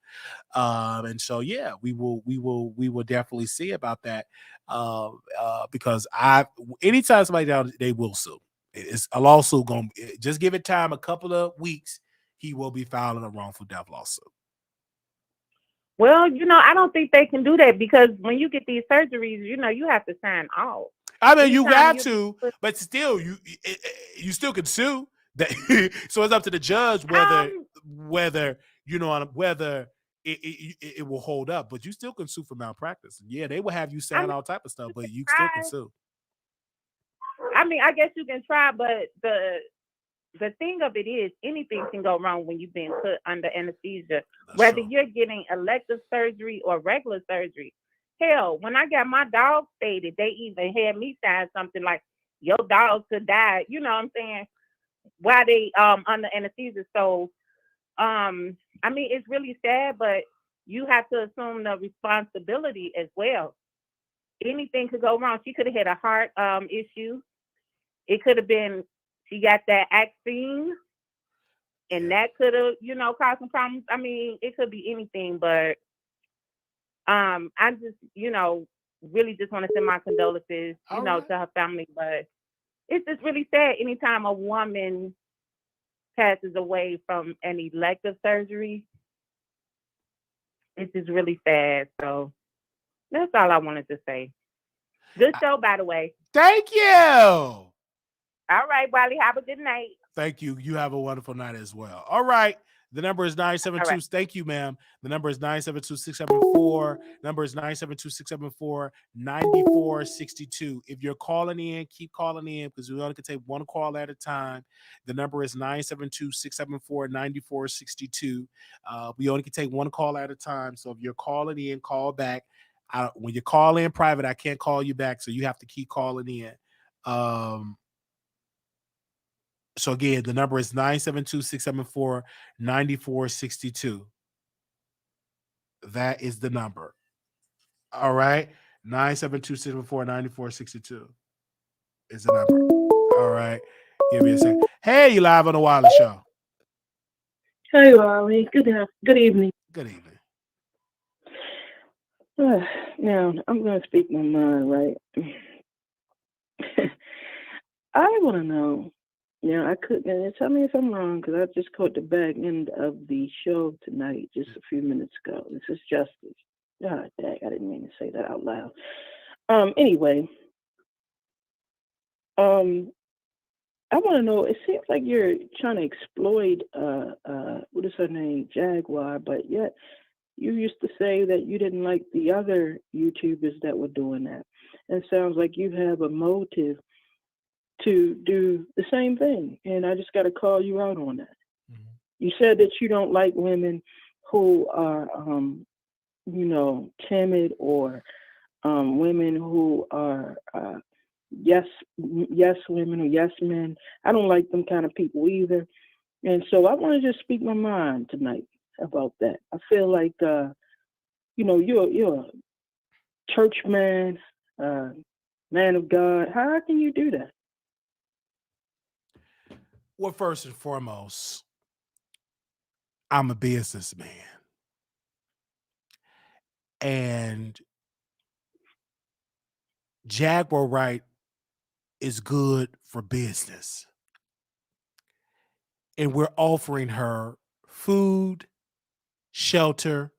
And so, yeah, we will definitely see about that. Because anytime somebody down, they will sue. It's a lawsuit going to just give it time, a couple of weeks. He will be filing a wrongful death lawsuit. Well, I don't think they can do that because when you get these surgeries, you have to sign off. I mean, you Anytime got you, to, but still, you still can sue. That so it's up to the judge um, whether whether it will hold up. But you still can sue for malpractice. Yeah, they will have you I sign mean, all type of stuff, you but can you still can try. sue. I mean, I guess you can try, but the thing of it is anything can go wrong when you've been put under anesthesia, That's whether true. you're getting elective surgery or regular surgery. Hell, when I got my dog faded, they even had me sign something like your dog could die. You know what I'm saying? While they under anesthesia. So I mean it's really sad, but you have to assume the responsibility as well. Anything could go wrong. She could have had a heart issue. It could have been she got that vaccine, and that could have, caused some problems. I mean, it could be anything, but I just, really just want to send my condolences, to her family. But it's just really sad anytime a woman passes away from an elective surgery. It's just really sad. So that's all I wanted to say. Good show, by the way. Thank you. All right, Wiley. Have a good night. Thank you. You have a wonderful night as well. All right. The number is 972. Right. Thank you, ma'am. The number is 972-674. Number is 972-674-9462. If you're calling in, keep calling in because we only can take one call at a time. The number is 972-674-9462. We only can take one call at a time. So if you're calling in, call back. When you call in private, I can't call you back. So you have to keep calling in. So again, the number is 972-674-9462. That is the number. All right. 972-674-9462 is the number. All right. Give me a second. Hey, you live on the Wiley Show. Hey, Wiley. Good evening. Good evening. Now, I'm going to speak my mind, right? I want to know. I couldn't. Tell me if I'm wrong, because I just caught the back end of the show tonight, just a few minutes ago. This is Justice. God dang, I didn't mean to say that out loud. Anyway, I want to know. It seems like you're trying to exploit what is her name, Jaguar, but yet you used to say that you didn't like the other YouTubers that were doing that. And it sounds like you have a motive to do the same thing, and I just got to call you out on that. Mm-hmm. You said that you don't like women who are, timid, or women who are yes women or yes men. I don't like them kind of people either, and so I want to just speak my mind tonight about that. I feel like you're a church man, man of God. How can you do that? Well, first and foremost, I'm a businessman. And Jaguar Wright is good for business. And we're offering her food, shelter,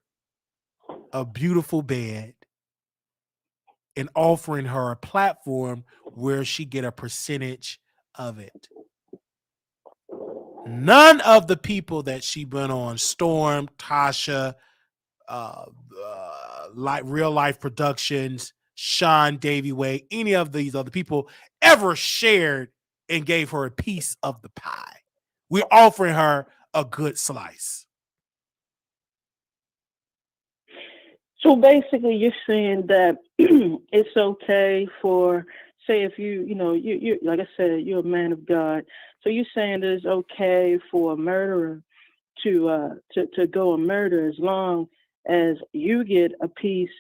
a beautiful bed, and offering her a platform where she get a percentage of it. None of the people that she went on, Storm, Tasha, Real Life Productions, Sean Davy Way, any of these other people ever shared and gave her a piece of the pie. We're offering her a good slice. So basically, you're saying that it's okay for, say, if you like I said, you're a man of God. So you're saying that it's okay for a murderer to go and murder as long as you get a piece,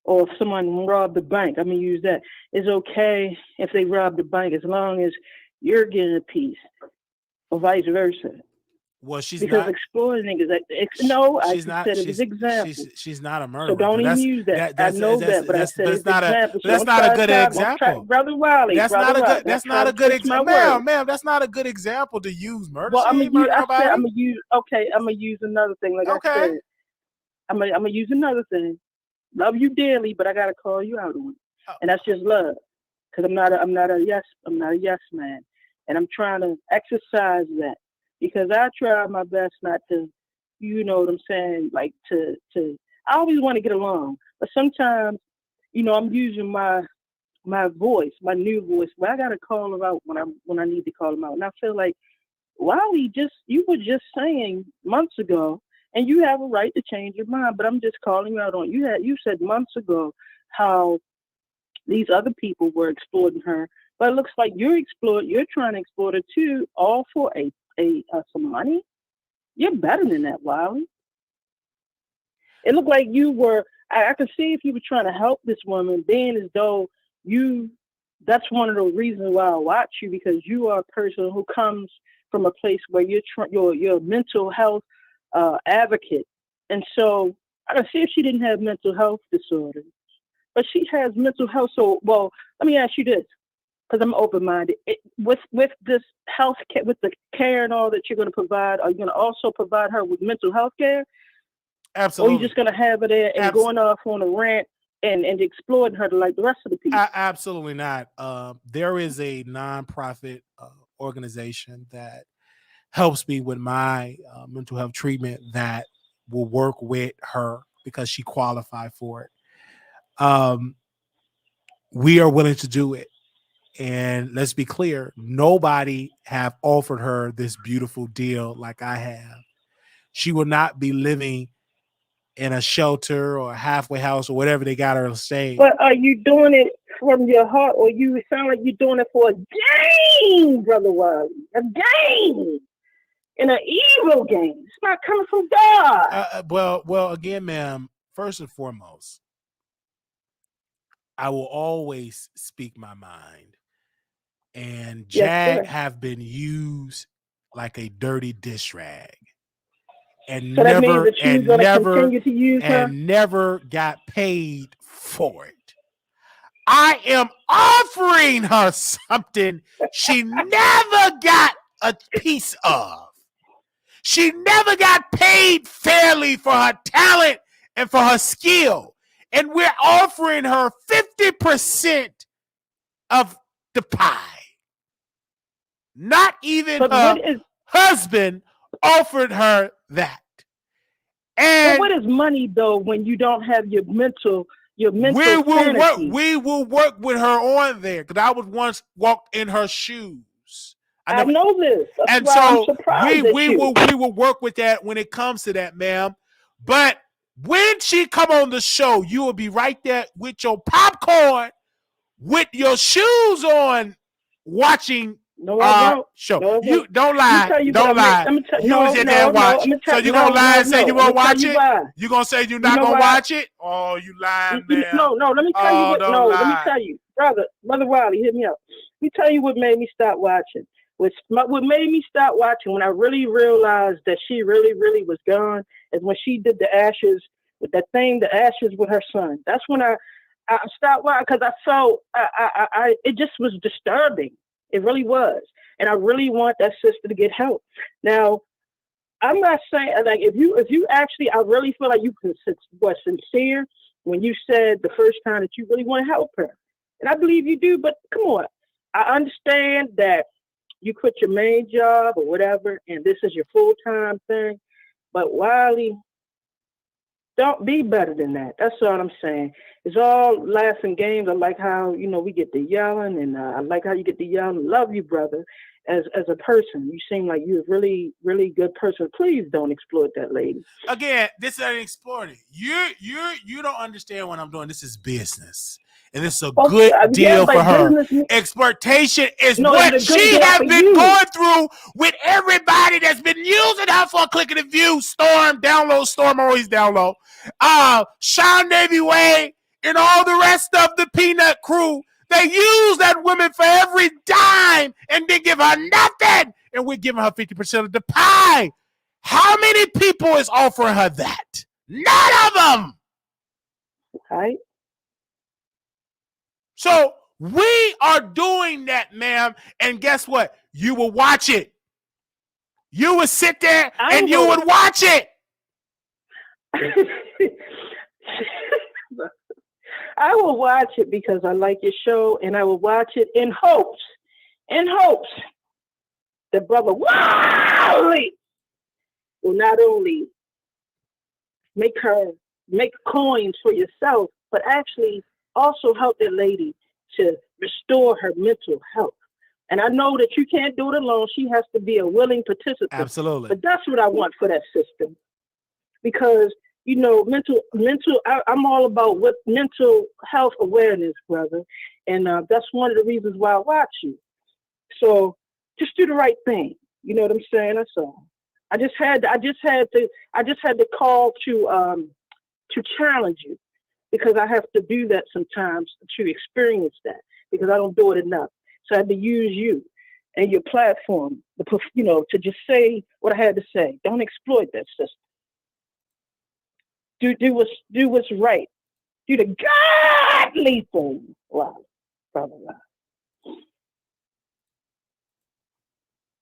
or if someone robbed the bank. I'm gonna use that. It's okay if they rob the bank as long as you're getting a piece, or vice versa. Well, she's because not exploiting is no. I she's not. said it was example. She's not a murderer. So don't even use that. I know that, but I said it's example. That's not a good example, brother Wiley. That's not a good. That's not a good example, ma'am. That's not a good example to use murder. Well, I'm gonna use. Okay, I'm gonna use another thing. Like I said, I'm gonna use another thing. Love you dearly, but I gotta call you out on it, and that's just love. Because I'm not a yes man, and I'm trying to exercise that. Because I try my best not to, you know what I'm saying, like to I always want to get along. But sometimes, I'm using my voice, my new voice, but I gotta call them out when I need to call them out. And I feel like, Wiley, you were just saying months ago, and you have a right to change your mind, but I'm just calling you out on it. You said months ago how these other people were exploiting her, but it looks like you're trying to exploit her too, all for some money. You're better than that, Wiley. It looked like you were. I could see if you were trying to help this woman, being as though you that's one of the reasons why I watch you, because you are a person who comes from a place where you're a mental health advocate. And so I don't see if she didn't have mental health disorders, but she has mental health. So, well, let me ask you this, because I'm open-minded. With this health care, with the care and all that you're going to provide, are you going to also provide her with mental health care? Absolutely. Or are you just going to have her there and going off on a rant and exploiting her like the rest of the people? Absolutely not. There is a nonprofit organization that helps me with my mental health treatment that will work with her because she qualified for it. We are willing to do it. And let's be clear, nobody have offered her this beautiful deal like I have. She will not be living in a shelter or a halfway house or whatever they got her to stay. But are you doing it from your heart, or you sound like you're doing it for a game, Brother Wiley? A game. In an evil game. It's not coming from God. Well, again, ma'am, first and foremost, I will always speak my mind. And Jag have been used like a dirty dish rag. And so never never got paid for it. I am offering her something she never got a piece of. She never got paid fairly for her talent and for her skill. And we're offering her 50% of the pie. Not even her husband offered her that. And what is money though when you don't have your mental we will work with her on there, because I was once walked in her shoes. I know this. That's and why so I'm surprised we will work with that when it comes to that, ma'am. But when she come on the show, you will be right there with your popcorn, with your shoes on, watching our show. You don't lie. Don't lie. You was in there and watch. So you gonna lie and say you won't watch it? You gonna say you're not gonna watch it? Oh, you lying, man. No, let me tell you what. No, let me tell you, brother Wiley, hit me up. Let me tell you what made me stop watching. What made me stop watching when I really realized that she really, really was gone is when she did the ashes with that thing, the ashes with her son. That's when I stopped watching, because I felt it just was disturbing. It really was. And I really want that sister to get help. Now, I'm not saying, like, if you actually, I really feel like you were sincere when you said the first time that you really want to help her. And I believe you do, but come on. I understand that you quit your main job or whatever, and this is your full-time thing. But Wiley, don't be better than that. That's all I'm saying. It's all laughs and games. I like how, we get the yelling, and I like how you get the yelling. Love you, brother. As a person, you seem like you're a really, really good person. Please don't exploit that lady. Again, this ain't exploiting. You don't understand what I'm doing. This is business. And this is a good deal for her. Exploitation is what she has been going through with everybody that's been using her for a click of the view. Storm, always download. Sean Davy Way and all the rest of the Peanut crew. They use that woman for every dime and then give her nothing. And we're giving her 50% of the pie. How many people is offering her that? None of them. Right. So we are doing that, ma'am. And guess what? You will watch it. You would sit there and you would watch it. I will watch it because I like your show, and I will watch it in hopes that Brother Wiley will not only make coins for yourself, but actually also help that lady to restore her mental health. And I know that you can't do it alone. She has to be a willing participant. Absolutely. But that's what I want for that system. Because, I'm all about what mental health awareness, brother. And that's one of the reasons why I watch you. So just do the right thing. You know what I'm saying? That's all. I just had to call to challenge you, because I have to do that sometimes to experience that, because I don't do it enough. So I had to use you and your platform, to just say what I had to say. Don't exploit that system. Do what's right. Do the godly thing. Wow. Probably not.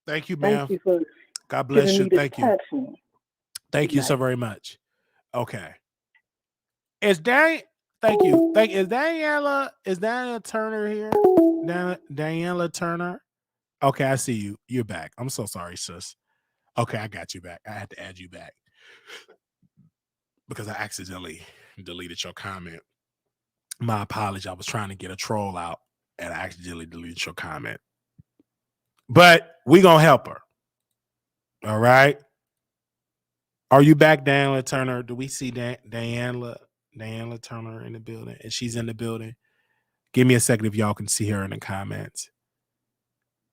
Thank you, ma'am. Thank you for God bless you. Thank you. Platform. Thank you so very much. Okay. Is Thank you. Is Daniela Turner here? Daniela Turner? Okay, I see you. You're back. I'm so sorry, sis. Okay, I got you back. I had to add you back because I accidentally deleted your comment. My apology. I was trying to get a troll out and I accidentally deleted your comment. But we gonna help her. All right. Are you back, Daniela Turner? Do we see Daniela Turner in the building? And she's in the building. Give me a second if y'all can see her in the comments.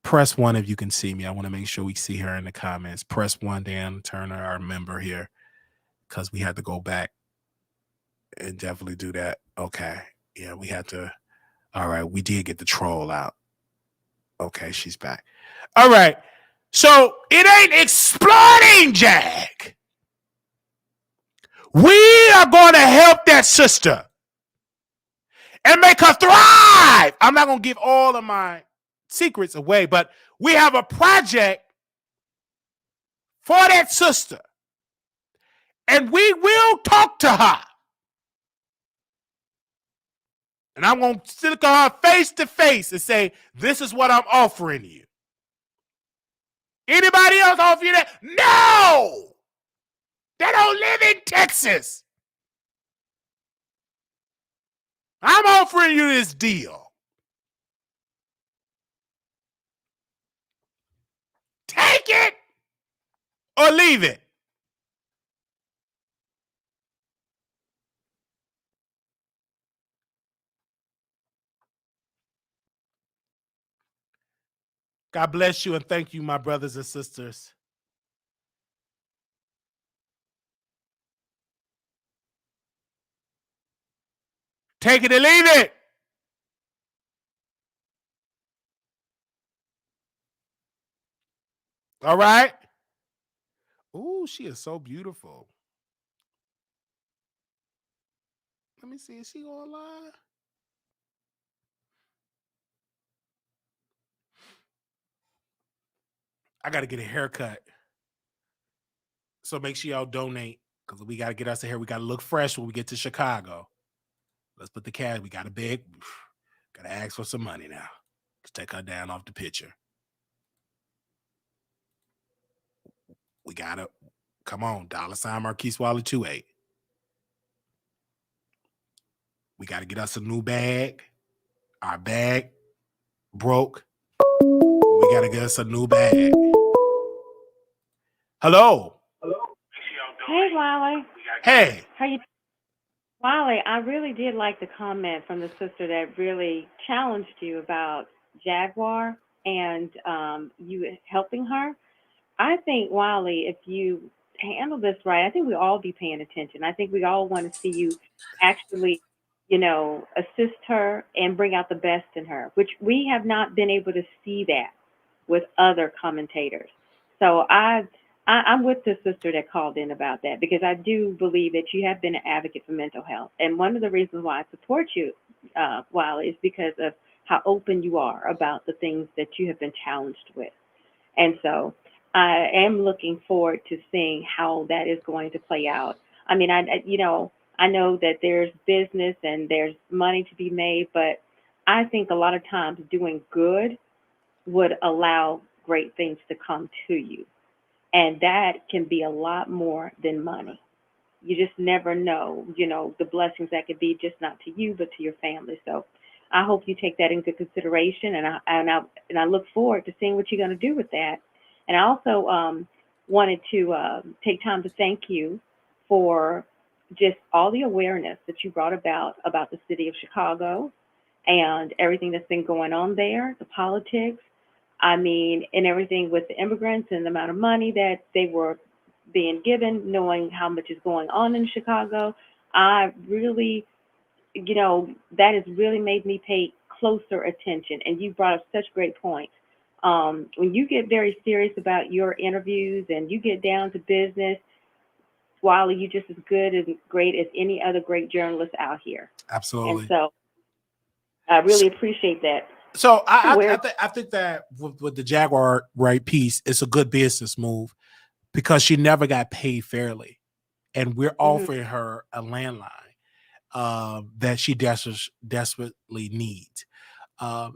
Press 1 if you can see me. I want to make sure we see her in the comments. Press 1, Daniela Turner, our member here, because we had to go back and definitely do that. Okay. Yeah, we had to. All right. We did get the troll out. Okay, she's back. All right. So it ain't exploding, Jag. We are going to help that sister and make her thrive. I'm not going to give all of my secrets away, but we have a project for that sister. And we will talk to her. And I'm going to look at her face to face and say, this is what I'm offering you. Anybody else offer you that? No! They don't live in Texas. I'm offering you this deal. Take it or leave it. God bless you and thank you, my brothers and sisters. Take it or leave it. All right. Ooh, she is so beautiful. Let me see. Is she going live? I got to get a haircut. So make sure y'all donate because we got to get us a hair. We got to look fresh when we get to Chicago. Let's put the cash. We got to beg. Got to ask for some money now. Let's take her down off the picture. We got to, come on, $ Marquise Wiley 28. We got to get us a new bag. Our bag broke. We got to get us a new bag. Hello. Hey, Wiley. Hey. How you? Wiley, I really did like the comment from the sister that really challenged you about Jaguar and you helping her. I think, Wiley, if you handle this right, I think we all be paying attention. I think we all want to see you actually, assist her and bring out the best in her, which we have not been able to see that with other commentators. So I'm with the sister that called in about that because I do believe that you have been an advocate for mental health. And one of the reasons why I support you, Wiley, is because of how open you are about the things that you have been challenged with. And so I am looking forward to seeing how that is going to play out. I mean, I know that there's business and there's money to be made, but I think a lot of times doing good would allow great things to come to you. And that can be a lot more than money. You just never know, the blessings that could be just not to you, but to your family. So I hope you take that into consideration. And I look forward to seeing what you're going to do with that. And I also wanted to take time to thank you for just all the awareness that you brought about the city of Chicago and everything that's been going on there, the politics. I mean, and everything with the immigrants and the amount of money that they were being given, knowing how much is going on in Chicago. I really that has really made me pay closer attention. And you brought up such great points. When you get very serious about your interviews and you get down to business, Wiley, you're just as good and great as any other great journalist out here. Absolutely. And so I really appreciate that. So I think that with the Jaguar Wright piece, it's a good business move because she never got paid fairly. And we're offering her a landline that she desperately needs.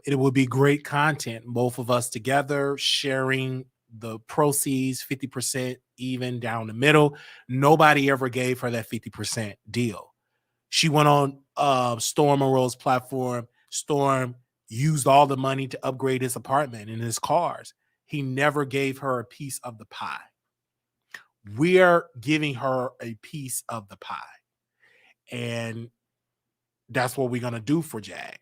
It would be great content, both of us together, sharing the proceeds 50% even down the middle. Nobody ever gave her that 50% deal. She went on Storm Monroe's platform. Storm used all the money to upgrade his apartment and his cars. He never gave her a piece of the pie. We're giving her a piece of the pie. And that's what we're going to do for Jag.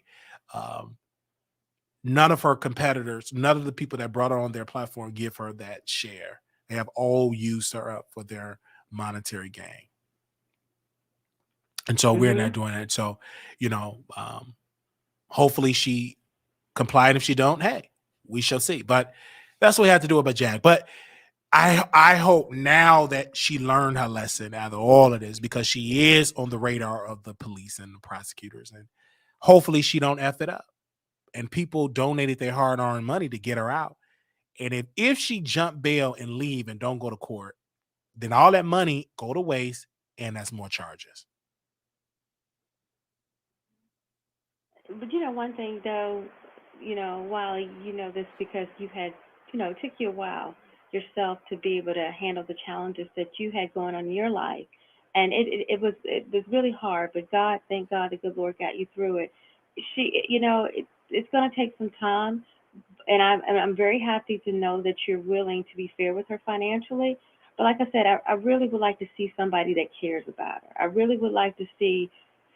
None of her competitors, none of the people that brought her on their platform give her that share. They have all used her up for their monetary gain. And so we're not doing that. So, hopefully she complied. If she don't, hey, we shall see. But that's what we have to do about Jag. But I hope now that she learned her lesson out of all of this, because she is on the radar of the police and the prosecutors. And hopefully she don't F it up. And people donated their hard-earned money to get her out. And if she jump bail and leave and don't go to court, then all that money go to waste, and that's more charges. But one thing though, while you know this because you've had, it took you a while yourself to be able to handle the challenges that you had going on in your life. And it was really hard, but thank God, the good Lord got you through it. It's going to take some time, and I'm very happy to know that you're willing to be fair with her financially. But like I said, I really would like to see somebody that cares about her. I really would like to see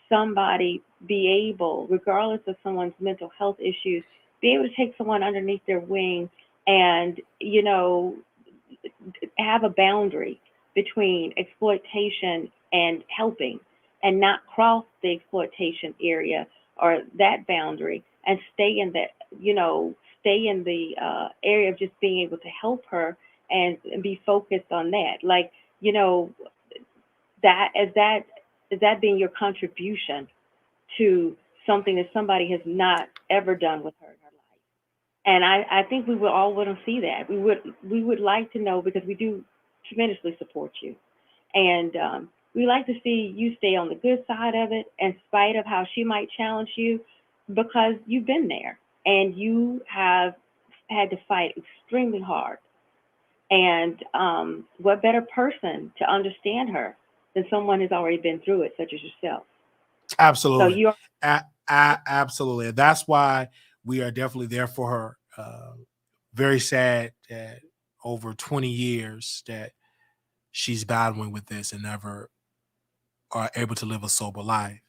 somebody be able, regardless of someone's mental health issues, be able to take someone underneath their wing and, have a boundary between exploitation and helping, and not cross the exploitation area or that boundary, and stay in the area of just being able to help her and be focused on that. Like, that being your contribution to something that somebody has not ever done with her in her life. And I think we would all want to see that. We would like to know, because we do tremendously support you. And we like to see you stay on the good side of it, in spite of how she might challenge you, because you've been there and you have had to fight extremely hard. And what better person to understand her than someone who's already been through it, such as yourself? Absolutely. So absolutely. And that's why we are definitely there for her. Very sad that over 20 years that she's battling with this and never are able to live a sober life.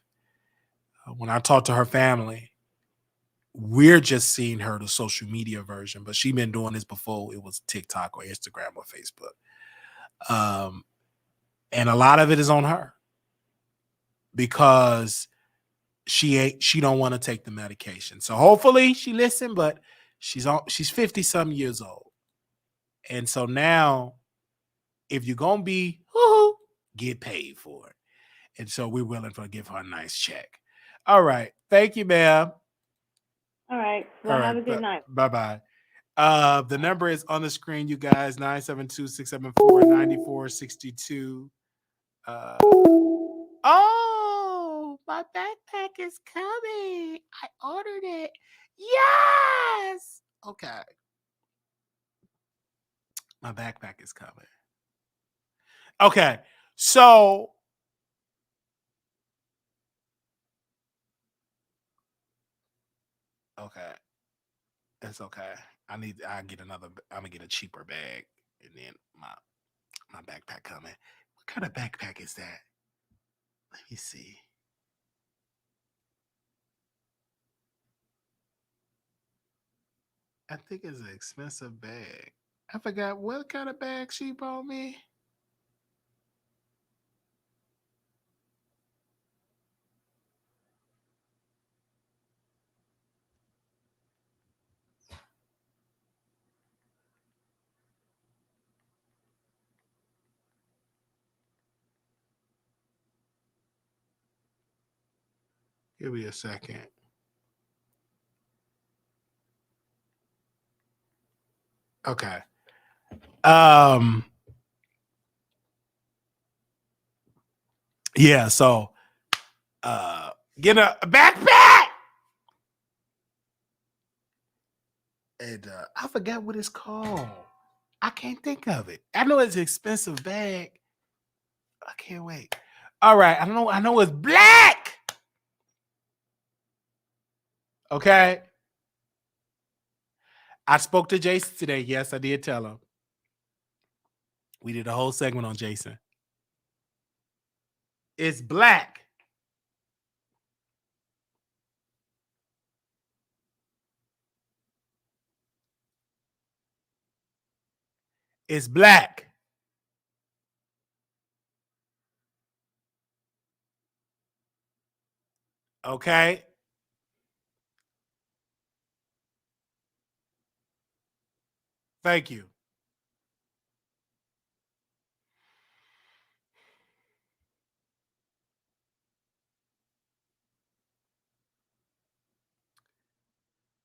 When I talk to her family, we're just seeing her the social media version, but she's been doing this before it was TikTok or Instagram or Facebook. And a lot of it is on her, because she don't want to take the medication. So hopefully she listened, but she's 50 some years old. And so now, if you're going to be, get paid for it. And so we're willing to give her a nice check. All right. Thank you, ma'am. All right. Well, have a good night. Bye-bye. The number is on the screen, you guys, 972-674-9462. Oh, my backpack is coming. I ordered it. Yes. Okay. My backpack is coming. Okay. So okay. It's okay. I'm gonna get a cheaper bag, and then my backpack coming. What kind of backpack is that? Let me see. I think it's an expensive bag. I forgot what kind of bag she bought me. Give me a second. Okay. Yeah, so get a backpack. And I forgot what it's called. I can't think of it. I know it's an expensive bag. I can't wait. All right, I know it's black. Okay. I spoke to Jason today. Yes, I did tell him. We did a whole segment on Jason. It's black. It's black. Okay. Thank you.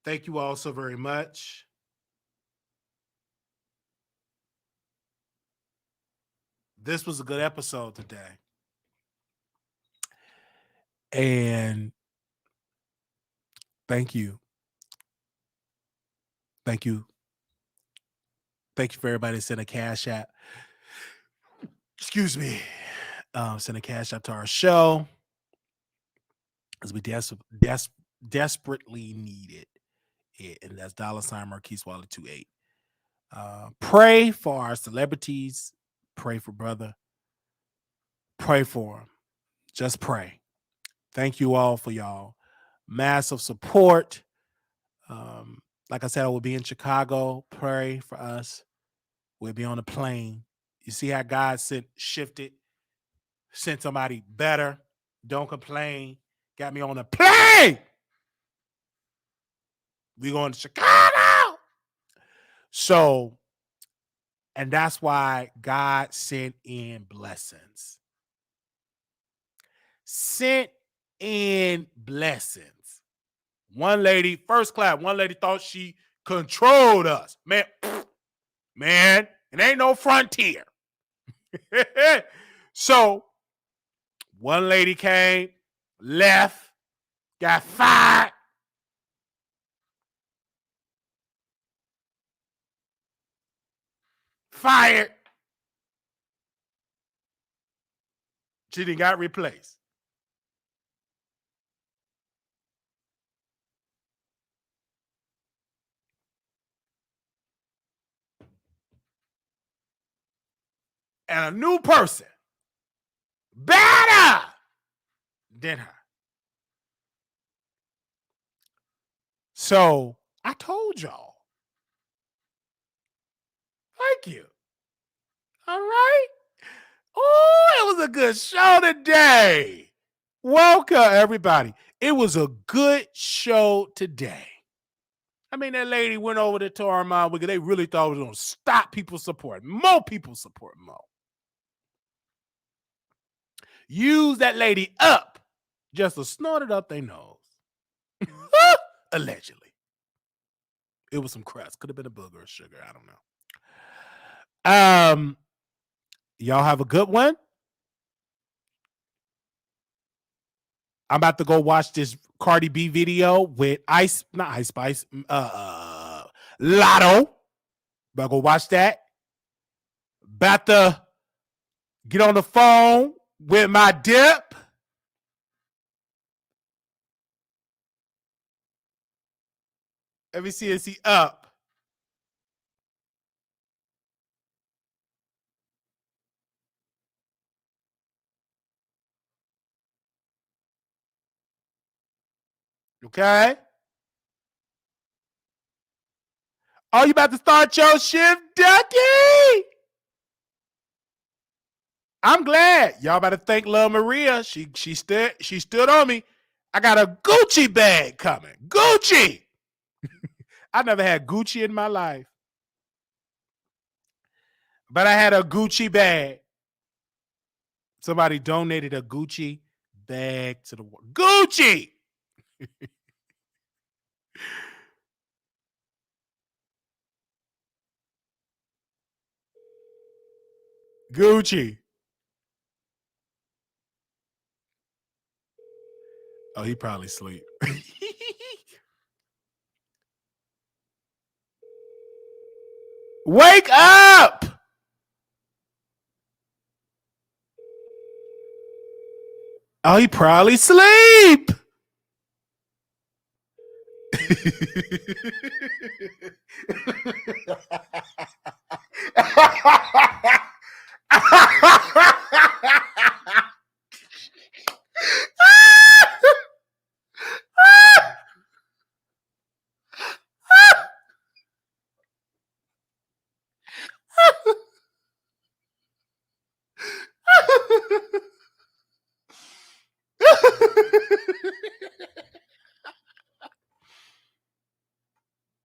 Thank you all so very much. This was a good episode today. And thank you. Thank you. Thank you for everybody that sent a cash app. Excuse me. Send a cash app to our show as we desperately need it. And that's $ Marquise Waller 28. Pray for our celebrities. Pray for brother. Pray for him. Just pray. Thank you all for y'all massive support. Like I said, I will be in Chicago. Pray for us. We'll be on a plane. You see how God sent somebody better. Don't complain. Got me on a plane. We going to Chicago. So, and that's why God sent in blessings. Sent in blessings. One lady, first class, one lady thought she controlled us. Man, it ain't no frontier. So, one lady came, left, got fired. Fired. She didn't got replaced. And a new person, better than her. So I told y'all. Thank you. All right. Oh, it was a good show today. Welcome, everybody. It was a good show today. I mean, that lady went over to Tormund because they really thought it was going to stop people supporting. More people support Mo. Use that lady up just to snort it up their nose. Allegedly. It was some crust. Could have been a booger or sugar. I don't know. Y'all have a good one. I'm about to go watch this Cardi B video with not Ice Spice, Lotto. About to go watch that. About to get on the phone with my dip. Let me see, is he up? Okay. Oh, you about to start your shift, Ducky? I'm glad. Y'all about to thank Lil Maria. She stood on me. I got a Gucci bag coming. Gucci. I never had Gucci in my life. But I had a Gucci bag. Somebody donated a Gucci bag to the world. Gucci! Gucci. Oh, he probably sleep. Wake up! Oh, he probably sleep.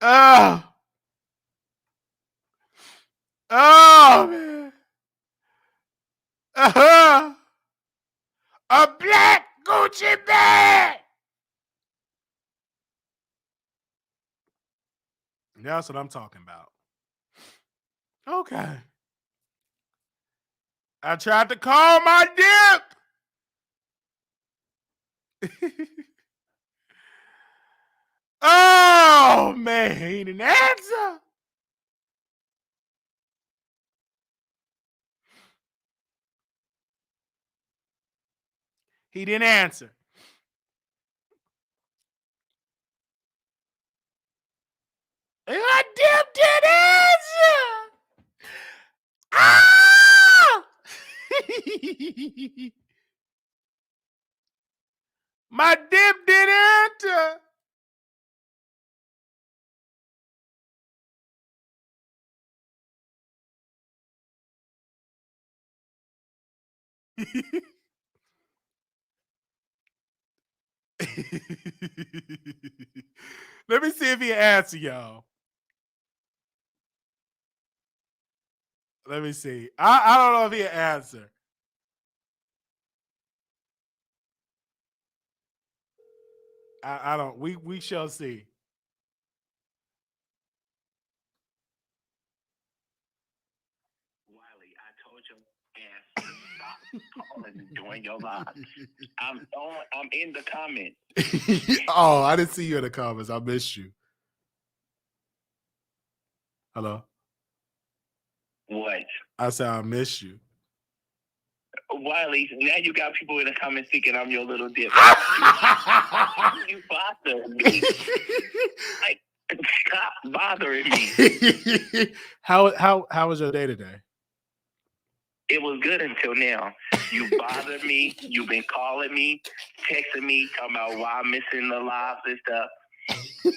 Oh, oh man. A black Gucci bag. That's what I'm talking about. Okay. I tried to call my dip. Oh man, he didn't answer. He didn't answer. My dip didn't answer. Ah! My dip didn't answer. Let me see if he answer, y'all. Let me see. I don't know if he answer. I don't. We shall see. Wiley, I told your ass to stop calling during your live. I'm in the comments. Oh, I didn't see you in the comments. I missed you. Hello. What? I said I missed you. Wiley, now you got people in the comments thinking I'm your little dip. You bother me. Like, stop bothering me. How was your day today? It was good until now. You bothered me. You've been calling me, texting me, talking about why I'm missing the lives and stuff. And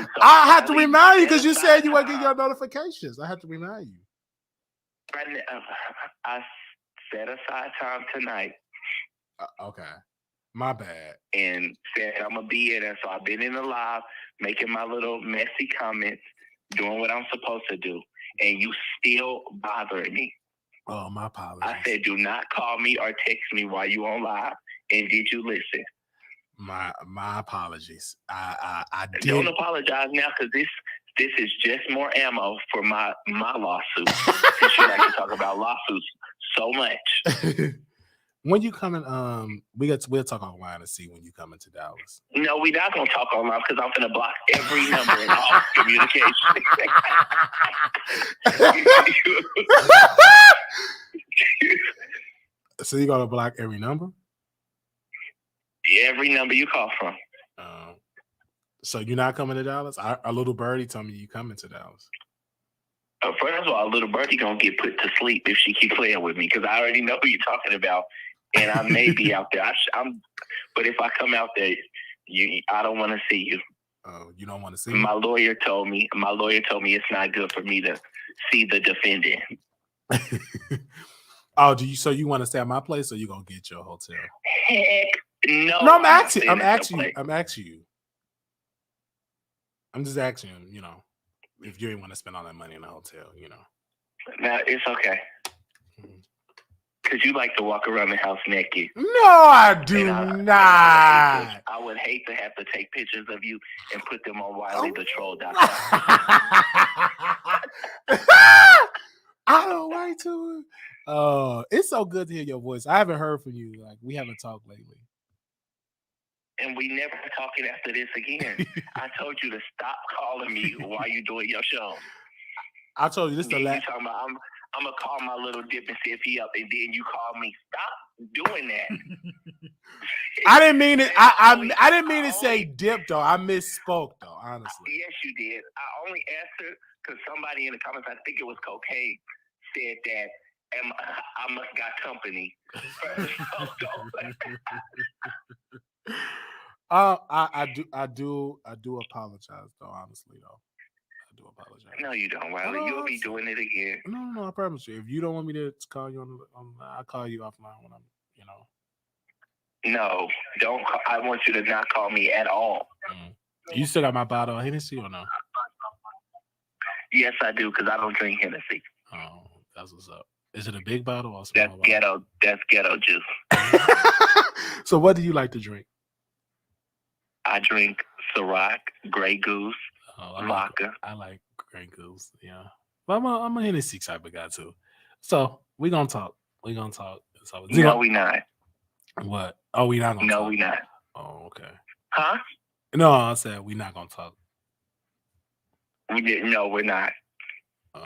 so I have to remind you because you set said you aside weren't getting your notifications. I have to remind you. right now, I set aside time tonight Okay. My bad. and said I'm gonna be in it. So I've been in the live, making my little messy comments, doing what I'm supposed to do, and you still bothering me. Oh, my apologies. I said, do not call me or text me while you on live. And did you listen? My apologies. I did. Don't apologize now, because this is just more ammo for my lawsuit. Since you like to talk about lawsuits so much. When you coming, we'll talk online and see when you coming to Dallas. No, we're not gonna talk online because I'm gonna block every number in all communication. So you're gonna block every number? Every number you call from. So you're not coming to Dallas? Our little birdie told me you coming to Dallas. First of all, little birdie gonna get put to sleep if she keep playing with me, because I already know who you're talking about, and I may be out there. But if I come out there, I don't want to see you. Oh, you don't want to see me? My lawyer told me it's not good for me to see the defendant. Oh, so you want to stay at my place, or you gonna get your hotel? Heck no. No, I'm asking you. I'm just asking you, if you didn't want to spend all that money in a hotel, No, it's okay. Because you like to walk around the house naked. No, I do not. I would hate to have to take pictures of you and put them on WileyTheTroll.com. I don't like to. It's so good to hear your voice. I haven't heard from you. Like, we haven't talked lately. And we never talking after this again. I told you to stop calling me while you doing your show. I told you this is the last. I'm gonna call my little dip and see if he up, and then you call me. Stop doing that. I didn't mean it. I didn't mean to say dip though. I misspoke though. Honestly. Yes, you did. I only answered because somebody in the comments, I think it was Cocaine, said that I must got company. I do apologize though. Honestly though. I do apologize. No, you don't, Wiley. You'll be doing it again. No, I promise you. If you don't want me to call you I'll call you offline when I'm, No, don't. I want you to not call me at all. You still got my bottle of Hennessy or no? Yes, I do, because I don't drink Hennessy. Oh, that's what's up. Is it a big bottle or a small bottle? Ghetto. That's ghetto juice. So what do you like to drink? I drink Ciroc, Grey Goose, vodka. I like Grey Goose, yeah. But I'm a Hennessy type of guy too. So we're gonna talk. So, no, we not. What? Oh, we not gonna talk? No, we not. Oh, okay. Huh? No, I said we're not gonna talk. We didn't. No, we're not.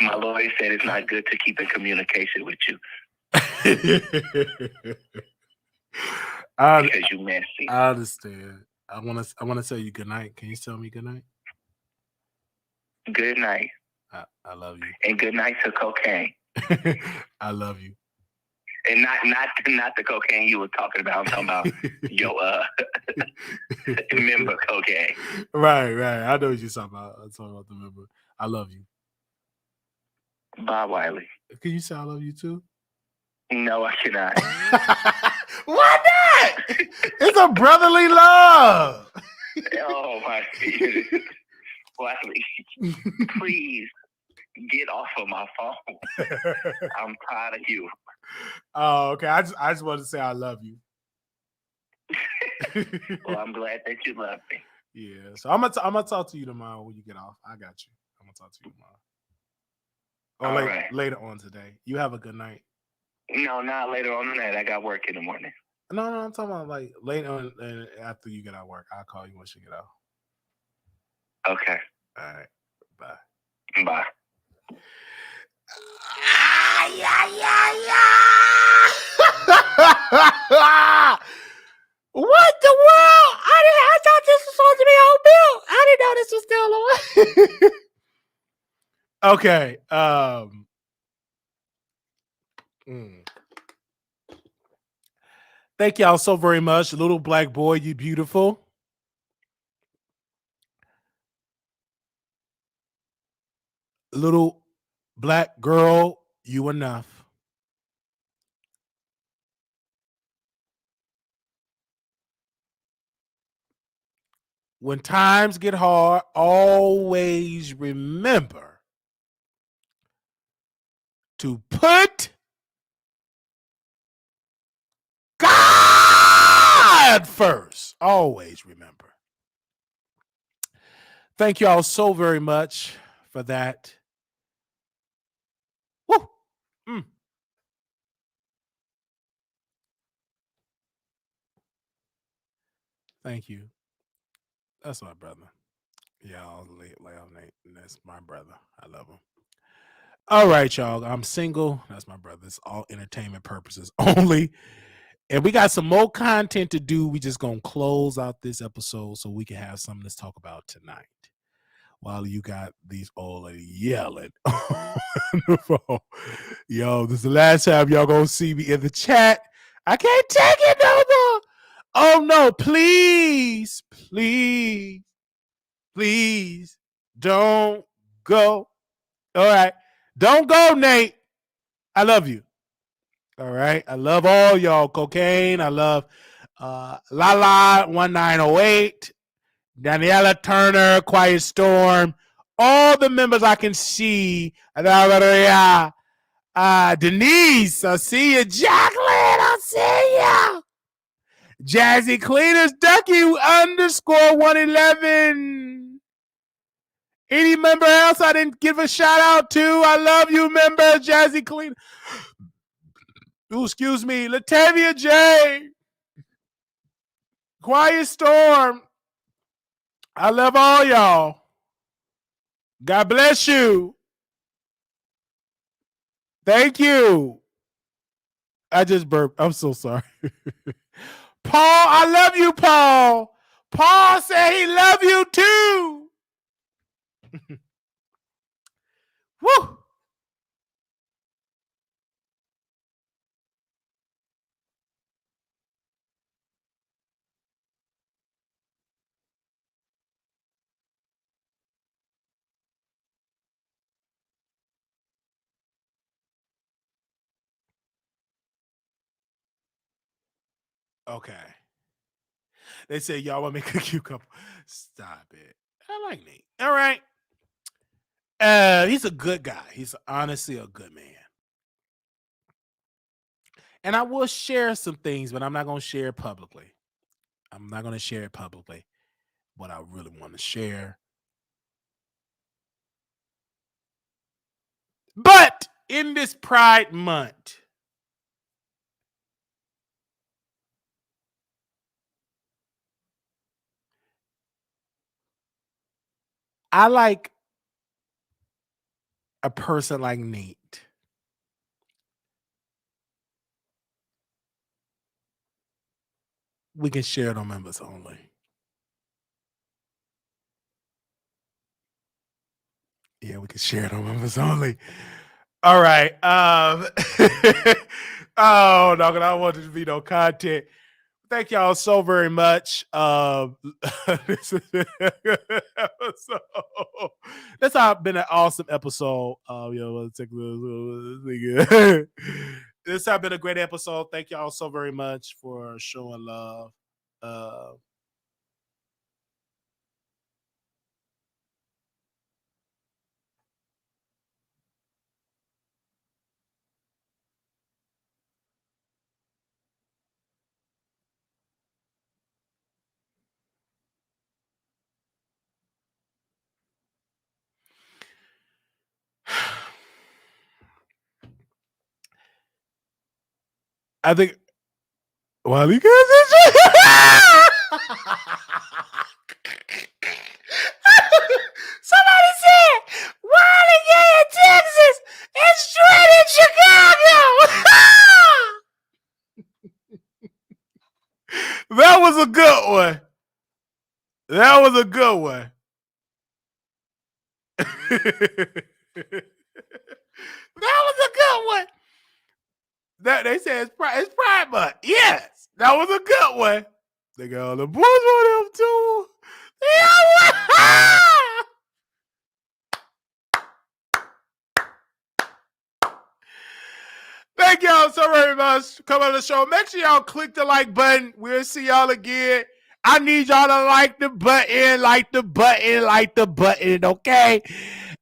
My lawyer said it's not good to keep in communication with you. Because you messy. I understand. I wanna tell you good night. Can you tell me good night? Good night. I love you. And good night to Cocaine. I love you. And not the cocaine you were talking about. I'm talking about your member Cocaine. Right. I know what you're talking about. I'm talking about the member. I love you. Bye, Wiley. Can you say I love you too? No, I cannot. Why not? It's a brotherly love. Oh my goodness. Wiley, please get off of my phone. I'm tired of you. Oh, okay. I just wanted to say I love you. Well, I'm glad that you love me. Yeah. So I'm gonna talk to you tomorrow when you get off. I got you. I'm gonna talk to you tomorrow. Or later on today. You have a good night. No, not later on tonight. I got work in the morning. No, I'm talking about like later on after you get out of work. I'll call you once you get out. Okay. All right. Bye. Bye. What the world? I thought this was supposed to be on Bill. I didn't know this was still on. Okay. Thank y'all so very much. Little black boy, you beautiful. Little black girl, you enough. When times get hard, always remember to put God first. Always remember. Thank you all so very much for that. Woo. Thank you. That's my brother. Y'all, that's my brother. I love him. All right, y'all. I'm single. That's my brother. It's all entertainment purposes only. And we got some more content to do. We just gonna close out this episode so we can have something to talk about tonight. While you got these old ladies yelling on the phone. Yo, this is the last time y'all gonna see me in the chat. I can't take it no more. Oh no, please don't go. All right. Don't go, Nate. I love you. All right. I love all y'all. Cocaine. I love Lala 1908, Daniela Turner, Quiet Storm, all the members I can see. Denise, I see you. Jacqueline, I see you. Jazzy Cleaners, Ducky underscore 111. Any member else I didn't give a shout out to? I love you, member. Jazzy Cleaner. Ooh, excuse me. Latavia J. Quiet Storm. I love all y'all. God bless you. Thank you. I just burped. I'm so sorry. Paul, I love you, Paul. Paul said he love you too. Woo. Okay. They say y'all want to make a cute couple. Stop it. I like Nate. All right. He's a good guy. He's honestly a good man. And I will share some things, but I'm not going to share it publicly. I'm not going to share it publicly. What I really want to share. But in this Pride Month, I like a person like Nate. We can share it on members only. Yeah, we can share it on members only. All right. Oh, no, I don't want it to be no content. Thank y'all so very much. This has been an awesome episode. This has been a great episode. Thank y'all so very much for showing love. I think Wiley Somebody said Wiley Gay in Texas and straight in Chicago. That was a good one. That was a good one. That was a good one. That they said it's Pride Month. Yes, that was a good one. They got all the boys on them too. Thank y'all so very much for coming on the show. Make sure y'all click the like button. We'll see y'all again. I need y'all to like the button, okay?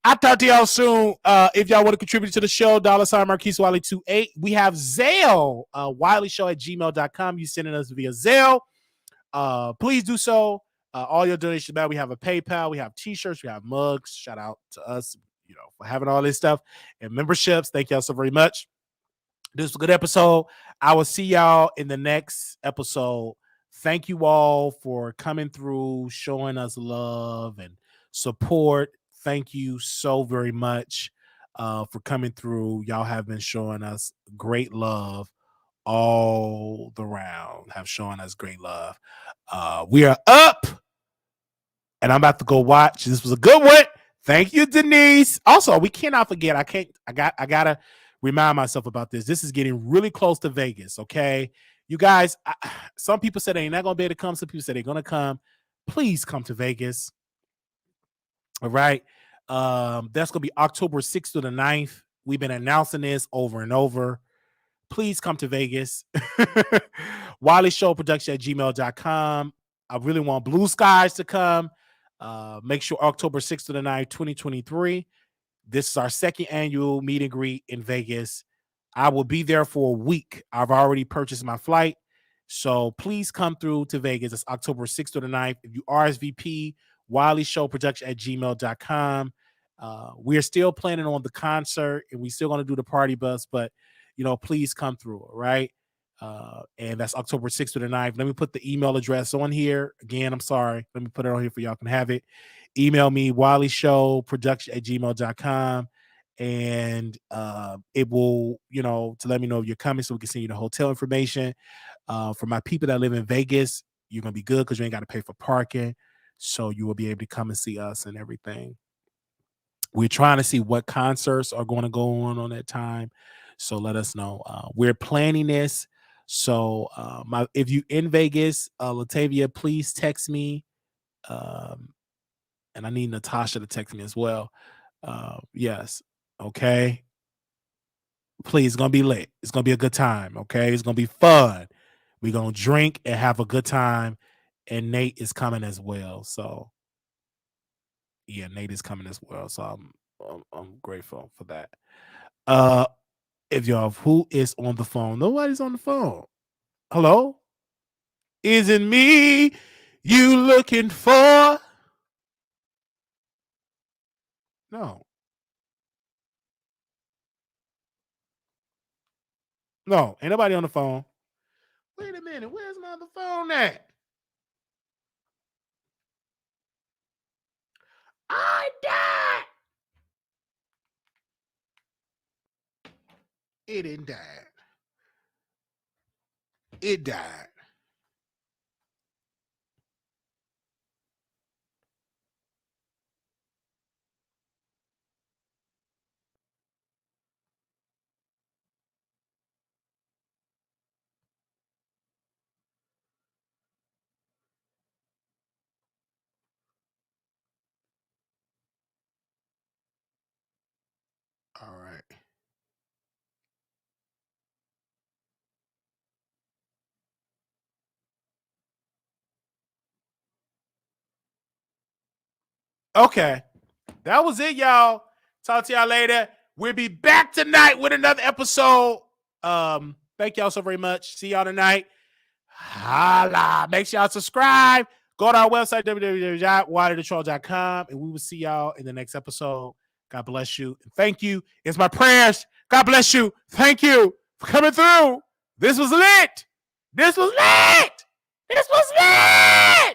I'll talk to y'all soon. If y'all want to contribute to the show, $ Marquise Wiley 28. We have Zelle, WileyShow@gmail.com. You sending us via Zelle. Please do so. All your donations back. We have a PayPal. We have t-shirts. We have mugs. Shout out to us, for having all this stuff and memberships. Thank y'all so very much. This was a good episode. I will see y'all in the next episode. Thank you all for coming through, showing us love and support. Thank you so very much for coming through. Y'all have been showing us great love all the round. Have shown us great love. We are up, and I'm about to go watch. This was a good one. Thank you, Denise. Also, we cannot forget. I gotta remind myself about this. This is getting really close to Vegas. Okay, you guys. Some people said they're not gonna be able to come. Some people said they're gonna come. Please come to Vegas. All right. That's gonna be October 6th to the 9th. We've been announcing this over and over. Please come to Vegas. Wiley Show Production @gmail.com. I really want Blue Skies to come. Make sure October 6th to the 9th, 2023. This is our second annual meet and greet in Vegas. I will be there for a week. I've already purchased my flight. So please come through to Vegas. It's October 6th to the 9th. If you RSVP, Wiley Show Production at gmail.com. We're still planning on the concert and we're still going to do the party bus, but please come through. All right. And that's October 6th to the 9th. Let me put the email address on here. Again, I'm sorry. Let me put it on here for y'all can have it. Email me, Wiley Show Production at gmail.com. And it will, to let me know if you're coming so we can send you the hotel information. For my people that live in Vegas, you're going to be good because you ain't got to pay for parking. So you will be able to come and see us and everything. We're trying to see what concerts are going to go on that time. So let us know. We're planning this. So if you in Vegas, Latavia, please text me. And I need Natasha to text me as well. Yes. Okay. Please, it's going to be lit. It's going to be a good time. Okay. It's going to be fun. We're going to drink and have a good time. And Nate is coming as well. So yeah, Nate is coming as well. So I'm grateful for that. If y'all, who is on the phone? Nobody's on the phone. Hello? Is it me you looking for? No. No, ain't nobody on the phone. Wait a minute, where's my other phone at? I died. It didn't die. It died. All right. Okay. That was it, y'all. Talk to y'all later. We'll be back tonight with another episode. Thank y'all so very much. See y'all tonight. Holla. Make sure y'all subscribe. Go to our website, www.waterthetroll.com, and we will see y'all in the next episode. God bless you. And thank you. It's my prayers. God bless you. Thank you for coming through. This was lit. This was lit. This was lit.